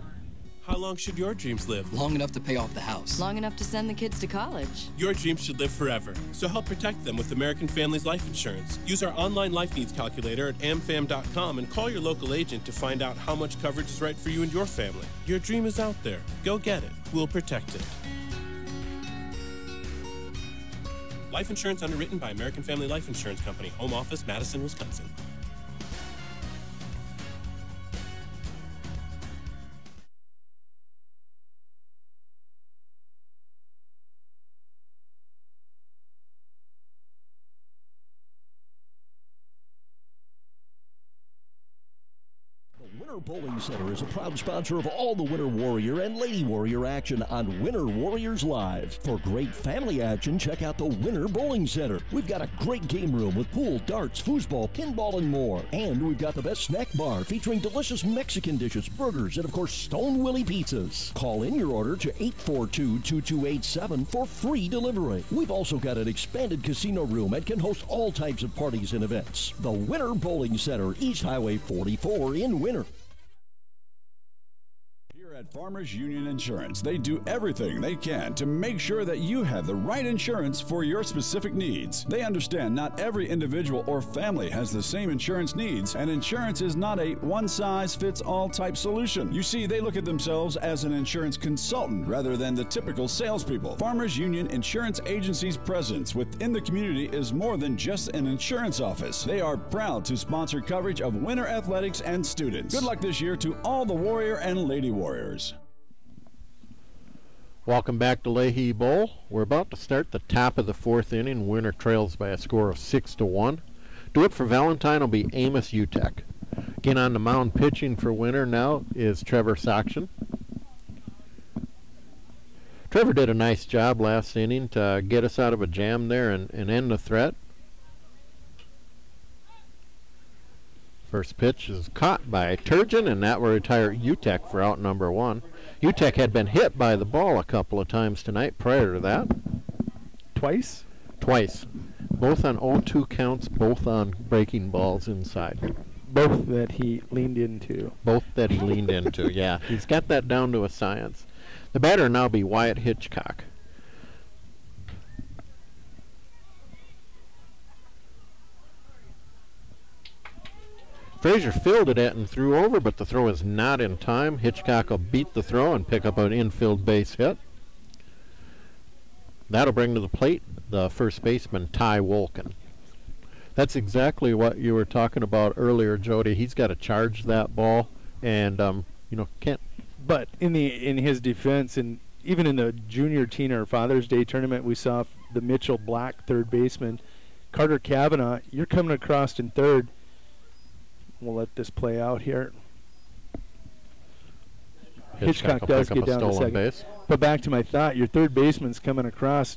[SPEAKER 14] How long should your dreams live?
[SPEAKER 3] Long enough to pay off the house.
[SPEAKER 22] Long enough to send the kids to college.
[SPEAKER 14] Your dreams should live forever, so help protect them with American Families Life Insurance. Use our online life needs calculator at amfam.com and call your local agent to find out how much coverage is right for you and your family. Your dream is out there. Go get it. We'll protect it. Life insurance underwritten by American Family Life Insurance Company. Home office, Madison, Wisconsin.
[SPEAKER 19] Winter Bowling Center is a proud sponsor of all the Winter Warrior and Lady Warrior action on Winter Warriors Live. For great family action, check out the Winter Bowling Center. We've got a great game room with pool, darts, foosball, pinball, and more. And we've got the best snack bar featuring delicious Mexican dishes, burgers, and of course, Stone Willie pizzas. Call in your order to 842-2287 for free delivery. We've also got an expanded casino room and can host all types of parties and events. The Winter Bowling Center, East Highway 44 in Winter.
[SPEAKER 1] At Farmers Union Insurance, they do everything they can to make sure that you have the right insurance for your specific needs. They understand not every individual or family has the same insurance needs, and insurance is not a one-size-fits-all type solution. You see, they look at themselves as an insurance consultant rather than the typical salespeople. Farmers Union Insurance Agency's presence within the community is more than just an insurance office. They are proud to sponsor coverage of winter athletics and students. Good luck this year to all the Warrior and Lady Warriors.
[SPEAKER 21] Welcome back to Leahy Bowl. We're about to start the top of the 4th inning. Winner trails by a score of 6-1. Do it for Valentine will be Amos Utek. Again on the mound pitching for Winter now is Trevor Saction. Trevor did a nice job last inning to get us out of a jam there and end the threat. First pitch is caught by Turgeon, and that will retire Utek for out number 1. Utek had been hit by the ball a couple of times tonight prior to that.
[SPEAKER 20] Twice?
[SPEAKER 21] Twice. Both on 0-2 counts, both on breaking balls inside.
[SPEAKER 20] Both that he leaned into.
[SPEAKER 21] Both that he leaned into, yeah. He's got that down to a science. The batter now be Wyatt Hitchcock. Frazier fielded it and threw over, but the throw is not in time. Hitchcock will beat the throw and pick up an infield base hit. That'll bring to the plate the first baseman, Ty Wolkin. That's exactly what you were talking about earlier, Jody. He's got to charge that ball, and can't.
[SPEAKER 20] But in his defense, and even in the junior teen or Father's Day tournament, we saw the Mitchell Black third baseman, Carter Kavanaugh. You're coming across in third. We'll let this play out here. Hitchcock does get down to second.
[SPEAKER 21] Base.
[SPEAKER 20] But back to my thought, your third baseman's coming across.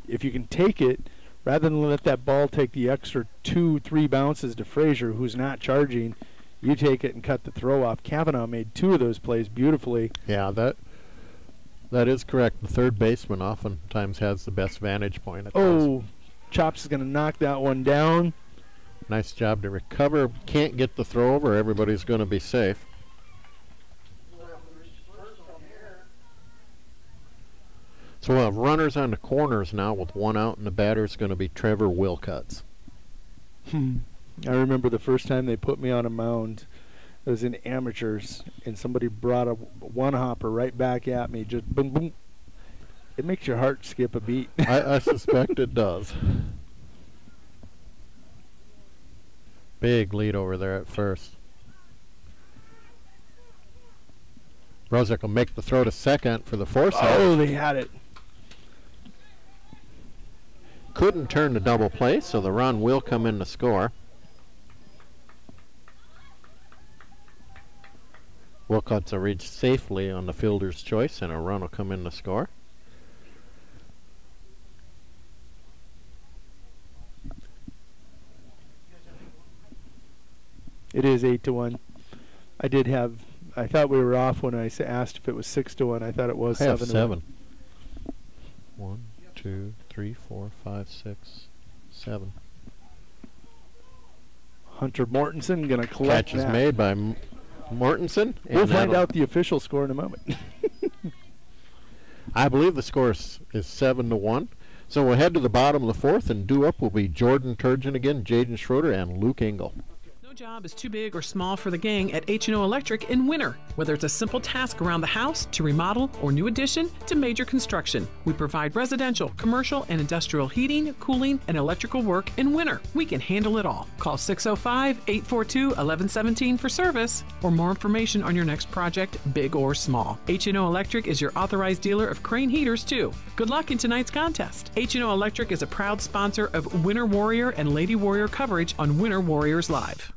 [SPEAKER 20] If you can take it, rather than let that ball take the extra 2-3 bounces to Frazier, who's not charging, you take it and cut the throw off. Kavanaugh made 2 of those plays beautifully.
[SPEAKER 21] Yeah, that is correct. The third baseman oftentimes has the best vantage point at those.
[SPEAKER 20] Chops is going to knock that one down.
[SPEAKER 21] Nice job to recover. Can't get the throw over. Everybody's going to be safe. So we'll have runners on the corners now with one out, and the batter's going to be Trevor Wilcuts.
[SPEAKER 20] I remember the first time they put me on a mound. It was in amateurs, and somebody brought a one-hopper right back at me. Just boom, boom. It makes your heart skip a beat.
[SPEAKER 21] I suspect it does. Big lead over there at first. Brozick will make the throw to second for the force out.
[SPEAKER 20] Oh, they had it.
[SPEAKER 21] Couldn't turn the double play, so the run will come in to score. Wilcots will reach safely on the fielder's choice, and a run will come in to score.
[SPEAKER 20] It is 8-1. I thought we were off when I asked if it was 6-1. I thought it was 7-1.
[SPEAKER 21] I have 7. 1, 2, 3, 4, 5, 6, 7.
[SPEAKER 20] Hunter Mortensen going to collect
[SPEAKER 21] Catch is
[SPEAKER 20] that.
[SPEAKER 21] made by Mortensen.
[SPEAKER 20] We'll find out the official score in a moment.
[SPEAKER 21] I believe the score is 7-1. So we'll head to the bottom of the fourth, and due up will be Jordan Turgeon again, Jaden Schroeder, and Luke Engel.
[SPEAKER 17] No job is too big or small for the gang at H&O Electric in winter. Whether it's a simple task around the house to remodel or new addition to major construction, we provide residential, commercial, and industrial heating, cooling, and electrical work in winter. We can handle it all. Call 605-842-1117 for service or more information on your next project, big or small. H&O Electric is your authorized dealer of Crane heaters, too. Good luck in tonight's contest. H&O Electric is a proud sponsor of Winter Warrior and Lady Warrior coverage on Winter Warriors Live.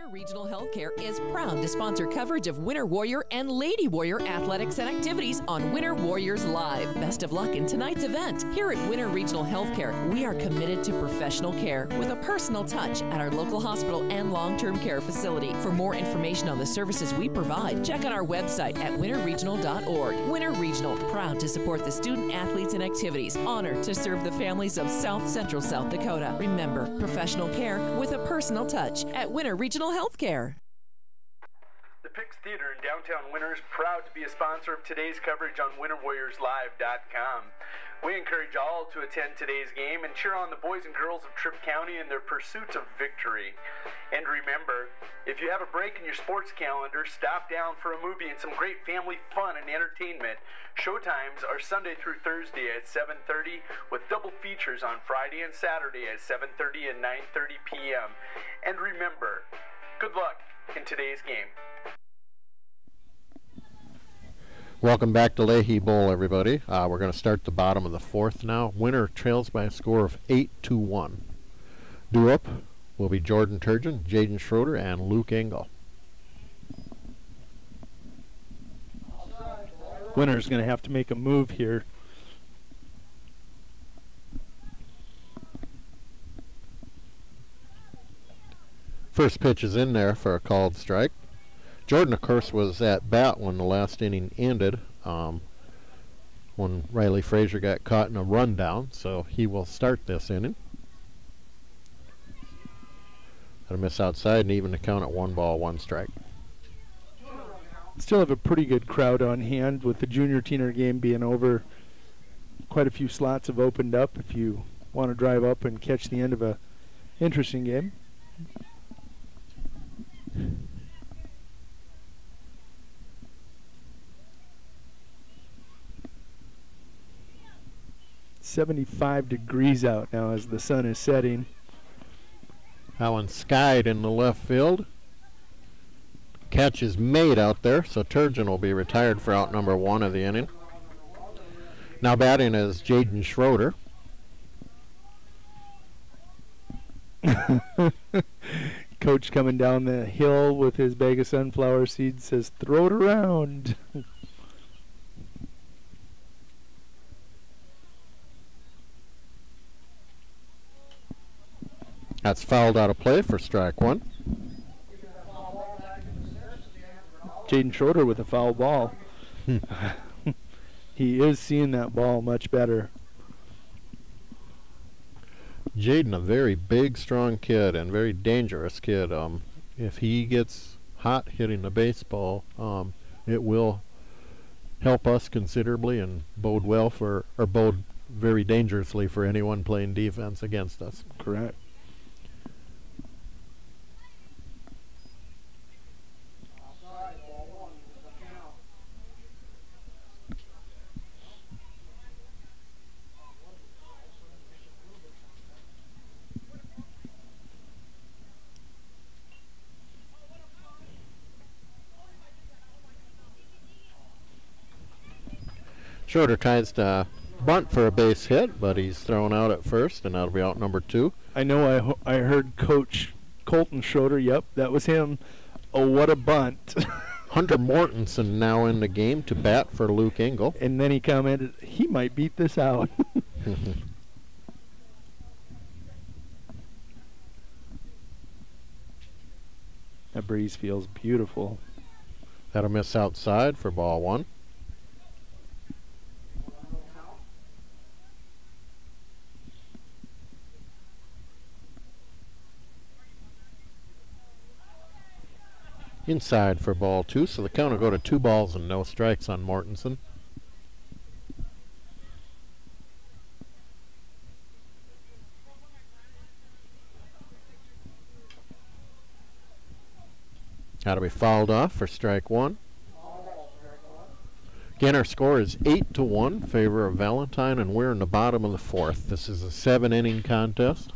[SPEAKER 18] Regional Healthcare is proud to sponsor coverage of Winter Warrior and Lady Warrior athletics and activities on Winter Warriors Live. Best of luck in tonight's event. Here at Winter Regional Healthcare, we are committed to professional care with a personal touch at our local hospital and long-term care facility. For more information on the services we provide, check out our website at winterregional.org. Winter Regional, proud to support the student athletes and activities. Honored to serve the families of South Central South Dakota. Remember, professional care with a personal touch at Winter Regional Healthcare.
[SPEAKER 2] The Pix Theater in downtown Winter is proud to be a sponsor of today's coverage on winterwarriorslive.com. We encourage all to attend today's game and cheer on the boys and girls of Tripp County in their pursuit of victory. And remember, if you have a break in your sports calendar, stop down for a movie and some great family fun and entertainment. Showtimes are Sunday through Thursday at 7:30 with double features on Friday and Saturday at 7:30 and 9:30 p.m. And remember, good luck in today's game.
[SPEAKER 21] Welcome back to Leahy Bowl, everybody. We're going to start the bottom of the fourth now. Winter trails by a score of 8-1. Due up will be Jordan Turgeon, Jaden Schroeder, and Luke Engel.
[SPEAKER 20] Winter's going to have to make a move here.
[SPEAKER 21] First pitch is in there for a called strike. Jordan, of course, was at bat when the last inning ended, when Riley Frazier got caught in a rundown, so he will start this inning. Got a miss outside and even to count at 1-1 strike.
[SPEAKER 20] Still have a pretty good crowd on hand with the junior teener game being over. Quite a few slots have opened up if you want to drive up and catch the end of a interesting game. "75 degrees out now as the sun is setting."
[SPEAKER 21] That one skied in the left field. Catch is made out there, so Turgeon will be retired for out number 1 of the inning. Now batting is Jaden Schroeder.
[SPEAKER 20] Coach coming down the hill with his bag of sunflower seeds says, "Throw it around."
[SPEAKER 21] That's fouled out of play for strike 1.
[SPEAKER 20] Jaden Schroeder with a foul ball. He is seeing that ball much better.
[SPEAKER 21] Jaden, a very big, strong kid and very dangerous kid. If he gets hot hitting the baseball, it will help us considerably and bode well for, or bode very dangerously for anyone playing defense against us.
[SPEAKER 20] Correct.
[SPEAKER 21] Schroeder tries to bunt for a base hit, but he's thrown out at first, and that'll be out number 2.
[SPEAKER 20] I know I heard Coach Colton Schroeder, yep, that was him. Oh, what a bunt.
[SPEAKER 21] Hunter Mortensen now in the game to bat for Luke Engel.
[SPEAKER 20] And then he commented, he might beat this out. That breeze feels beautiful.
[SPEAKER 21] That'll miss outside for ball 1. Inside for ball 2, so the count will go to 2 balls and no strikes on Mortensen. Gotta be fouled off for strike 1. Again, our score is 8-1 in favor of Valentine, and we're in the bottom of the 4th. This is a 7-inning contest.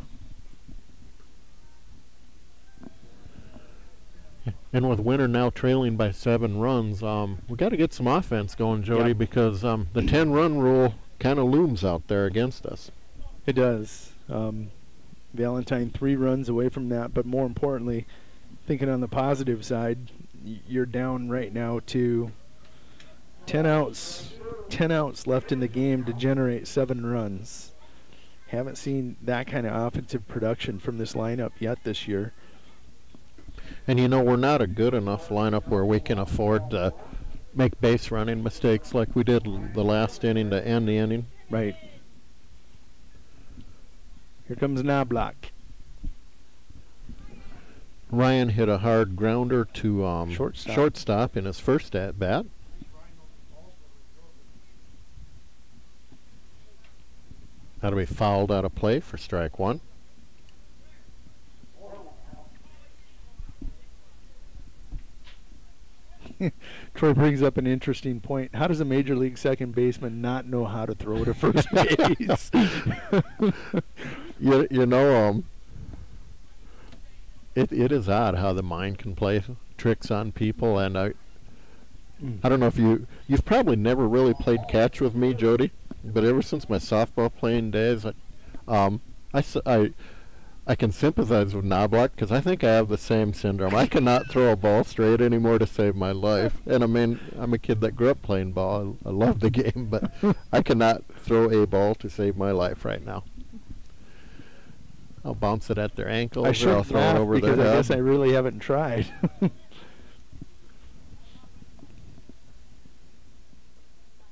[SPEAKER 21] And with Winter now trailing by 7 runs, we got to get some offense going, Jody,
[SPEAKER 20] yep.
[SPEAKER 21] Because the 10-run rule kind of looms out there against us.
[SPEAKER 20] It does. Valentine 3 runs away from that, but more importantly, thinking on the positive side, you're down right now to 10 outs left in the game to generate 7 runs. Haven't seen that kind of offensive production from this lineup yet this year.
[SPEAKER 21] And you know, we're not a good enough lineup where we can afford to make base running mistakes like we did the last inning to end the inning.
[SPEAKER 20] Right. Here comes Knobloch.
[SPEAKER 21] Ryan hit a hard grounder to
[SPEAKER 20] shortstop
[SPEAKER 21] in his first at-bat. That'll be fouled out of play for strike 1.
[SPEAKER 20] Troy brings up an interesting point. How does a major league second baseman not know how to throw to first base?
[SPEAKER 21] you know, it is odd how the mind can play tricks on people, and I don't know if you've probably never really played catch with me, Jody, but ever since my softball playing days, I can sympathize with Knobloch because I think I have the same syndrome. I cannot throw a ball straight anymore to save my life. And I mean, I'm a kid that grew up playing ball. I love the game, but I cannot throw a ball to save my life right now. I'll bounce it at their ankles, or I'll throw it over their head.
[SPEAKER 20] I guess I really haven't tried.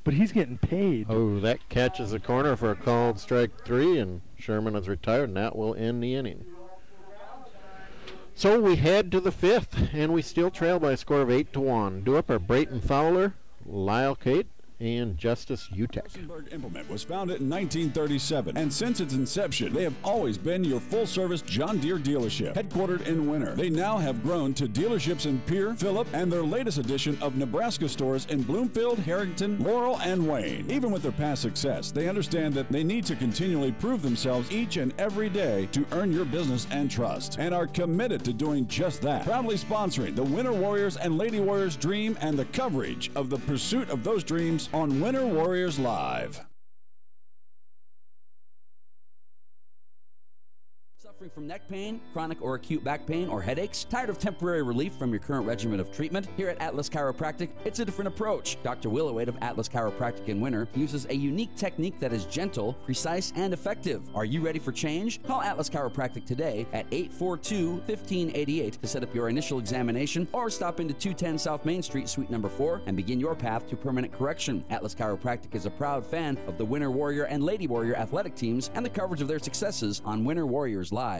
[SPEAKER 20] But he's getting paid.
[SPEAKER 21] Oh, that catches a corner for a called strike 3, and Sherman is retired, and that will end the inning. So we head to the 5th, and we still trail by a score of 8-1. Due up are Brayton Fowler, Lyle Cate, and Justice Utek.
[SPEAKER 1] Rosenberg Implement was founded in 1937, and since its inception, they have always been your full-service John Deere dealership. Headquartered in Winter, they now have grown to dealerships in Pierre, Phillip, and their latest addition of Nebraska stores in Bloomfield, Harrington, Laurel, and Wayne. Even with their past success, they understand that they need to continually prove themselves each and every day to earn your business and trust, and are committed to doing just that. Proudly sponsoring the Winter Warriors and Lady Warriors dream and the coverage of the pursuit of those dreams on Winter Warriors Live.
[SPEAKER 13] Suffering from neck pain, chronic or acute back pain, or headaches? Tired of temporary relief from your current regimen of treatment? Here at Atlas Chiropractic, it's a different approach. Dr. Willowade of Atlas Chiropractic in Winter uses a unique technique that is gentle, precise, and effective. Are you ready for change? Call Atlas Chiropractic today at 842-1588 to set up your initial examination, or stop into 210 South Main Street, Suite number 4, and begin your path to permanent correction. Atlas Chiropractic is a proud fan of the Winter Warrior and Lady Warrior athletic teams and the coverage of their successes on Winter Warriors Live.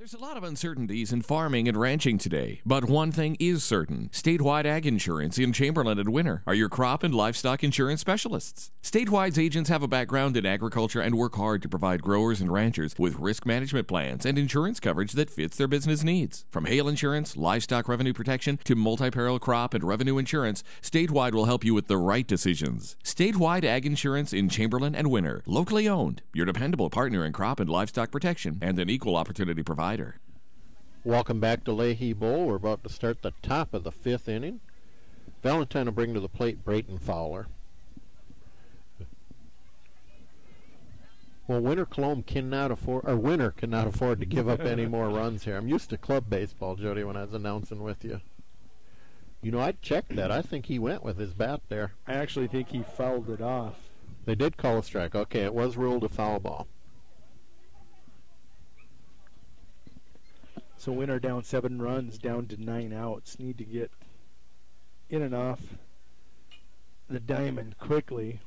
[SPEAKER 15] There's a lot of uncertainties in farming and ranching today, but one thing is certain. Statewide Ag Insurance in Chamberlain and Winter are your crop and livestock insurance specialists. Statewide's agents have a background in agriculture and work hard to provide growers and ranchers with risk management plans and insurance coverage that fits their business needs. From hail insurance, livestock revenue protection, to multi-peril crop and revenue insurance, Statewide will help you with the right decisions. Statewide Ag Insurance in Chamberlain and Winter, locally owned, your dependable partner in crop and livestock protection, and an equal opportunity provider.
[SPEAKER 21] Welcome back to Leahy Bowl. We're about to start the top of the 5th inning. Valentine will bring to the plate Brayton Fowler. Well, Winter cannot afford to give up any more runs here. I'm used to club baseball, Jody, when I was announcing with you. You know, I checked that. I think he went with his bat there.
[SPEAKER 20] I actually think he fouled it off.
[SPEAKER 21] They did call a strike. Okay, it was ruled a foul ball.
[SPEAKER 20] So Winter down 7 runs, down to 9 outs. Need to get in and off the diamond quickly.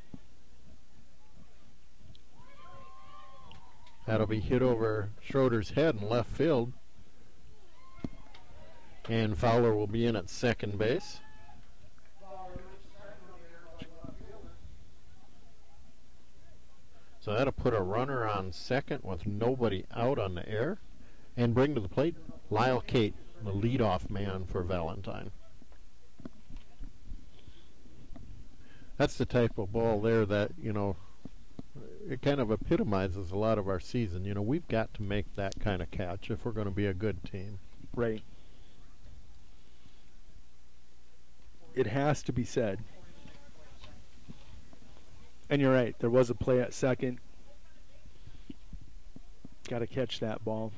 [SPEAKER 21] That'll be hit over Schroeder's head in left field. And Fowler will be in at second base. So that'll put a runner on second with nobody out on the air. And bring to the plate Lyle Cate, the leadoff man for Valentine. That's the type of ball there that, you know, it kind of epitomizes a lot of our season. You know, we've got to make that kind of catch if we're going to be a good team.
[SPEAKER 20] Right. It has to be said. And you're right, there was a play at second. Got to catch that ball.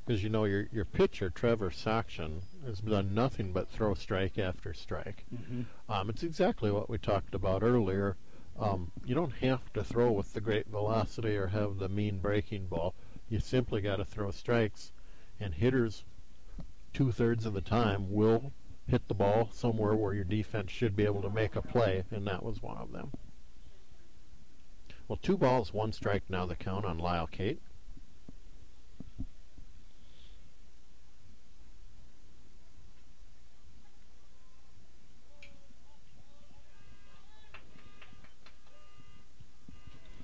[SPEAKER 21] Because, you know, your pitcher, Trevor Saction, has done nothing but throw strike after strike.
[SPEAKER 20] Mm-hmm.
[SPEAKER 21] It's exactly what we talked about earlier. You don't have to throw with the great velocity or have the mean breaking ball. You simply got to throw strikes, and hitters 2/3 of the time will hit the ball somewhere where your defense should be able to make a play, and that was one of them. Well, 2 balls, 1 strike now the count on Lyle Cate.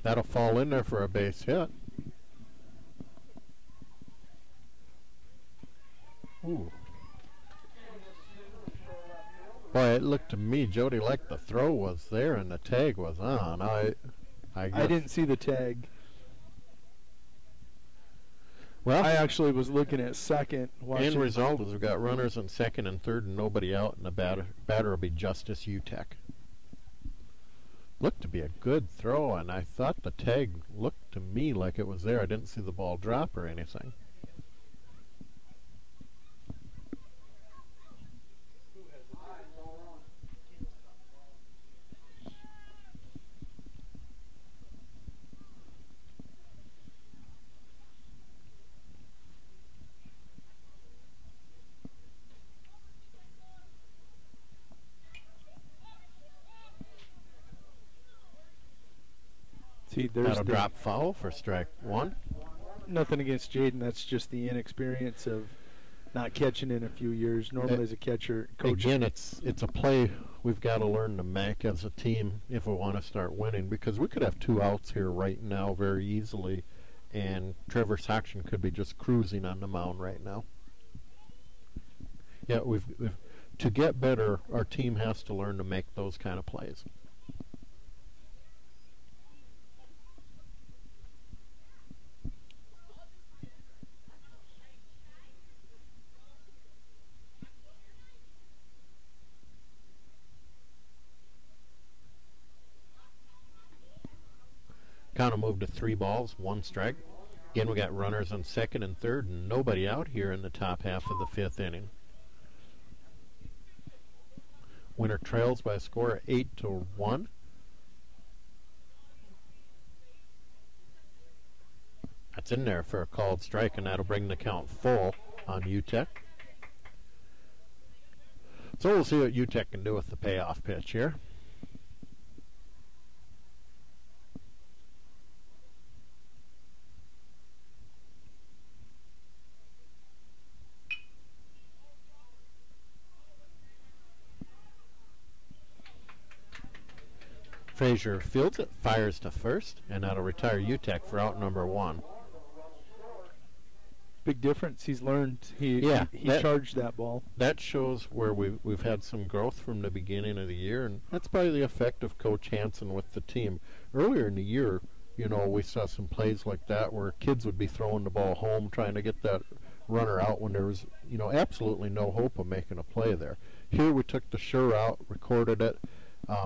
[SPEAKER 21] That'll fall in there for a base hit. Ooh. Boy, it looked to me, Jody, like the throw was there and the tag was on. I
[SPEAKER 20] didn't see the tag.
[SPEAKER 21] Well,
[SPEAKER 20] I actually was looking at second.
[SPEAKER 21] End result is we've got runners on second and third and nobody out, and the batter will be Justice Utek. Looked to be a good throw, and I thought the tag looked to me like it was there. I didn't see the ball drop or anything. That'll drop foul for strike 1.
[SPEAKER 20] Nothing against Jaden. That's just the inexperience of not catching in a few years. Normally, as a catcher, coach.
[SPEAKER 21] Again, it's a play we've got to learn to make as a team if we want to start winning, because we could have 2 outs here right now very easily, and Trevor Saction could be just cruising on the mound right now. Yeah, we've to get better, our team has to learn to make those kind of plays. Count will move to 3 balls, 1 strike. Again, we got runners on second and third, and nobody out here in the top half of the 5th inning. Winter trails by a score of 8-1. That's in there for a called strike, and that'll bring the count full on Utek. So we'll see what Utek can do with the payoff pitch here. Frazier fields it, fires to first, and that'll retire UTEC for out number 1.
[SPEAKER 20] Big difference. He's learned. He charged that ball.
[SPEAKER 21] That shows where we've had some growth from the beginning of the year, and that's probably the effect of Coach Hansen with the team. Earlier in the year, you know, we saw some plays like that where kids would be throwing the ball home, trying to get that runner out when there was, you know, absolutely no hope of making a play there. Here we took the sure out, recorded it,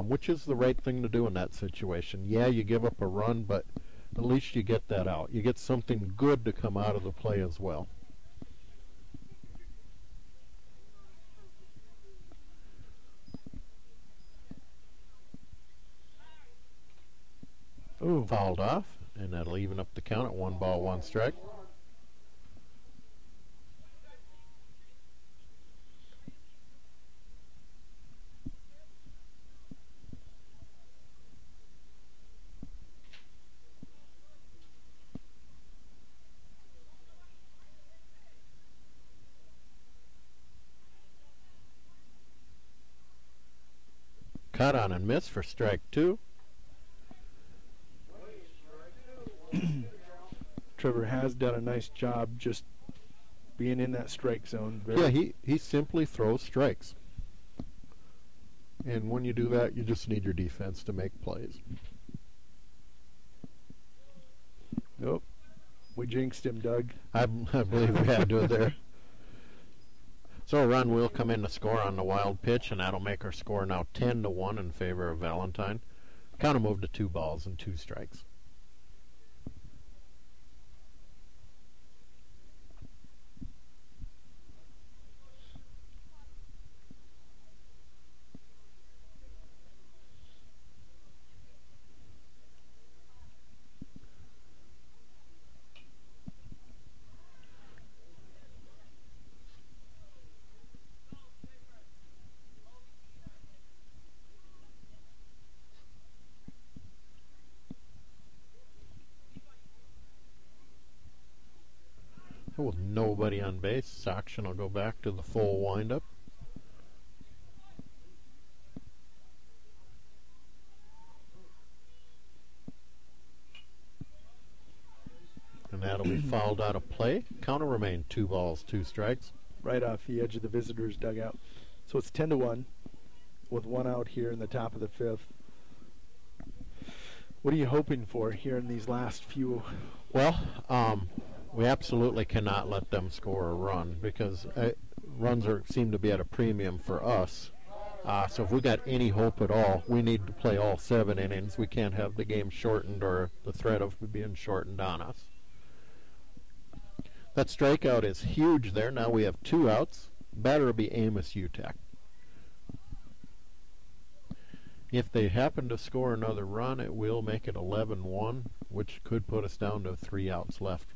[SPEAKER 21] which is the right thing to do in that situation. Yeah, you give up a run, but at least you get that out. You get something good to come out of the play as well.
[SPEAKER 20] Ooh.
[SPEAKER 21] Fouled off, and that'll even up the count at 1 ball, 1 strike. Cut on and miss for strike 2.
[SPEAKER 20] Trevor has done a nice job just being in that strike zone.
[SPEAKER 21] Yeah, he simply throws strikes. And when you do that, you just need your defense to make plays.
[SPEAKER 20] Nope. We jinxed him, Doug.
[SPEAKER 21] I believe we had to there. So a run will come in to score on the wild pitch, and that'll make our score now 10-1 in favor of Valentine. Count will move to 2 balls and 2 strikes. With nobody on base, action will go back to the full windup. And that'll be fouled out of play. Count will remain 2 balls, 2 strikes.
[SPEAKER 20] Right off the edge of the visitors' dugout. So it's 10-1 with 1 out here in the top of the 5th. What are you hoping for here in these last few?
[SPEAKER 21] Well, we absolutely cannot let them score a run because runs seem to be at a premium for us. So if we got any hope at all, we need to play all 7 innings. We can't have the game shortened or the threat of being shortened on us. That strikeout is huge there. Now we have 2 outs. Batter will be Amos Utek. If they happen to score another run, it will make it 11-1, which could put us down to 3 outs left.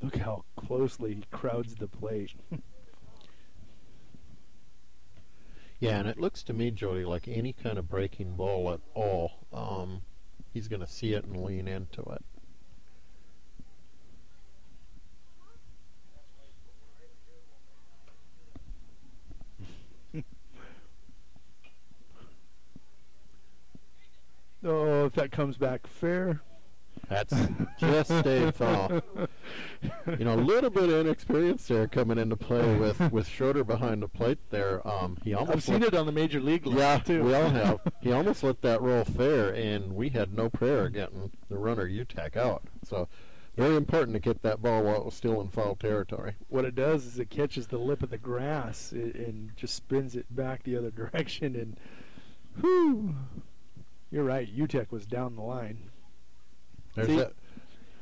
[SPEAKER 20] Look how closely he crowds the plate.
[SPEAKER 21] Yeah, and it looks to me, Jody, like any kind of breaking ball at all, he's going to see it and lean into it.
[SPEAKER 20] Oh, if that comes back fair.
[SPEAKER 21] That's just a foul. You know, a little bit of inexperience there coming into play with Schroeder behind the plate there. He almost
[SPEAKER 20] I've seen it on the major league level too.
[SPEAKER 21] We all have. He almost let that roll fair, and we had no prayer getting the runner UTAC out. So very important to get that ball while it was still in foul territory.
[SPEAKER 20] What it does is it catches the lip of the grass and just spins it back the other direction. And whew, you're right. UTEC was down the line.
[SPEAKER 21] There's that.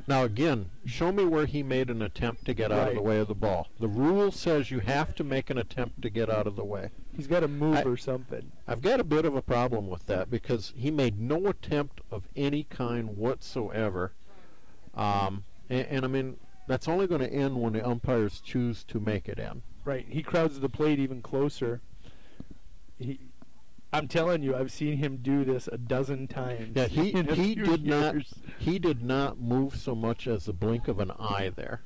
[SPEAKER 21] Now again, show me where he made an attempt to get out of the way of the ball. The rule says you have to make an attempt to get out of the way.
[SPEAKER 20] He's got to move or something.
[SPEAKER 21] I've got a bit of a problem with that because he made no attempt of any kind whatsoever. And I mean, that's only going to end when the umpires choose to make it end.
[SPEAKER 20] Right. He crowds the plate even closer. I'm telling you, I've seen him do this a dozen times.
[SPEAKER 21] Yeah, he did not move so much as the blink of an eye there.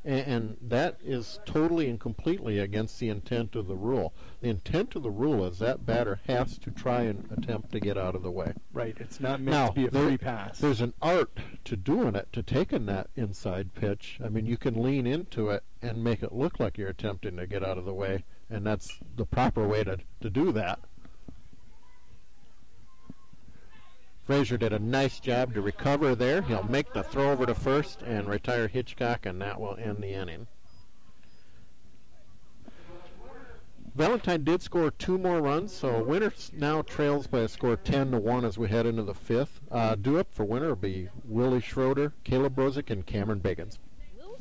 [SPEAKER 21] And that is totally and completely against the intent of the rule. The intent of the rule is that batter has to try and attempt to get out of the way.
[SPEAKER 20] Right. It's not meant to be a free pass.
[SPEAKER 21] There's an art to doing it, to taking that inside pitch. I mean, you can lean into it and make it look like you're attempting to get out of the way, and that's the proper way to do that. Frazier did a nice job to recover there. He'll make the throw over to first and retire Hitchcock, and that will end the inning. Valentine did score 2 more runs, so Winter now trails by a score 10-1 as we head into the 5th. Due up for Winter will be Willie Schroeder, Caleb Brozick, and Cameron Biggins.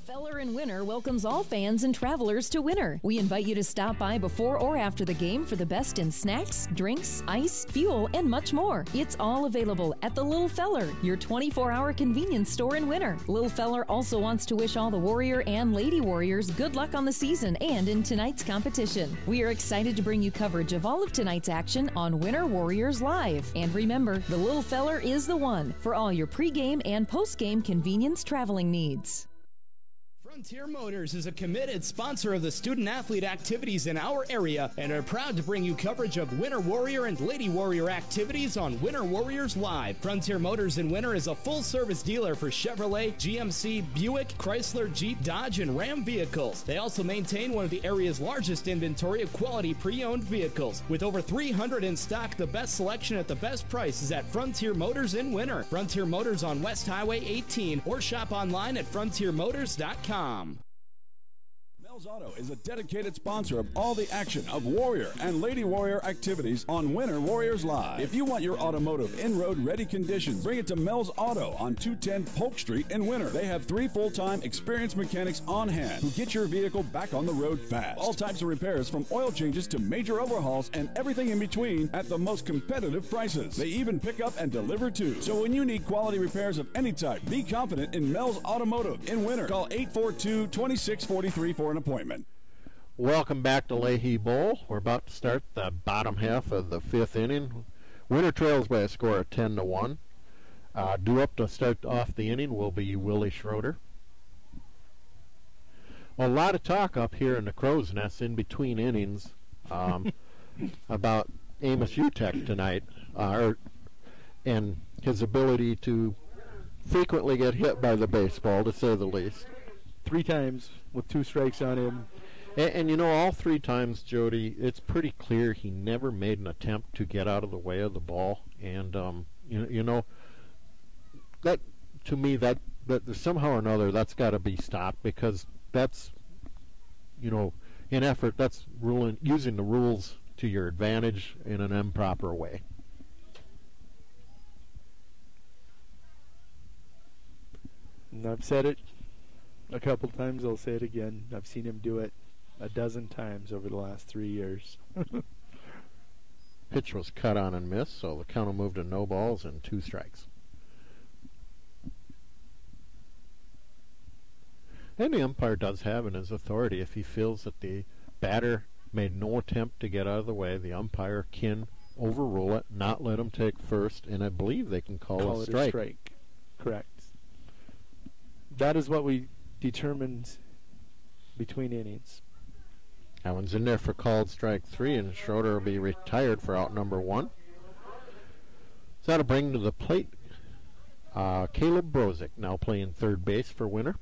[SPEAKER 16] Feller and Winter welcomes all fans and travelers to Winter. We invite you to stop by before or after the game for the best in snacks, drinks, ice, fuel, and much more. It's all available at the Little Feller, your 24-hour convenience store in Winter. Little Feller also wants to wish all the Warrior and Lady Warriors good luck on the season and in tonight's competition. We are excited to bring you coverage of all of tonight's action on Winter Warriors Live. And remember, the Little Feller is the one for all your pregame and postgame convenience traveling needs.
[SPEAKER 12] Frontier Motors is a committed sponsor of the student-athlete activities in our area and are proud to bring you coverage of Winter Warrior and Lady Warrior activities on Winter Warriors Live. Frontier Motors in Winter is a full-service dealer for Chevrolet, GMC, Buick, Chrysler, Jeep, Dodge, and Ram vehicles. They also maintain one of the area's largest inventory of quality pre-owned vehicles. With over 300 in stock, the best selection at the best price is at Frontier Motors in Winter. Frontier Motors on West Highway 18 or shop online at frontiermotors.com.
[SPEAKER 1] Mel's Auto is a dedicated sponsor of all the action of Warrior and Lady Warrior activities on Winter Warriors Live. If you want your automotive in-road ready condition, bring it to Mel's Auto on 210 Polk Street in Winter. They have 3 full-time experienced mechanics on hand who get your vehicle back on the road fast. All types of repairs from oil changes to major overhauls and everything in between at the most competitive prices. They even pick up and deliver too. So when you need quality repairs of any type, be confident in Mel's Automotive in Winter. Call 842-2643 for an appointment.
[SPEAKER 21] Welcome back to Leahy Bowl. We're about to start the bottom half of the 5th inning. Winter trails by a score of 10-1. Due up to start off the inning will be Willie Schroeder. Well, a lot of talk up here in the Crow's Nest in between innings about Amos Utek tonight and his ability to frequently get hit by the baseball, to say the least.
[SPEAKER 20] 3 times with 2 strikes on him.
[SPEAKER 21] And you know, all 3 times, Jody, it's pretty clear he never made an attempt to get out of the way of the ball. And you know, that to me that somehow or another that's got to be stopped, because that's, you know, in effort, that's using the rules to your advantage in an improper way.
[SPEAKER 20] And I've said it a couple times, I'll say it again. I've seen him do it a dozen times over the last 3 years.
[SPEAKER 21] Pitch was cut on and missed, so the count will move to no balls and 2 strikes. And the umpire does have in his authority, if he feels that the batter made no attempt to get out of the way, the umpire can overrule it, not let him take first, and I believe they can call a strike.
[SPEAKER 20] Correct. That is what we determined between innings.
[SPEAKER 21] That one's in there for called strike 3, and Schroeder will be retired for out number 1. So that'll bring to the plate Caleb Brozick, now playing third base for Winter.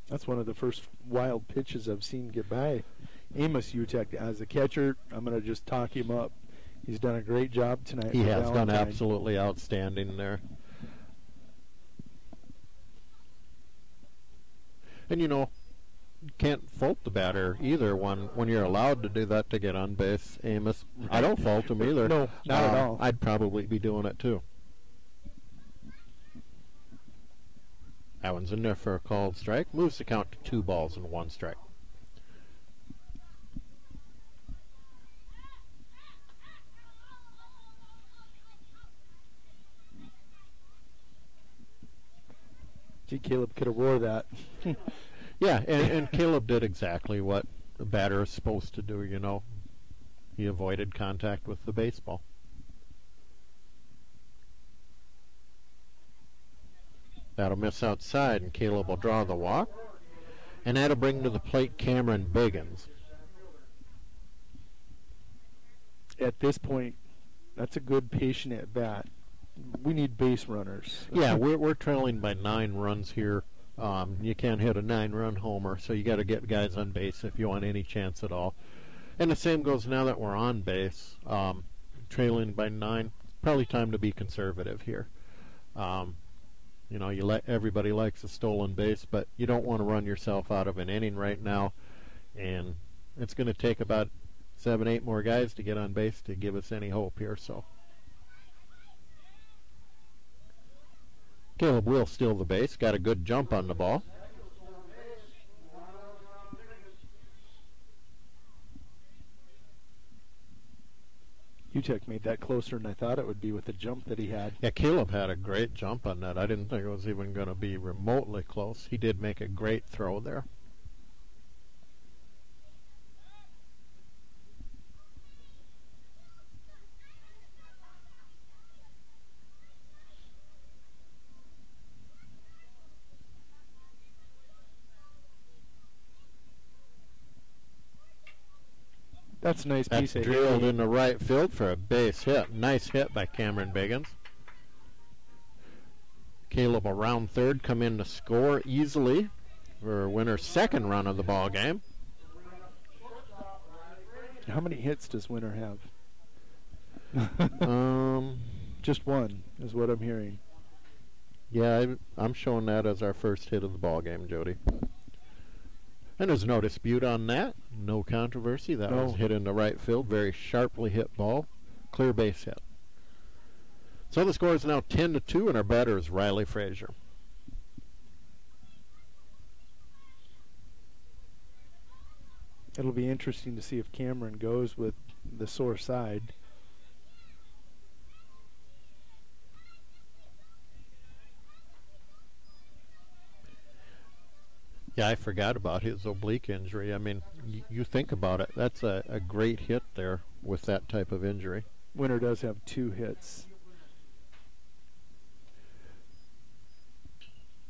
[SPEAKER 20] That's one of the first wild pitches I've seen get by Amos Utek. As a catcher, I'm going to just talk him up. He's done a great job tonight.
[SPEAKER 21] He has done absolutely outstanding there. And, you know, can't fault the batter either when you're allowed to do that to get on base, Amos. I don't fault him either.
[SPEAKER 20] No, not at all.
[SPEAKER 21] I'd probably be doing it too. That one's in there for a called strike. Moves the count to 2 balls and 1 strike.
[SPEAKER 20] Gee, Caleb could have wore that.
[SPEAKER 21] Yeah, and Caleb did exactly what a batter is supposed to do, you know. He avoided contact with the baseball. That'll miss outside, and Caleb will draw the walk. And that'll bring to the plate Cameron Biggins.
[SPEAKER 20] At this point, that's a good patient at bat. We need base runners.
[SPEAKER 21] Yeah, we're trailing by 9 runs here. You can't hit a 9-run homer, so you got to get guys on base if you want any chance at all. And the same goes now that we're on base, trailing by 9. Probably time to be conservative here. You know, everybody likes a stolen base, but you don't want to run yourself out of an inning right now. And it's going to take about 7, 8 more guys to get on base to give us any hope here. So Caleb will steal the base. Got a good jump on the ball.
[SPEAKER 20] UTEC made that closer than I thought it would be with the jump that he had.
[SPEAKER 21] Yeah, Caleb had a great jump on that. I didn't think it was even going to be remotely close. He did make a great throw there.
[SPEAKER 20] That's a nice piece of
[SPEAKER 21] drilled in the right field for a base hit. Nice hit by Cameron Biggins. Caleb around third, come in to score easily for Winter's second run of the ball game.
[SPEAKER 20] How many hits does Winter have? Just one is what I'm hearing.
[SPEAKER 21] Yeah, I'm showing that as our first hit of the ball game, Jody. And there's no dispute on that. No controversy. That was hit in the right field. Very sharply hit ball. Clear base hit. So the score is now 10-2, and our batter is Riley Frazier.
[SPEAKER 20] It'll be interesting to see if Cameron goes with the sore side.
[SPEAKER 21] Yeah, I forgot about his oblique injury. I mean, you think about it. That's a great hit there with that type of injury.
[SPEAKER 20] Winter does have 2 hits.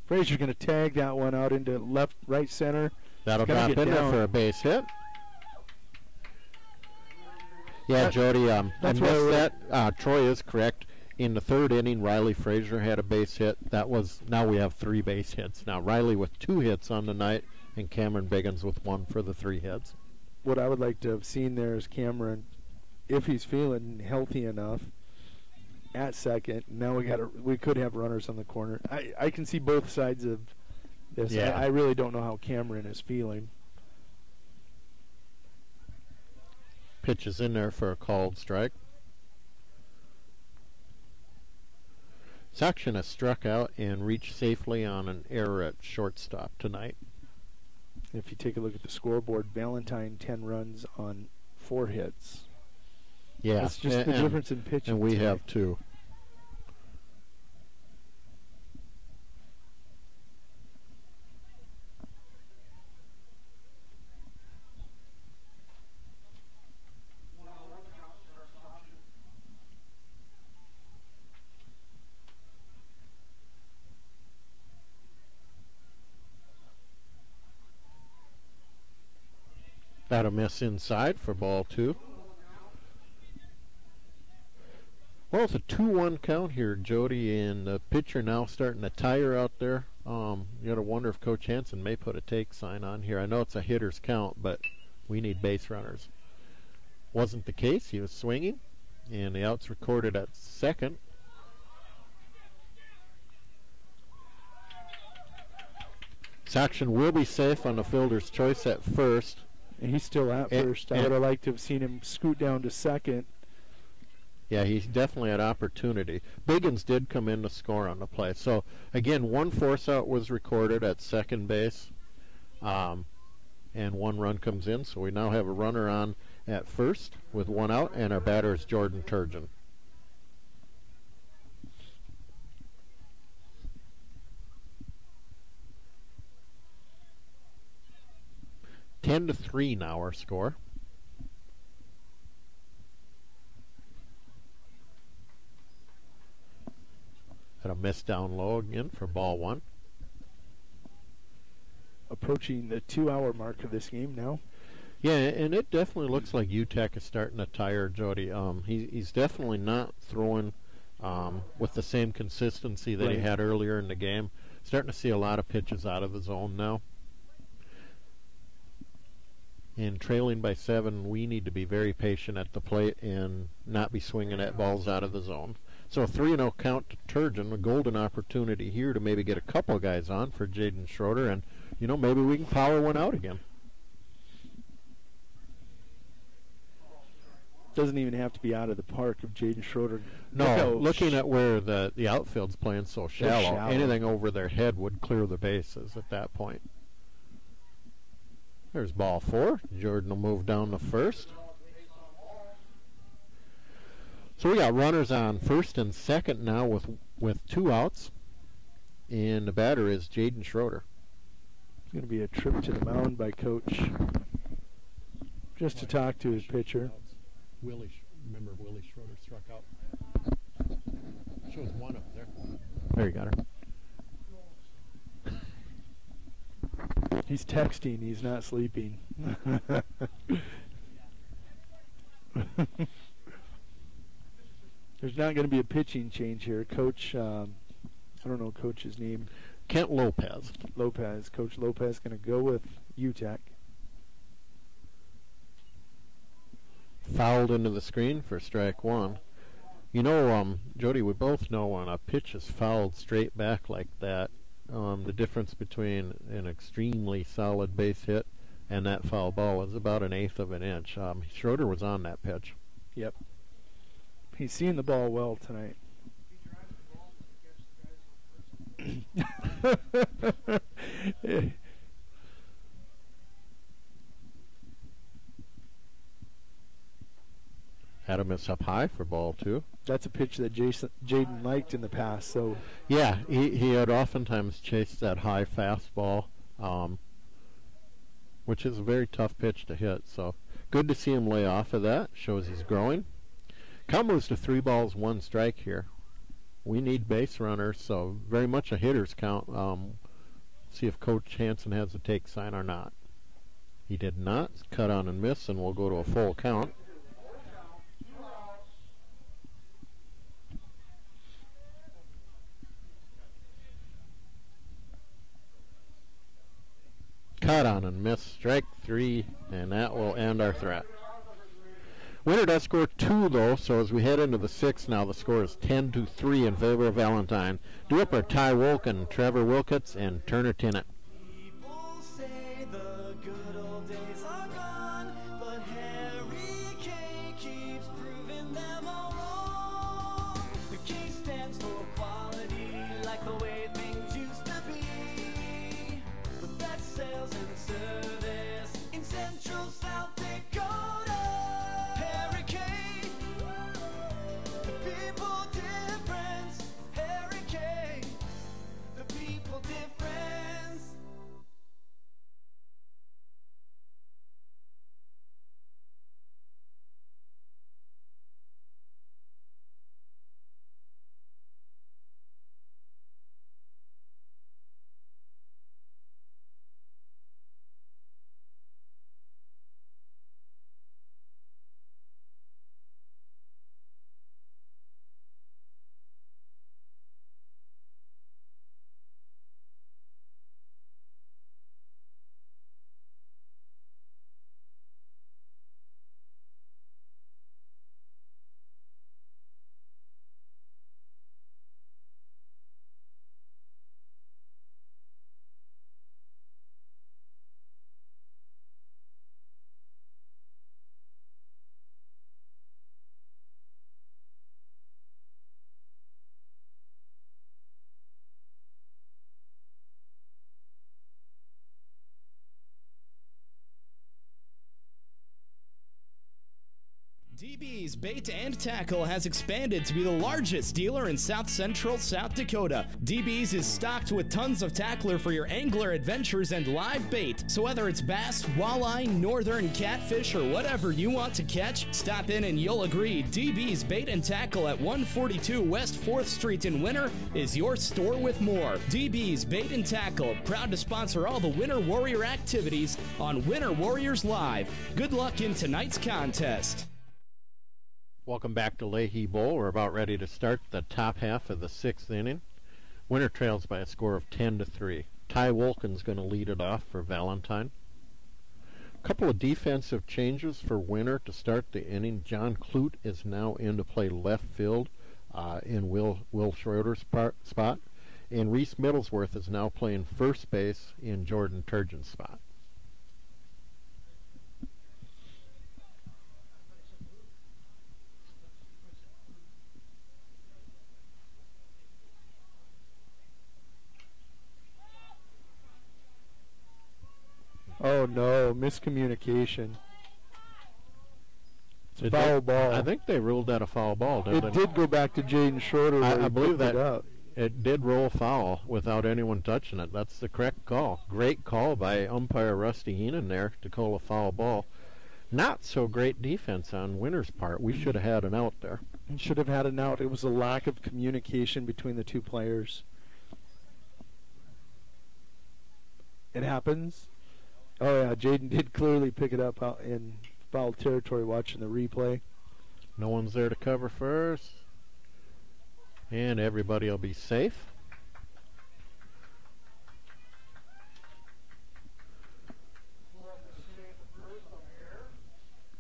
[SPEAKER 20] Frazier's going to tag that one out into right center.
[SPEAKER 21] That'll drop in there for a base hit. Yeah, Jody, I missed that. Troy is correct. In the third inning, Riley Frazier had a base hit. Now we have 3 base hits. Now Riley with 2 hits on the night, and Cameron Biggins with 1 for the 3 hits.
[SPEAKER 20] What I would like to have seen there is Cameron, if he's feeling healthy enough, at second. Now we could have runners on the corner. I can see both sides of this.
[SPEAKER 21] Yeah.
[SPEAKER 20] I really don't know how Cameron is feeling.
[SPEAKER 21] Pitch is in there for a called strike. Saxon has struck out and reached safely on an error at shortstop tonight.
[SPEAKER 20] If you take a look at the scoreboard, Valentine 10 runs on 4 hits.
[SPEAKER 21] Yeah,
[SPEAKER 20] that's just the difference in pitching.
[SPEAKER 21] And we
[SPEAKER 20] tonight.
[SPEAKER 21] have 2. That'll miss inside for ball 2. Well, it's a 2-1 count here, Jody, and the pitcher now starting to tire out there. You got to wonder if Coach Hansen may put a take sign on here. I know it's a hitter's count, but we need base runners. Wasn't the case. He was swinging, and the out's recorded at second. Saxon will be safe on the fielder's choice at first.
[SPEAKER 20] And he's still at first. I would have liked to have seen him scoot down to second.
[SPEAKER 21] Yeah, he's definitely had opportunity. Biggins did come in to score on the play. So, again, 1 force out was recorded at second base, and 1 run comes in. So we now have a runner on at first with 1 out, and our batter is Jordan Turgeon. 10-3 now our score. Had a miss down low again for ball 1.
[SPEAKER 20] Approaching the 2-hour mark of this game now.
[SPEAKER 21] Yeah, and it definitely looks like UTEC is starting to tire Jody. He's definitely not throwing with the same consistency that he had earlier in the game. Starting to see a lot of pitches out of the zone now. And trailing by 7, we need to be very patient at the plate and not be swinging at balls out of the zone. So a 3-0 count to Turgeon, a golden opportunity here to maybe get a couple guys on for Jaden Schroeder, and maybe we can power one out again.
[SPEAKER 20] Doesn't even have to be out of the park of Jaden Schroeder.
[SPEAKER 21] No, looking at where the outfield's playing so shallow, anything over their head would clear the bases at that point. There's ball 4. Jordan will move down to first. So we got runners on first and second now with 2 outs. And the batter is Jaden Schroeder.
[SPEAKER 20] It's going to be a trip to the mound by Coach just to talk to his pitcher.
[SPEAKER 21] Remember Willie Schroeder struck out. Shows 1 up there. There, you got her.
[SPEAKER 20] He's texting. He's not sleeping. There's not going to be a pitching change here. Coach, I don't know Coach's name.
[SPEAKER 21] Kent Lopez.
[SPEAKER 20] Coach Lopez going to go with UTEC.
[SPEAKER 21] Fouled into the screen for strike 1. Jody, we both know when a pitch is fouled straight back like that, the difference between an extremely solid base hit and that foul ball is about 1/8 of an inch. Schroeder was on that pitch.
[SPEAKER 20] Yep. He's seeing the ball well tonight.
[SPEAKER 21] Had a miss up high for ball 2.
[SPEAKER 20] That's a pitch that Jaden liked in the past. So
[SPEAKER 21] yeah, he had oftentimes chased that high fastball, which is a very tough pitch to hit. So good to see him lay off of that. Shows he's growing. Count moves to 3 balls, 1 strike here. We need base runners, so very much a hitter's count. See if Coach Hansen has a take sign or not. He did not. Cut on and miss, and we'll go to a full count. Cut on and miss, strike 3, and that will end our threat. Winner does score 2 though, so as we head into the 6th now, the score is 10-3 in favor of Valentine. Due up are Ty Wolken, Trevor Wilkets, and Turner Tinnett.
[SPEAKER 11] People say the good old days are gone, but Harry K keeps proving them all wrong. The K stands for quality, like the way things used to be. The best sales and service in Central South Dakota. Harry K, the people difference. Harry K, the people difference.
[SPEAKER 12] DB's Bait and Tackle has expanded to be the largest dealer in South Central South Dakota. DB's is stocked with tons of tackler for your angler adventures and live bait. So whether it's bass, walleye, northern catfish, or whatever you want to catch, stop in and you'll agree DB's Bait and Tackle at 142 West 4th Street in Winter is your store with more. DB's Bait and Tackle, proud to sponsor all the Winter Warrior activities on Winter Warriors Live. Good luck in tonight's contest.
[SPEAKER 21] Welcome back to Leahy Bowl. We're about ready to start the top half of the 6th inning. Winter trails by a score of 10-3. Ty Wolkin's going to lead it off for Valentine. A couple of defensive changes for Winter to start the inning. John Clute is now in to play left field in Will Schroeder's spot. And Reese Middlesworth is now playing first base in Jordan Turgeon's spot.
[SPEAKER 20] Oh no, miscommunication. It's a foul ball.
[SPEAKER 21] I think they ruled that a foul ball, didn't they?
[SPEAKER 20] It did go back to Jaden Schroeder.
[SPEAKER 21] I believe that it did roll foul without anyone touching it. That's the correct call. Great call by umpire Rusty Heenan there to call a foul ball. Not so great defense on Winter's part. We should have had an out there.
[SPEAKER 20] Should have had an out. It was a lack of communication between the two players. It happens. Oh yeah, Jaden did clearly pick it up out in foul territory watching the replay.
[SPEAKER 21] No one's there to cover first. And everybody will be safe.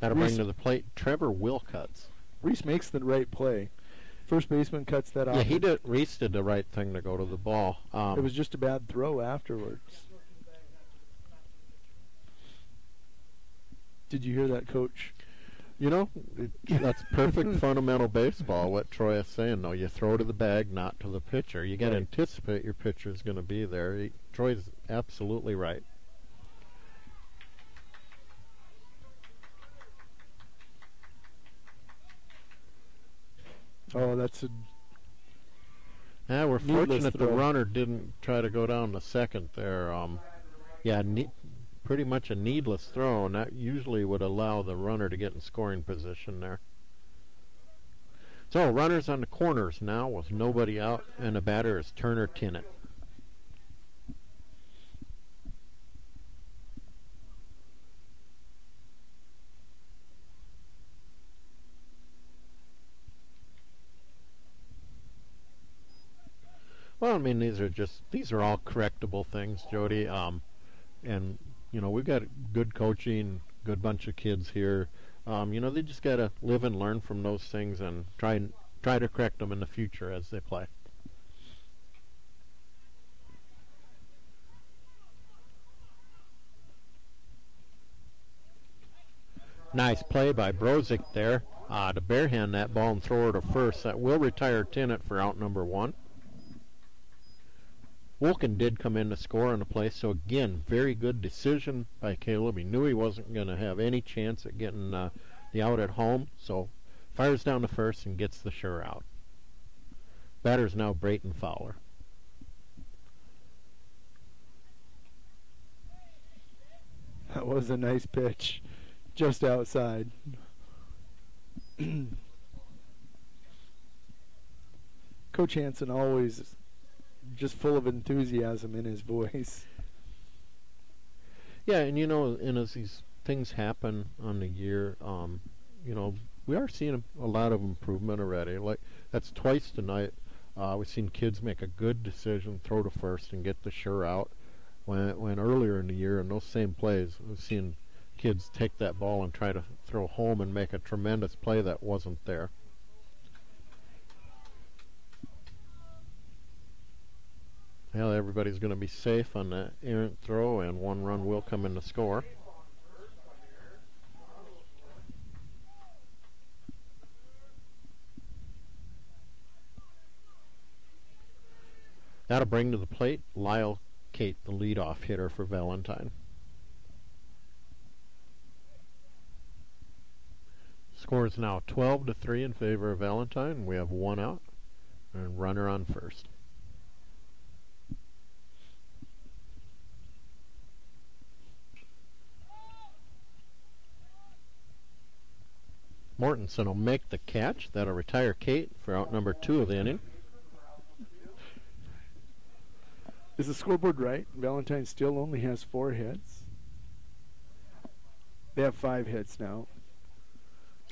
[SPEAKER 21] That'll bring to the plate Trevor Wilcuts.
[SPEAKER 20] Reese makes the right play. First baseman cuts that off.
[SPEAKER 21] Yeah, he did. Reese did the right thing to go to the ball.
[SPEAKER 20] It was just a bad throw afterwards. Did you hear that, Coach?
[SPEAKER 21] You know, that's perfect fundamental baseball, what Troy is saying, though. You throw to the bag, not to the pitcher. You got to anticipate your pitcher is going to be there. Troy's absolutely right.
[SPEAKER 20] Oh, that's a...
[SPEAKER 21] Yeah, we're fortunate the runner didn't try to go down the second there. Pretty much a needless throw, and that usually would allow the runner to get in scoring position there. So runners on the corners now with nobody out, and the batter is Turner Tinnett. Well, I mean, these are all correctable things, Jody. And you know, we've got good coaching, good bunch of kids here. You know, they just got to live and learn from those things and try to correct them in the future as they play. Nice play by Brozick there to barehand that ball and throw it to first. That will retire Tinnett for out number 1. Wolkin did come in to score on the play, so again, very good decision by Caleb. He knew he wasn't going to have any chance at getting the out at home, so fires down to first and gets the sure out. Batter's now Brayton Fowler.
[SPEAKER 20] That was a nice pitch, just outside. Coach Hansen always just full of enthusiasm in his voice.
[SPEAKER 21] Yeah, and you know, and as these things happen on the year, you know, we are seeing a lot of improvement already. Like, that's twice tonight. We've seen kids make a good decision, throw to first, and get the sure out. When earlier in the year, in those same plays, we've seen kids take that ball and try to throw home and make a tremendous play that wasn't there. Well, everybody's going to be safe on that errant throw, and 1 run will come in to score. That'll bring to the plate Lyle Kate, the leadoff hitter for Valentine. Score is now 12-3 in favor of Valentine. We have one out and runner on first. Mortensen will make the catch. That'll retire Kate for out number 2 of the inning.
[SPEAKER 20] Is the scoreboard right? Valentine still only has 4 hits. They have 5 hits now.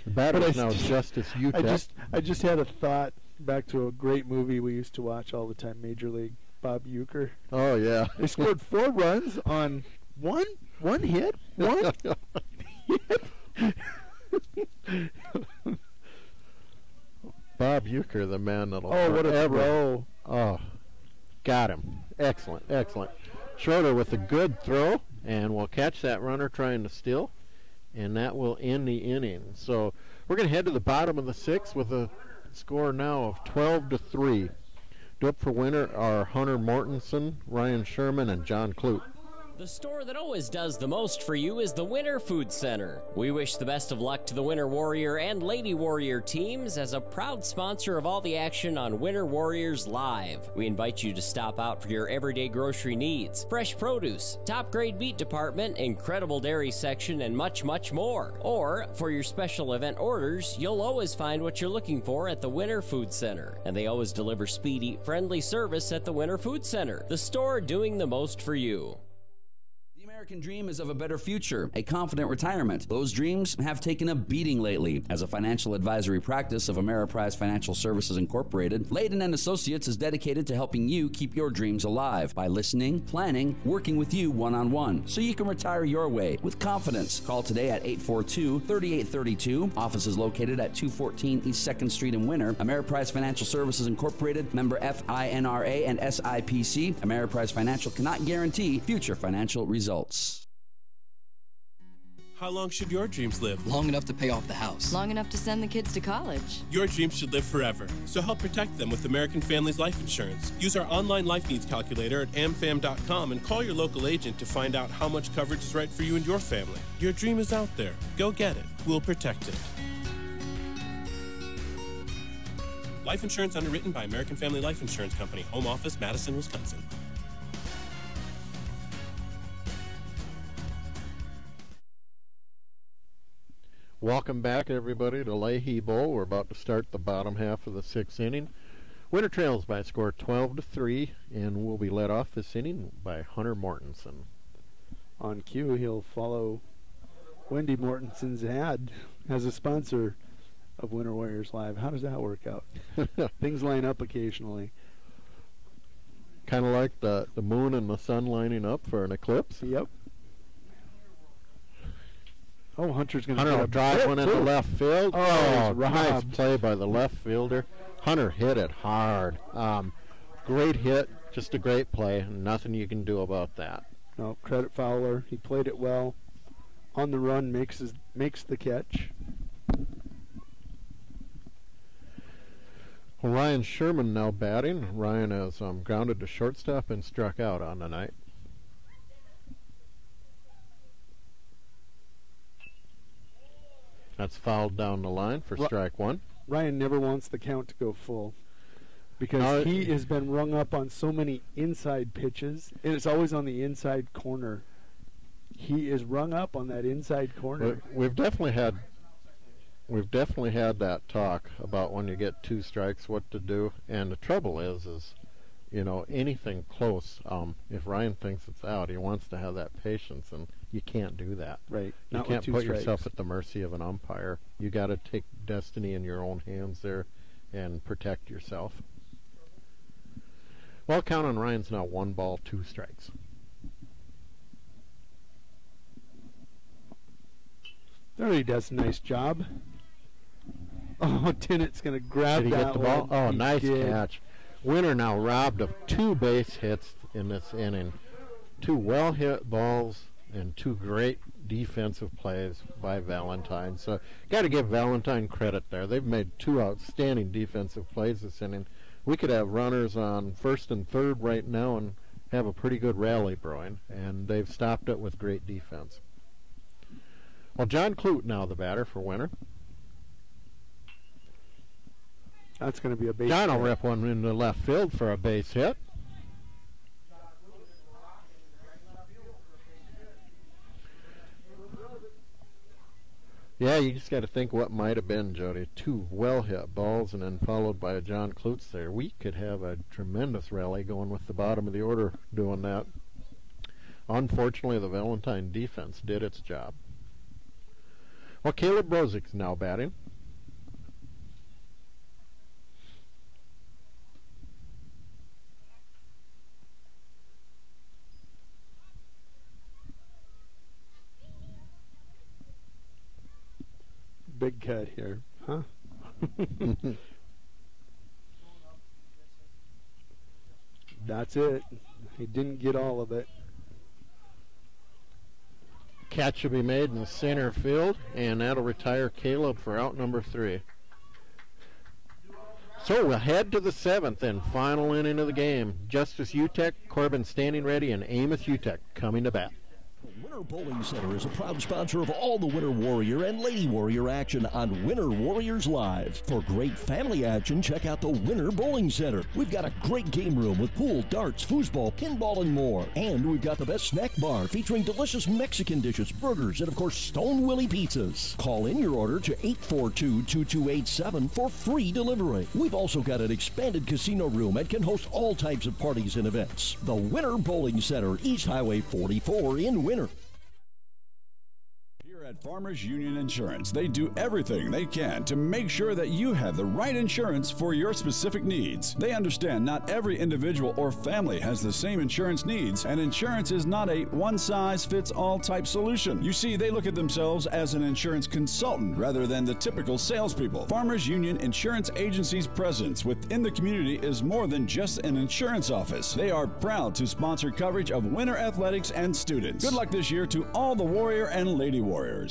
[SPEAKER 21] The batter's now Justice Utah.
[SPEAKER 20] I just had a thought back to a great movie we used to watch all the time, Major League. Bob Uecker.
[SPEAKER 21] Oh yeah.
[SPEAKER 20] They scored 4 runs on one hit. One hit.
[SPEAKER 21] Bob Uecker, the man that'll
[SPEAKER 20] what a throw.
[SPEAKER 21] Oh, got him. Excellent, excellent. Schroeder with a good throw, and we'll catch that runner trying to steal, and that will end the inning. So we're going to head to the bottom of the 6th with a score now of 12-3. Due up for winner are Hunter Mortensen, Ryan Sherman, and John Clute.
[SPEAKER 7] The store that always does the most for you is the Winter Food Center. We wish the best of luck to the Winter Warrior and Lady Warrior teams as a proud sponsor of all the action on Winter Warriors Live. We invite you to stop out for your everyday grocery needs, fresh produce, top-grade meat department, incredible dairy section, and much, much more. Or, for your special event orders, you'll always find what you're looking for at the Winter Food Center. And they always deliver speedy, friendly service at the Winter Food Center, the store doing the most for you.
[SPEAKER 13] The American dream is of a better future, a confident retirement. Those dreams have taken a beating lately. As a financial advisory practice of Ameriprise Financial Services Incorporated, Layden & Associates is dedicated to helping you keep your dreams alive by listening, planning, working with you one-on-one so you can retire your way with confidence. Call today at 842-3832. Office is located at 214 East 2nd Street in Winter. Ameriprise Financial Services Incorporated, member FINRA and SIPC. Ameriprise Financial cannot guarantee future financial results.
[SPEAKER 14] How long should your dreams live?
[SPEAKER 8] Long enough to pay off the house.
[SPEAKER 22] Long enough to send the kids to college.
[SPEAKER 14] Your dreams should live forever, so help protect them with American Families Life Insurance. Use our online life needs calculator at amfam.com and call your local agent to find out how much coverage is right for you and your family. Your dream is out there. Go get it. We'll protect it. Life insurance underwritten by American Family Life Insurance Company. Home office, Madison, Wisconsin.
[SPEAKER 21] Welcome back, everybody, to Leahy Bowl. We're about to start the bottom half of the 6th inning. Winner trails by a score 12-3, and will be led off this inning by Hunter Mortensen.
[SPEAKER 20] On cue, he'll follow Wendy Mortensen's ad as a sponsor of Winter Warriors Live. How does that work out? Things line up occasionally.
[SPEAKER 21] Kind of like the moon and the sun lining up for an eclipse.
[SPEAKER 20] Yep. Oh, Hunter's going to
[SPEAKER 21] Hunter will drive one into left field.
[SPEAKER 20] Oh,
[SPEAKER 21] nice play by the left fielder. Hunter hit it hard. Great hit, just a great play. Nothing you can do about that.
[SPEAKER 20] No, credit Fowler. He played it well. On the run, makes the catch.
[SPEAKER 21] Well, Ryan Sherman now batting. Ryan has grounded to shortstop and struck out on the night. That's fouled down the line for strike 1.
[SPEAKER 20] Ryan never wants the count to go full because he has been rung up on so many inside pitches, and it's always on the inside corner. He is rung up on that inside corner.
[SPEAKER 21] We've definitely had that talk about when you get 2 strikes, what to do. And the trouble is you know, anything close, if Ryan thinks it's out, he wants to have that patience, and you can't do that.
[SPEAKER 20] Right.
[SPEAKER 21] You
[SPEAKER 20] Not
[SPEAKER 21] can't
[SPEAKER 20] with 2
[SPEAKER 21] put
[SPEAKER 20] strikes.
[SPEAKER 21] yourself at the mercy of an umpire. You got to take destiny in your own hands there and protect yourself. Well, count on Ryan's now 1 ball, 2 strikes.
[SPEAKER 20] There he does a nice job. Oh, Tinnett's going to grab
[SPEAKER 21] Did he
[SPEAKER 20] that
[SPEAKER 21] get the ball?
[SPEAKER 20] one.
[SPEAKER 21] Oh,
[SPEAKER 20] He
[SPEAKER 21] nice
[SPEAKER 20] did.
[SPEAKER 21] catch. Winner now robbed of 2 base hits in this inning. 2 well-hit balls and 2 great defensive plays by Valentine. So got to give Valentine credit there. They've made 2 outstanding defensive plays this inning. We could have runners on first and third right now and have a pretty good rally brewing, and they've stopped it with great defense. Well, John Clute now the batter for Winner.
[SPEAKER 20] That's going to be a base
[SPEAKER 21] John will
[SPEAKER 20] hit.
[SPEAKER 21] rip one into left field for a base hit. Yeah, you just got to think what might have been, Jody. 2 well-hit balls and then followed by a John Klutz there. We could have a tremendous rally going with the bottom of the order doing that. Unfortunately, the Valentine defense did its job. Well, Caleb Brozik's now batting.
[SPEAKER 20] Big cut here, huh? That's it. He didn't get all of it.
[SPEAKER 21] Catch will be made in the center field, and that'll retire Caleb for out number 3. So we'll head to the 7th and final inning of the game. Justice Utek, Corbin standing ready, and Amos Utek coming to bat.
[SPEAKER 19] Winter Bowling Center is a proud sponsor of all the Winter Warrior and Lady Warrior action on Winter Warriors Live. For great family action, check out the Winter Bowling Center. We've got a great game room with pool, darts, foosball, pinball, and more. And we've got the best snack bar featuring delicious Mexican dishes, burgers, and of course, Stone Willie pizzas. Call in your order to 842-2287 for free delivery. We've also got an expanded casino room and can host all types of parties and events. The Winter Bowling Center, East Highway 44 in Winter.
[SPEAKER 1] At Farmers Union Insurance, they do everything they can to make sure that you have the right insurance for your specific needs. They understand not every individual or family has the same insurance needs, and insurance is not a one-size-fits-all type solution. You see, they look at themselves as an insurance consultant rather than the typical salespeople. Farmers Union Insurance Agency's presence within the community is more than just an insurance office. They are proud to sponsor coverage of winter athletics and students. Good luck this year to all the Warrior and Lady Warriors.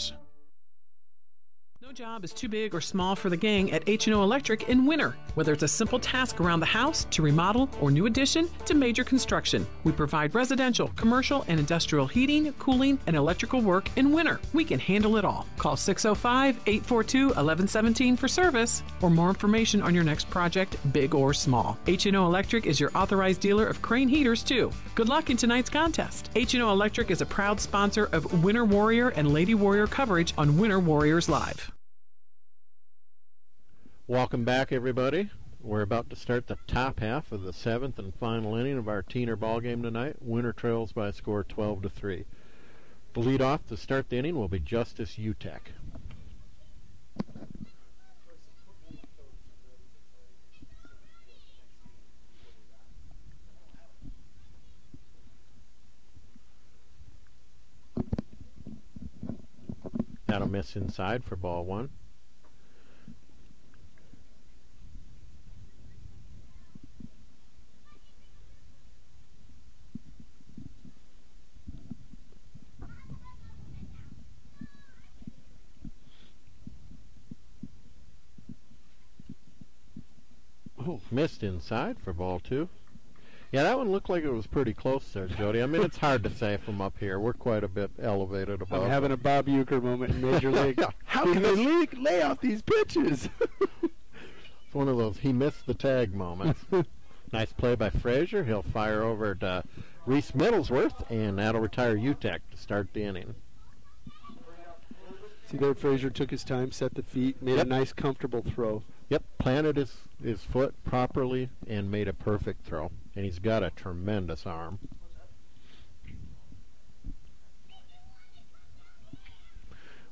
[SPEAKER 17] No job is too big or small for the gang at H&O Electric in winter. Whether it's a simple task around the house, to remodel, or new addition, to major construction, we provide residential, commercial, and industrial heating, cooling, and electrical work in winter. We can handle it all. Call 605-842-1117 for service or more information on your next project, big or small. H&O Electric is your authorized dealer of Crane heaters, too. Good luck in tonight's contest. H&O Electric is a proud sponsor of Winter Warrior and Lady Warrior coverage on Winter Warriors Live.
[SPEAKER 21] Welcome back, everybody. We're about to start the top half of the 7th and final inning of our Teener ball game tonight. Winter trails by a score 12-3. The lead off to start the inning will be Justice Utek. That'll miss inside for ball 1. Oh, missed inside for ball 2. Yeah, that one looked like it was pretty close there, Jody. I mean, it's hard to say from up here. We're quite a bit elevated above.
[SPEAKER 20] I'm having a Bob Uecker moment in Major League. How can they lay off these pitches?
[SPEAKER 21] It's one of those he missed the tag moments. Nice play by Frazier. He'll fire over to Reese Middlesworth, and that'll retire Utek to start the inning.
[SPEAKER 20] See there, Frazier took his time, set the feet, made a nice, comfortable throw.
[SPEAKER 21] Yep, planted his foot properly and made a perfect throw. And he's got a tremendous arm.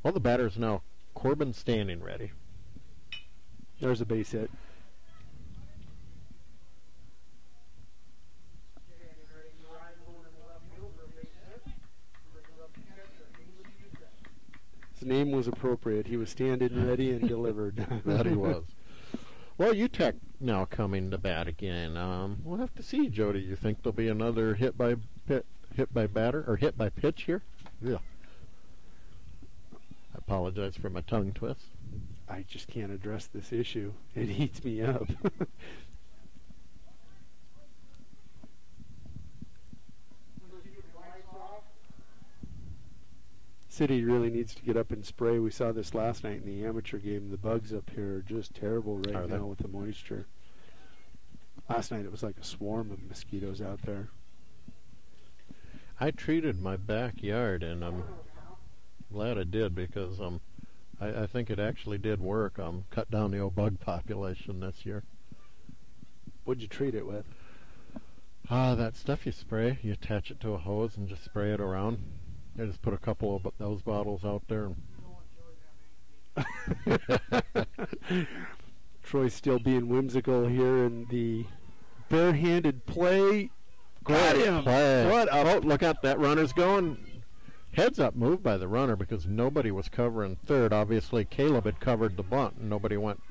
[SPEAKER 21] Well, the batter's now Corbin standing ready.
[SPEAKER 20] There's a base hit. His name was appropriate. He was standing ready and delivered.
[SPEAKER 21] That he was. Well, Utek now coming to bat again. We'll have to see, Jody. You think there'll be another hit by batter or hit by pitch here? Yeah. I apologize for my tongue twist.
[SPEAKER 20] I just can't address this issue. It eats me up.
[SPEAKER 2] city really needs to get up and spray. We saw this last night in the amateur game. The bugs up here are just terrible right now with the moisture. Last night it was like a swarm of mosquitoes out there.
[SPEAKER 21] I treated my backyard, and I'm glad I did, because I think it actually did work. Cut down the old bug population this year.
[SPEAKER 2] What'd you treat it with?
[SPEAKER 21] That stuff you spray. You attach it to a hose and just spray it around. I just put a couple of those bottles out there.
[SPEAKER 2] Troy's still being whimsical here in the barehanded play.
[SPEAKER 21] Got him. Play. What? Oh, look out, that runner's going. Heads up move by the runner, because nobody was covering third. Obviously, Caleb had covered the bunt, and nobody went.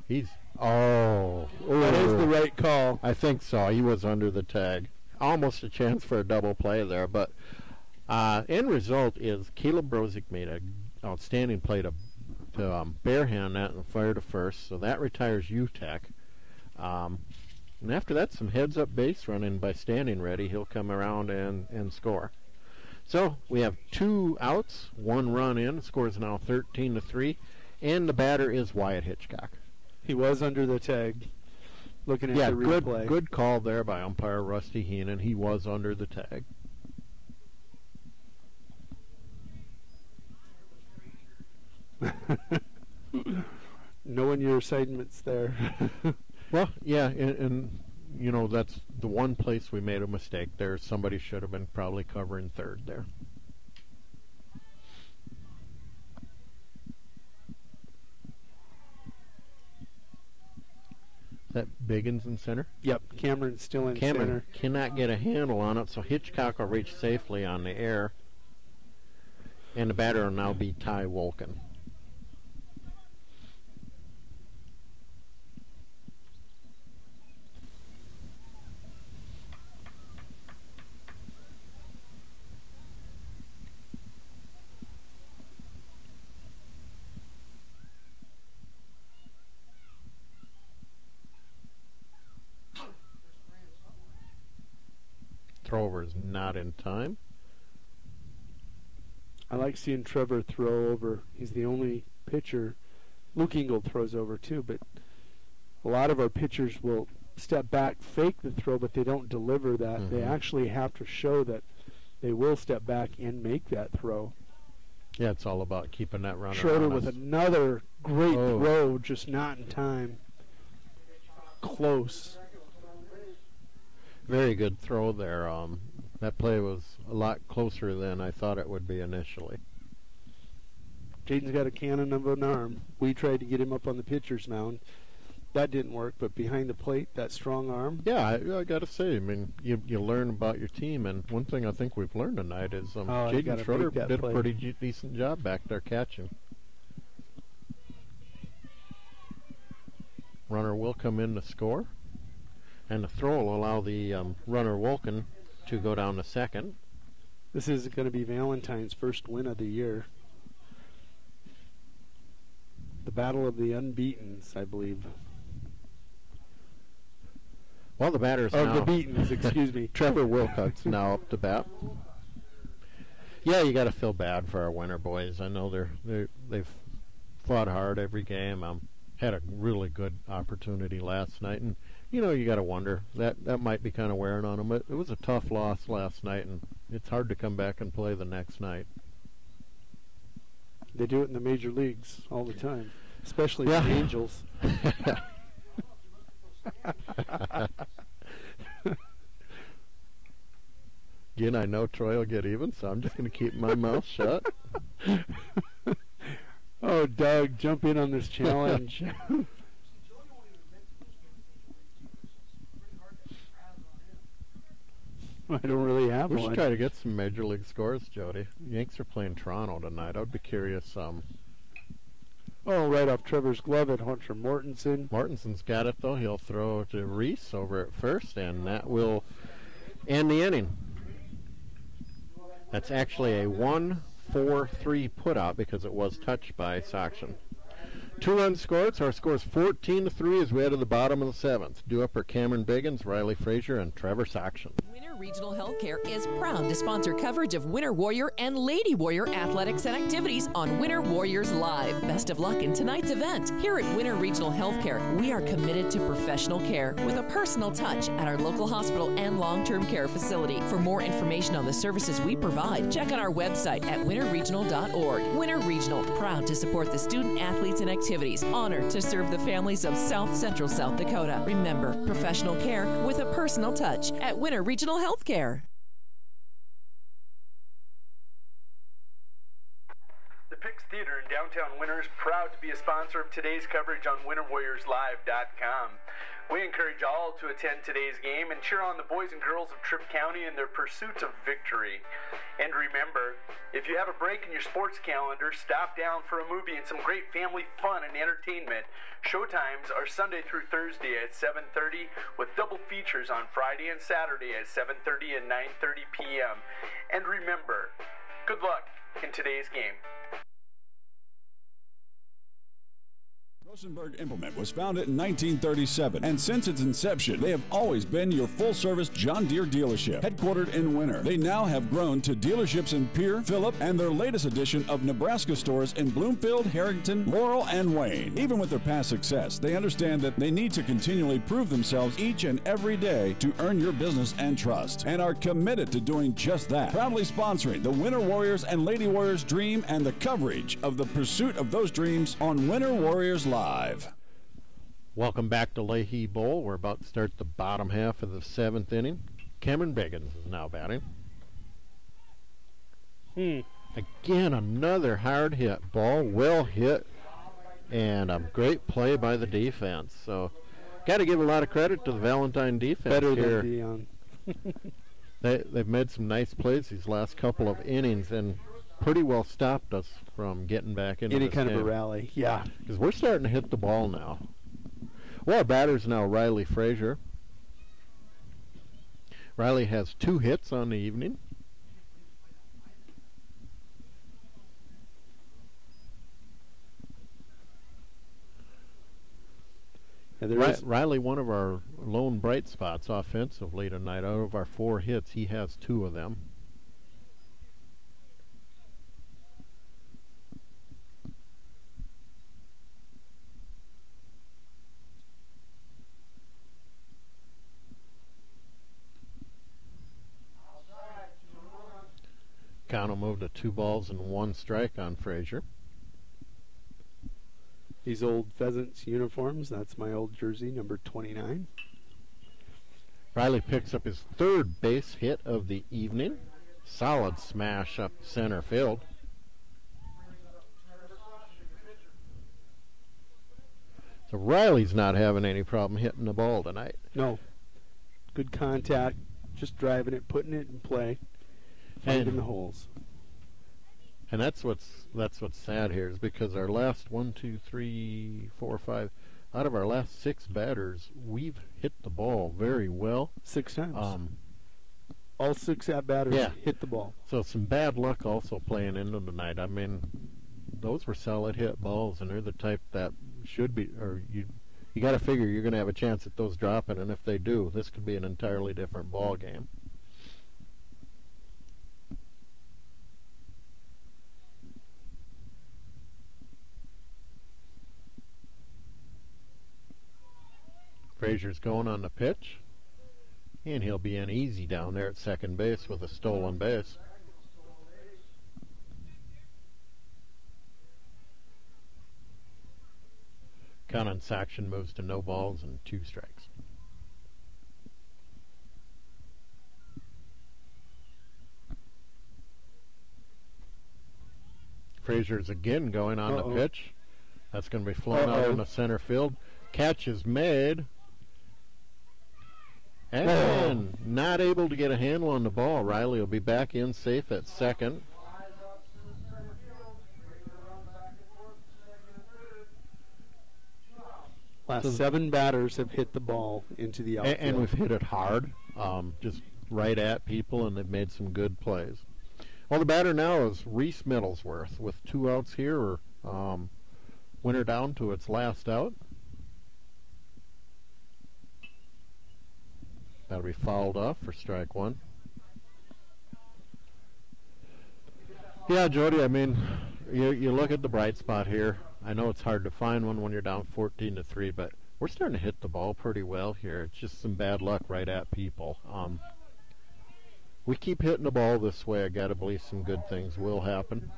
[SPEAKER 21] That is the right call. I think so. He was under the tag. Almost a chance for a double play there, but end result is Caleb Brozick made an outstanding play to barehand that and fire to first, so that retires UTEC. And after that, some heads-up base running by Standing Ready. He'll come around and score. So we have 2 outs, 1 run in. Score is now 13-3, and the batter is Wyatt Hitchcock.
[SPEAKER 2] He was under the tag. Looking at the replay.
[SPEAKER 21] Good call there by umpire Rusty Heenan. He was under the tag.
[SPEAKER 2] Knowing your assignments there.
[SPEAKER 21] Well, yeah, and you know, that's the one place we made a mistake there. Somebody should have been probably covering third there. That Biggins in center?
[SPEAKER 2] Yep, Cameron's still in center.
[SPEAKER 21] Cameron cannot get a handle on it, so Hitchcock will reach safely on the air. And the batter will now be Ty Wolken. Thrower is not in time.
[SPEAKER 2] I like seeing Trevor throw over. He's the only pitcher. Luke Ingold throws over too, but a lot of our pitchers will step back, fake the throw, but they don't deliver that. Mm-hmm. They actually have to show that they will step back and make that throw.
[SPEAKER 21] Yeah, it's all about keeping that runner
[SPEAKER 2] Schroeder
[SPEAKER 21] honest.
[SPEAKER 2] with another great throw, just not in time. Close.
[SPEAKER 21] Very good throw there. That play was a lot closer than I thought it would be initially.
[SPEAKER 2] Jaden's got a cannon of an arm. We tried to get him up on the pitcher's mound. That didn't work, but behind the plate, that strong arm.
[SPEAKER 21] Yeah, I got to say, I mean, you learn about your team, and one thing I think we've learned tonight is Jaden Schroeder did a pretty decent job back there catching. Runner will come in to score. And the throw will allow the runner Wolken to go down to second.
[SPEAKER 2] This is going to be Valentine's first win of the year. The battle of the unbeatens, I believe.
[SPEAKER 21] Well, the batter's now...
[SPEAKER 2] the beatens, excuse me.
[SPEAKER 21] Trevor Wilcox now up to bat. Yeah, you got to feel bad for our winner boys. I know they've fought hard every game. Had a really good opportunity last night, and you know, you got to wonder. That might be kind of wearing on them. It was a tough loss last night, and it's hard to come back and play the next night.
[SPEAKER 2] They do it in the major leagues all the time, especially the Angels.
[SPEAKER 21] Again, I know Troy will get even, so I'm just going to keep my mouth shut.
[SPEAKER 2] Oh, Doug, jump in on this challenge. I don't really have one.
[SPEAKER 21] We should try to get some major league scores, Jody. Yanks are playing Toronto tonight. I would be curious.
[SPEAKER 2] Right off Trevor's glove at Hunter Mortensen.
[SPEAKER 21] Mortensen's got it, though. He'll throw to Reese over at first, and that will end the inning. That's actually a 1-4-3 putout because it was touched by Saxon. 2 runs scored, so our score is 14-3 as we head to the bottom of the 7th. Due up are Cameron Biggins, Riley Frazier, and Trevor Saxon.
[SPEAKER 18] Winner Winter Regional Healthcare is proud to sponsor coverage of Winter Warrior and Lady Warrior athletics and activities on Winter Warriors Live. Best of luck in tonight's event. Here at Winter Regional Healthcare, we are committed to professional care with a personal touch at our local hospital and long-term care facility. For more information on the services we provide, check out our website at winterregional.org. Winter Regional, proud to support the student athletes and activities. Honored to serve the families of South Central South Dakota. Remember, professional care with a personal touch at Winter Regional Healthcare.
[SPEAKER 2] The Pix Theater in downtown Winter is proud to be a sponsor of today's coverage on winterwarriorslive.com. We encourage all to attend today's game and cheer on the boys and girls of Tripp County in their pursuit of victory. And remember, if you have a break in your sports calendar, stop down for a movie and some great family fun and entertainment. Showtimes are Sunday through Thursday at 7:30 with double features on Friday and Saturday at 7:30 and 9:30 p.m. And remember, good luck in today's game.
[SPEAKER 1] Rosenberg Implement was founded in 1937, and since its inception, they have always been your full-service John Deere dealership, headquartered in Winter. They now have grown to dealerships in Pierre, Phillip, and their latest addition of Nebraska stores in Bloomfield, Harrington, Laurel, and Wayne. Even with their past success, they understand that they need to continually prove themselves each and every day to earn your business and trust, and are committed to doing just that. Proudly sponsoring the Winter Warriors and Lady Warriors dream and the coverage of the pursuit of those dreams on Winter Warriors Live.
[SPEAKER 21] Welcome back to Leahy Bowl. We're about to start the bottom half of the 7th inning. Cameron Biggins is now batting. Again, another hard hit ball, well hit, and a great play by the defense. So, got to give a lot of credit to the Valentine defense.
[SPEAKER 20] Better
[SPEAKER 21] here.
[SPEAKER 20] than Dion.
[SPEAKER 21] They've made some nice plays these last couple of innings and pretty well stopped us from getting back into
[SPEAKER 20] any
[SPEAKER 21] this
[SPEAKER 20] kind
[SPEAKER 21] game.
[SPEAKER 20] of a rally. Yeah,
[SPEAKER 21] because we're starting to hit the ball now. Well, our batter's now Riley Frazier. Riley has 2 hits on the evening. Riley, one of our lone bright spots offensively tonight. Out of our 4 hits, he has 2 of them. Count will move to 2 balls and 1 strike on Frazier.
[SPEAKER 20] These old Pheasants uniforms, that's my old jersey, number 29.
[SPEAKER 21] Riley picks up his 3rd base hit of the evening. Solid smash up center field. So Riley's not having any problem hitting the ball tonight.
[SPEAKER 20] No. Good contact, just driving it, putting it in play. Finding the holes.
[SPEAKER 21] And that's what's sad here is because our last 1, 2, 3, 4, 5 out of our last 6 batters, we've hit the ball very well.
[SPEAKER 20] 6 times. All 6 batters hit the ball.
[SPEAKER 21] So some bad luck also playing into tonight. I mean, those were solid hit balls, and they're the type that should be, or you got to figure you're going to have a chance at those dropping, and if they do, this could be an entirely different ball game. Frazier's going on the pitch, and he'll be in easy down there at second base with a stolen base. Count on Saction moves to no balls and 2 strikes. Frazier's again going on the pitch. That's going to be flown out in the center field. Catch is made. And not able to get a handle on the ball. Riley will be back in safe at second.
[SPEAKER 20] Last 7 batters have hit the ball into the outfield.
[SPEAKER 21] And we've hit it hard, just right at people, and they've made some good plays. Well, the batter now is Reese Middlesworth with 2 outs here. Winter down to its last out. That'll be fouled off for strike one. Yeah, Jody, I mean, you look at the bright spot here. I know it's hard to find one when you're down 14-3, but we're starting to hit the ball pretty well here. It's just some bad luck right at people. We keep hitting the ball this way. I got to believe some good things will happen.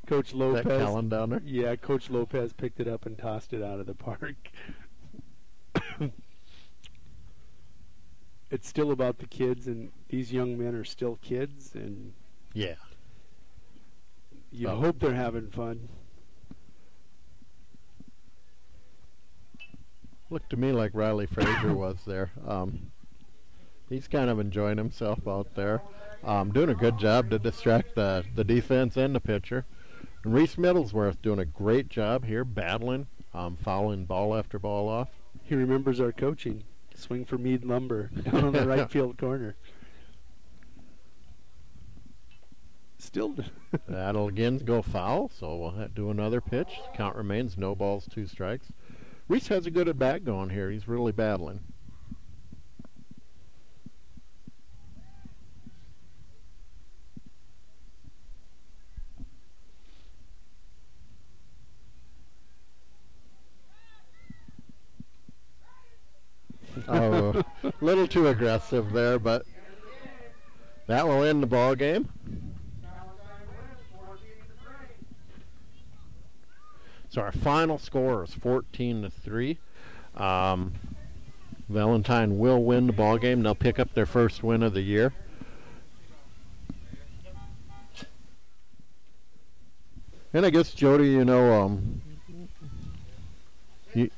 [SPEAKER 2] Coach Lopez.
[SPEAKER 21] That Callan down there?
[SPEAKER 2] Yeah, Coach Lopez picked it up and tossed it out of the park. It's still about the kids, and these young men are still kids, and
[SPEAKER 21] yeah,
[SPEAKER 2] you hope they're having fun.
[SPEAKER 21] Looked to me like Riley Frazier was there. He's kind of enjoying himself out there, doing a good job to distract the defense and the pitcher. And Reese Middlesworth doing a great job here, battling, fouling ball after ball off.
[SPEAKER 2] He remembers our coaching. Swing for Meade Lumber down on the right field corner. Still.
[SPEAKER 21] That'll again go foul, so we'll do another pitch. Count remains no balls, 2 strikes. Reese has a good at bat going here. He's really battling. Oh, a little too aggressive there, but that will end the ball game. So our final score is 14-3. Valentine will win the ball game. They'll pick up their first win of the year. And I guess, Jody, you know, you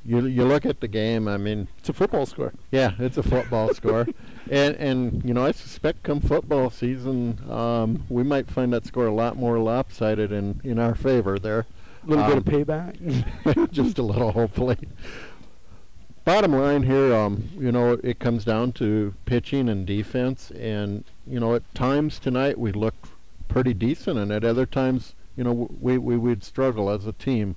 [SPEAKER 21] look at the game. I mean,
[SPEAKER 2] it's a football score.
[SPEAKER 21] Yeah, it's a football score, and you know, I suspect come football season, we might find that score a lot more lopsided in our favor there.
[SPEAKER 2] A little bit of payback,
[SPEAKER 21] just a little, hopefully. Bottom line here, you know, it comes down to pitching and defense, and you know, at times tonight we looked pretty decent, and at other times, you know, we'd struggle as a team.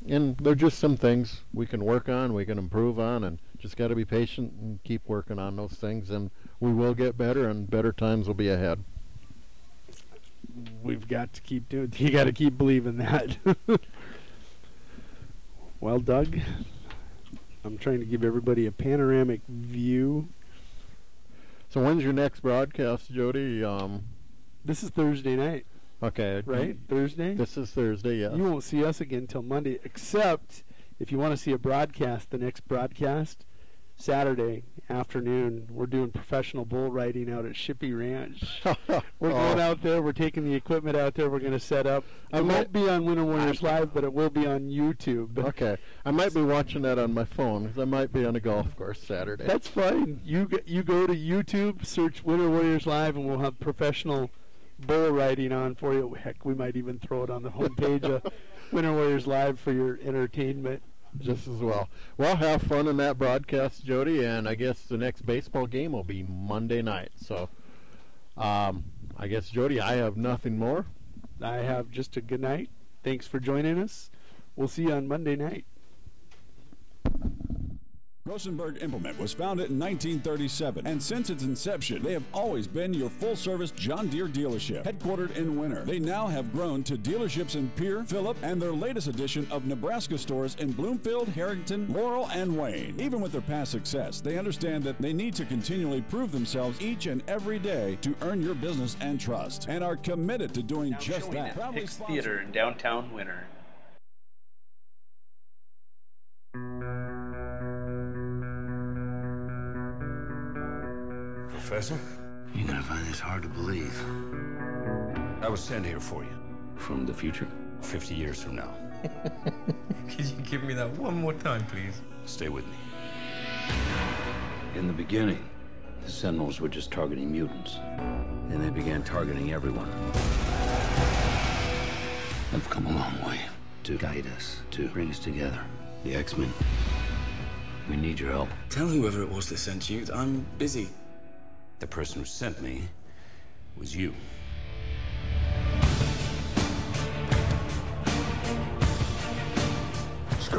[SPEAKER 21] And there are just some things we can work on, we can improve on, and just got to be patient and keep working on those things, and we will get better, and better times will be ahead.
[SPEAKER 2] We've got to keep doing it. You got to keep believing that. Well, Doug, I'm trying to give everybody a panoramic view.
[SPEAKER 21] So when's your next broadcast, Jody?
[SPEAKER 2] This is Thursday night.
[SPEAKER 21] Okay.
[SPEAKER 2] Right? Thursday?
[SPEAKER 21] This is Thursday, yes.
[SPEAKER 2] You won't see us again until Monday, except if you want to see a broadcast, the next broadcast, Saturday afternoon, we're doing professional bull riding out at Shippey Ranch. We're going out there. We're taking the equipment out there. We're going to set up. It won't be on Winter Warriors Live, but it will be on YouTube.
[SPEAKER 21] Okay. I might be watching that on my phone, because I might be on a golf course Saturday.
[SPEAKER 2] That's fine. You go to YouTube, search Winter Warriors Live, and we'll have professional bull riding on for you. Heck, we might even throw it on the homepage of Winter Warriors Live for your entertainment.
[SPEAKER 21] Just as well. Well, have fun in that broadcast, Jody, and I guess the next baseball game will be Monday night. So, I guess, Jody, I have nothing more.
[SPEAKER 2] I have just a good night. Thanks for joining us. We'll see you on Monday night.
[SPEAKER 1] Rosenberg Implement was founded in 1937, and since its inception, they have always been your full-service John Deere dealership, headquartered in Winter. They now have grown to dealerships in Pierre, Phillip, and their latest addition of Nebraska stores in Bloomfield, Harrington, Laurel, and Wayne. Even with their past success, they understand that they need to continually prove themselves each and every day to earn your business and trust, and are committed to doing
[SPEAKER 2] Now
[SPEAKER 1] just that.
[SPEAKER 2] At Hicks Theater in downtown Winter.
[SPEAKER 4] Professor? You're gonna find this hard to believe. I was sent here for you. From the future? 50 years from now.
[SPEAKER 5] Could you give me that one more time, please?
[SPEAKER 4] Stay with me. In the beginning, the Sentinels were just targeting mutants. Then they began targeting everyone. They've come a long way to guide us, to bring us together. The X-Men. We need your help.
[SPEAKER 5] Tell whoever it was that sent you. I'm busy.
[SPEAKER 4] The person who sent me was you.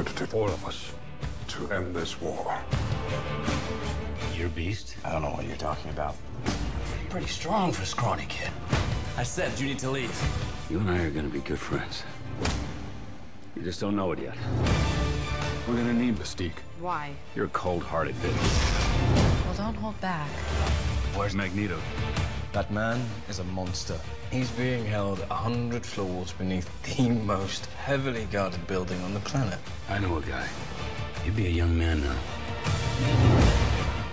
[SPEAKER 10] going to take all of us to end this war.
[SPEAKER 8] You're a beast?
[SPEAKER 5] I don't know what you're talking about.
[SPEAKER 8] Pretty strong for a scrawny kid.
[SPEAKER 5] I said you need to leave.
[SPEAKER 4] You and I are going to be good friends. You just don't know it yet.
[SPEAKER 10] We're gonna need Mystique.
[SPEAKER 22] Why?
[SPEAKER 4] You're a cold-hearted bitch.
[SPEAKER 22] Well, don't hold back.
[SPEAKER 4] Where's Magneto?
[SPEAKER 5] That man is a monster. He's being held 100 floors beneath the most heavily guarded building on the planet.
[SPEAKER 4] I know a guy. He'd be a young man now.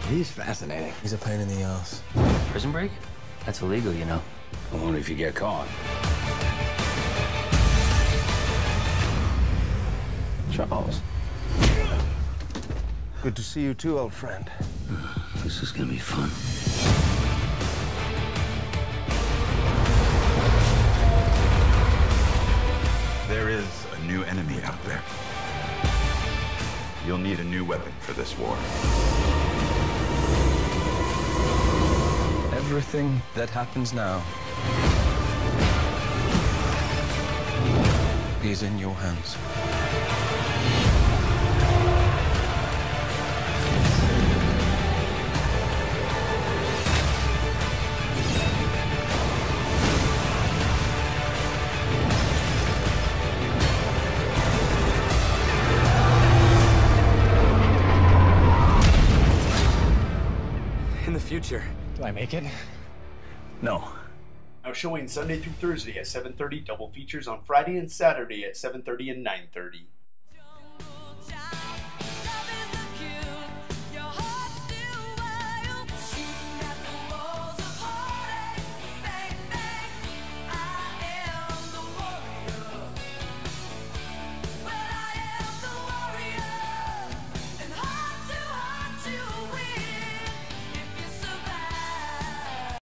[SPEAKER 8] He's fascinating.
[SPEAKER 5] He's a pain in the ass.
[SPEAKER 8] Prison break? That's illegal, you know.
[SPEAKER 4] Well, only if you get caught.
[SPEAKER 9] Charles. Good to see you too, old friend.
[SPEAKER 4] This is gonna be fun.
[SPEAKER 10] There is a new enemy out there. You'll need a new weapon for this war.
[SPEAKER 5] Everything that happens now is in your hands. In the future.
[SPEAKER 8] Do I make it?
[SPEAKER 5] No.
[SPEAKER 2] Now showing Sunday through Thursday at 7:30, double features on Friday and Saturday at 7:30 and 9:30.